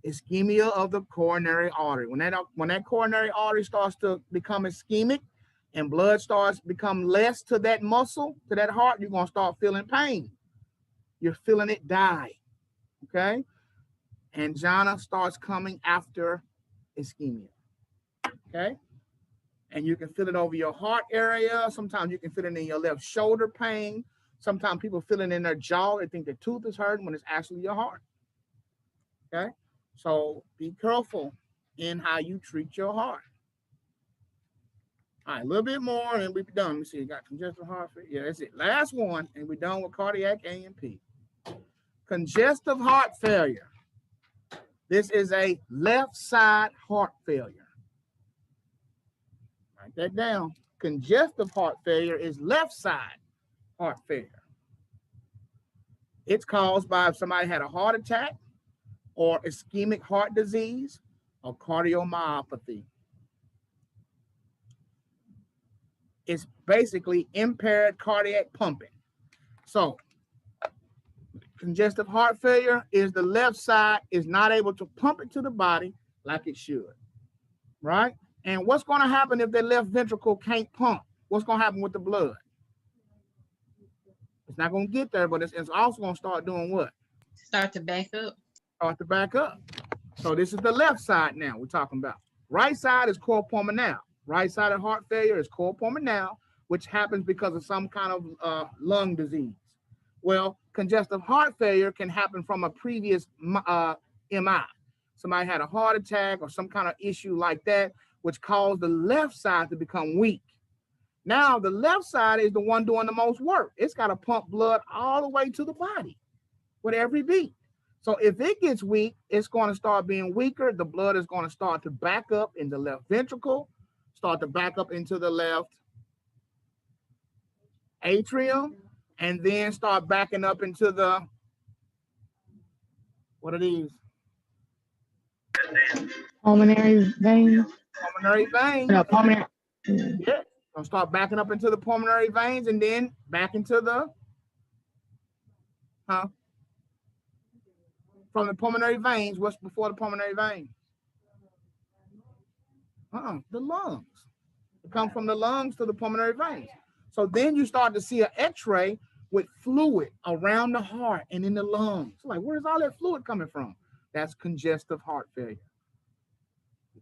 Ischemia of the coronary artery. When that coronary artery starts to become ischemic and blood starts to become less to that muscle, to that heart, you're going to start feeling pain. You're feeling it die, okay? Angina starts coming after ischemia, okay? And you can feel it over your heart area. Sometimes you can feel it in your left shoulder pain. Sometimes people feel it in their jaw. They think the tooth is hurting when it's actually your heart. Okay? So be careful in how you treat your heart. All right, a little bit more and we'll be done. Let me see, you got congestive heart failure. Yeah, that's it. Last one, and we're done with cardiac AMP. Congestive heart failure. This is a left side heart failure. Write that down. Congestive heart failure is left side heart failure. It's caused by if somebody had a heart attack or ischemic heart disease or cardiomyopathy. It's basically impaired cardiac pumping. So congestive heart failure is the left side is not able to pump it to the body like it should, right? And what's going to happen if the left ventricle can't pump? What's going to happen with the blood? It's not going to get there, but it's also going to start doing what? Start to back up. Start to back up. So this is the left side now we're talking about. Right side is cor pulmonale. Right side of heart failure is cor pulmonale, which happens because of some kind of lung disease. Well, congestive heart failure can happen from a previous MI. Somebody had a heart attack or some kind of issue like that, which caused the left side to become weak. Now, the left side is the one doing the most work. It's got to pump blood all the way to the body with every beat. So if it gets weak, it's going to start being weaker. The blood is going to start to back up in the left ventricle, start to back up into the left atrium, and then start backing up into the, what are these? Pulmonary veins. Pulmonary veins. No, pulmonary. Yeah. Gonna start backing up into the pulmonary veins and then back into the, from the pulmonary veins, what's before the pulmonary veins? The lungs. It comes from the lungs to the pulmonary veins. So then you start to see an x-ray with fluid around the heart and in the lungs. Like, where's all that fluid coming from? That's congestive heart failure.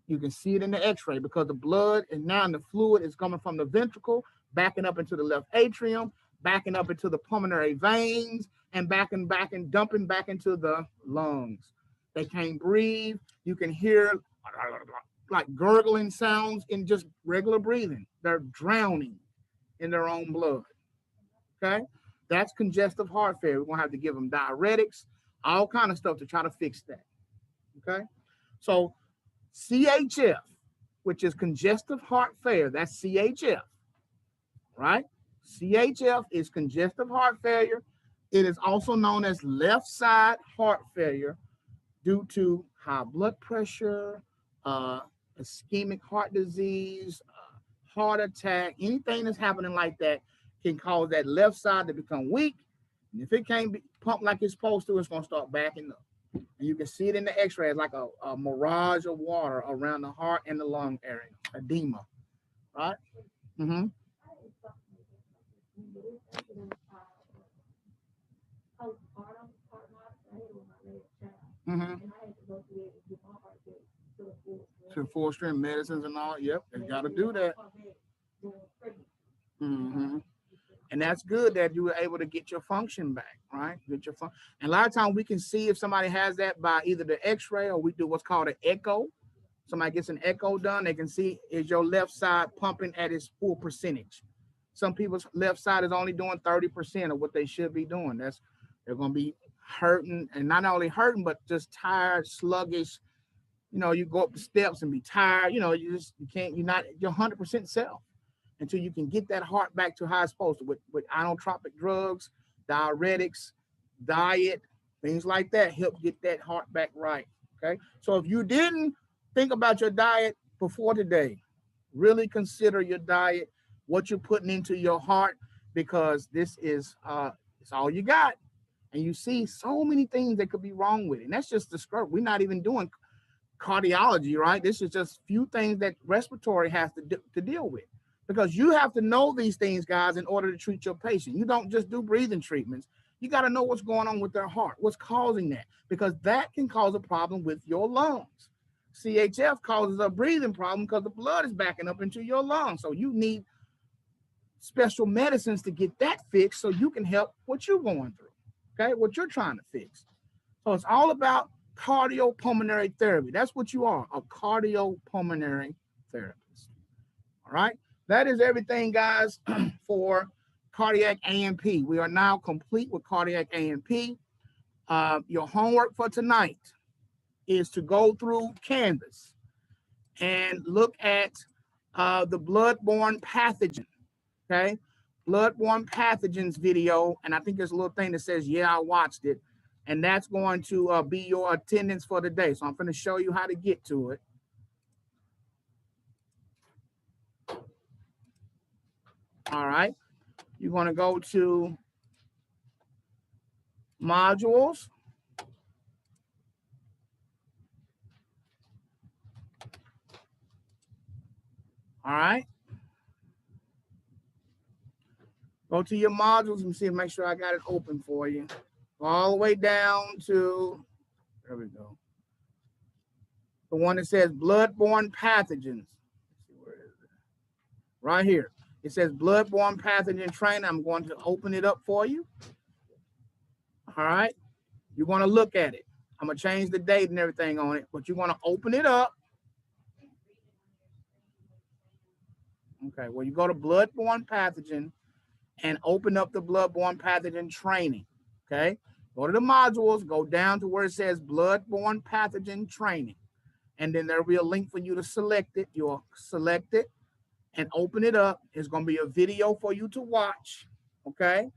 You can see it in the x-ray because the blood and now the fluid is coming from the ventricle, backing up into the left atrium, backing up into the pulmonary veins, and backing back and dumping back into the lungs. They can't breathe. You can hear like gurgling sounds in just regular breathing. They're drowning in their own blood. Okay? That's congestive heart failure. We're going to have to give them diuretics, all kind of stuff to try to fix that. Okay? So CHF, which is congestive heart failure, that's CHF, right? CHF is congestive heart failure. It is also known as left side heart failure due to high blood pressure, ischemic heart disease, heart attack, anything that's happening like that can cause that left side to become weak. And if it can't be pumped like it's supposed to, it's going to start backing up. And you can see it in the x-ray. It's like a mirage of water around the heart and the lung area, edema, right? Mm-hmm. Mm-hmm. To full strength medicines and all. Yep, they got to do that. Mm-hmm. And that's good that you were able to get your function back, right? Get your function. And a lot of times we can see if somebody has that by either the x-ray or we do what's called an echo. Somebody gets an echo done, they can see is your left side pumping at its full percentage. Some people's left side is only doing 30% of what they should be doing. They're going to be hurting, and not only hurting, but just tired, sluggish. You know, you go up the steps and be tired. You know, you're not your 100% self until you can get that heart back to how it's supposed to with inotropic drugs, diuretics, diet, things like that help get that heart back right. Okay. So if you didn't think about your diet before today, really consider your diet, what you're putting into your heart, because this is it's all you got. And you see so many things that could be wrong with it. And that's just the skirt. We're not even doing cardiology, right? This is just few things that respiratory has to deal with. Because you have to know these things, guys, in order to treat your patient. You don't just do breathing treatments. You got to know what's going on with their heart, what's causing that, because that can cause a problem with your lungs. CHF causes a breathing problem because the blood is backing up into your lungs. So you need special medicines to get that fixed so you can help what you're going through, okay, what you're trying to fix. So it's all about cardiopulmonary therapy. That's what you are, a cardiopulmonary therapist. All right. That is everything, guys, for cardiac A&P. We are now complete with cardiac A&P. Your homework for tonight is to go through Canvas and look at the bloodborne pathogen, okay? bloodborne pathogens video, and I think there's a little thing that says, yeah, I watched it. And that's going to be your attendance for the day. So I'm going to show you how to get to it. All right. You're going to go to modules. All right. Go to your modules and see, make sure I got it open for you. All the way down to, there we go. The one that says bloodborne pathogens. Where is it? Right here. It says bloodborne pathogen training. I'm going to open it up for you. All right. You're going to look at it. I'm going to change the date and everything on it, but you're going to open it up. Okay. Well, you go to bloodborne pathogen and open up the bloodborne pathogen training. Okay. Go to the modules, go down to where it says bloodborne pathogen training. And then there'll be a link for you to select it. You'll select it and open it up. It's going to be a video for you to watch. Okay.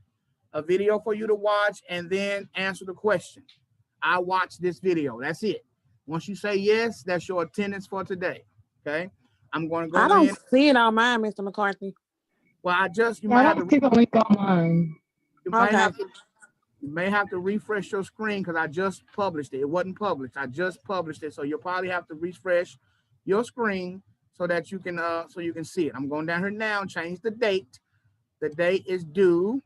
A video for you to watch and then answer the question. I watched this video. That's it. Once you say yes, that's your attendance for today. Okay. I'm going to go I don't in. see it on mine, Mr. McCarthy. Well, you Yeah, might I have don't to. see the link on mine. You may have to refresh your screen because I just published it. It wasn't published. I just published it. So you'll probably have to refresh your screen so that you can see it. I'm going down here now and change the date. The date is due.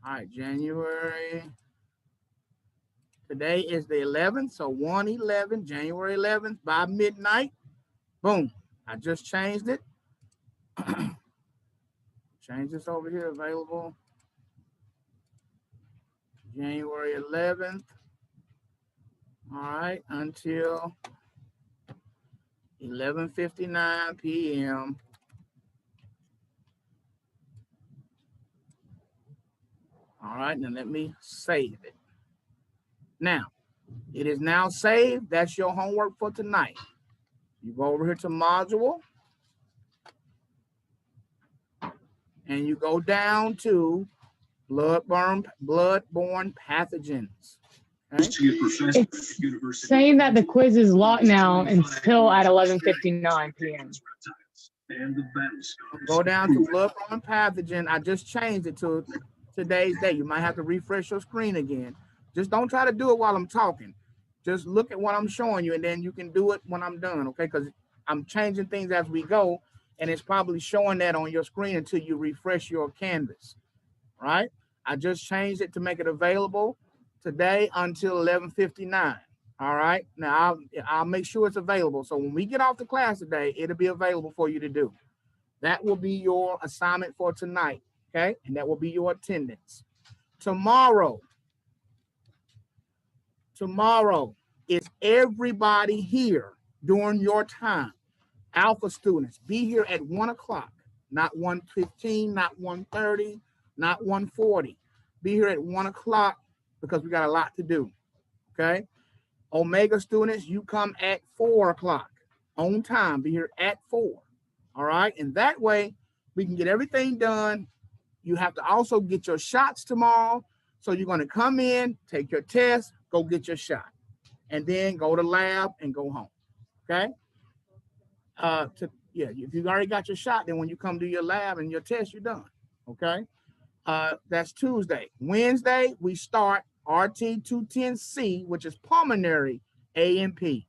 All right, January. Today is the 11th. So 1/11, January 11th by midnight. Boom. I just changed it. Change this over here, available. January 11th. All right, until 11:59 p.m. All right, now let me save it. Now, it is now saved. That's your homework for tonight. You go over here to module, and you go down to bloodborne pathogens. Okay? It's saying that the quiz is locked now until at 11:59 p.m. Go down to bloodborne pathogen. I just changed it to today's date. You might have to refresh your screen again. Just don't try to do it while I'm talking. Just look at what I'm showing you, and then you can do it when I'm done, okay? Because I'm changing things as we go, and it's probably showing that on your screen until you refresh your canvas, right? I just changed it to make it available today until 11:59. All right. Now I'll make sure it's available. So when we get off the class today, it'll be available for you to do. That will be your assignment for tonight. Okay. And that will be your attendance. Tomorrow is everybody here during your time. Alpha students, be here at 1 o'clock, not 1:15, not 1:30, not 1:40. Be here at 1 o'clock because we got a lot to do. Okay. Omega students, you come at 4 o'clock on time. Be here at 4. All right. And that way we can get everything done. You have to also get your shots tomorrow. So you're going to come in, take your test, go get your shot, and then go to lab and go home. Okay. If you've already got your shot, then when you come do your lab and your test, you're done. Okay. That's Tuesday. Wednesday, we start RT 210C, which is pulmonary A&P.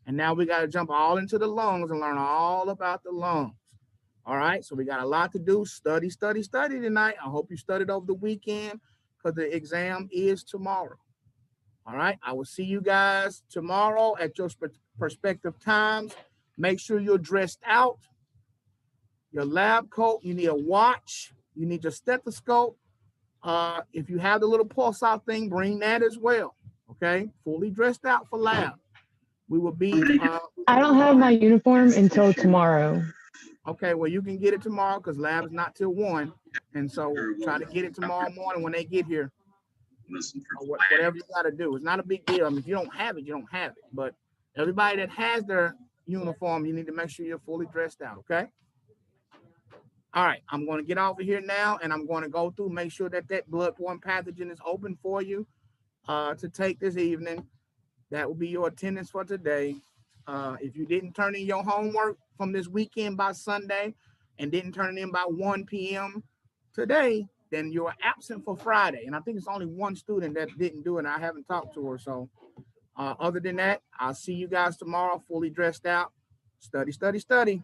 And now we got to jump all into the lungs and learn all about the lungs. All right. So we got a lot to do. Study tonight. I hope you studied over the weekend because the exam is tomorrow. All right. I will see you guys tomorrow at your respective times. Make sure you're dressed out. Your lab coat. You need a watch. You need your stethoscope. If you have the little pulse out thing, bring that as well. Okay. Fully dressed out for lab. We will be. I don't have my uniform until tomorrow. Okay. Well, you can get it tomorrow because lab is not till 1. And so try to get it tomorrow morning when they get here. Whatever you got to do. It's not a big deal. I mean, if you don't have it, you don't have it. But everybody that has their uniform, you need to make sure you're fully dressed out. Okay. All right, I'm going to get off of here now, and I'm going to go through, make sure that that bloodborne pathogen is open for you to take this evening. That will be your attendance for today. If you didn't turn in your homework from this weekend by Sunday and didn't turn it in by 1 p.m. today, then you're absent for Friday. And I think it's only one student that didn't do it. I haven't talked to her. So other than that, I'll see you guys tomorrow fully dressed out. Study, study, study.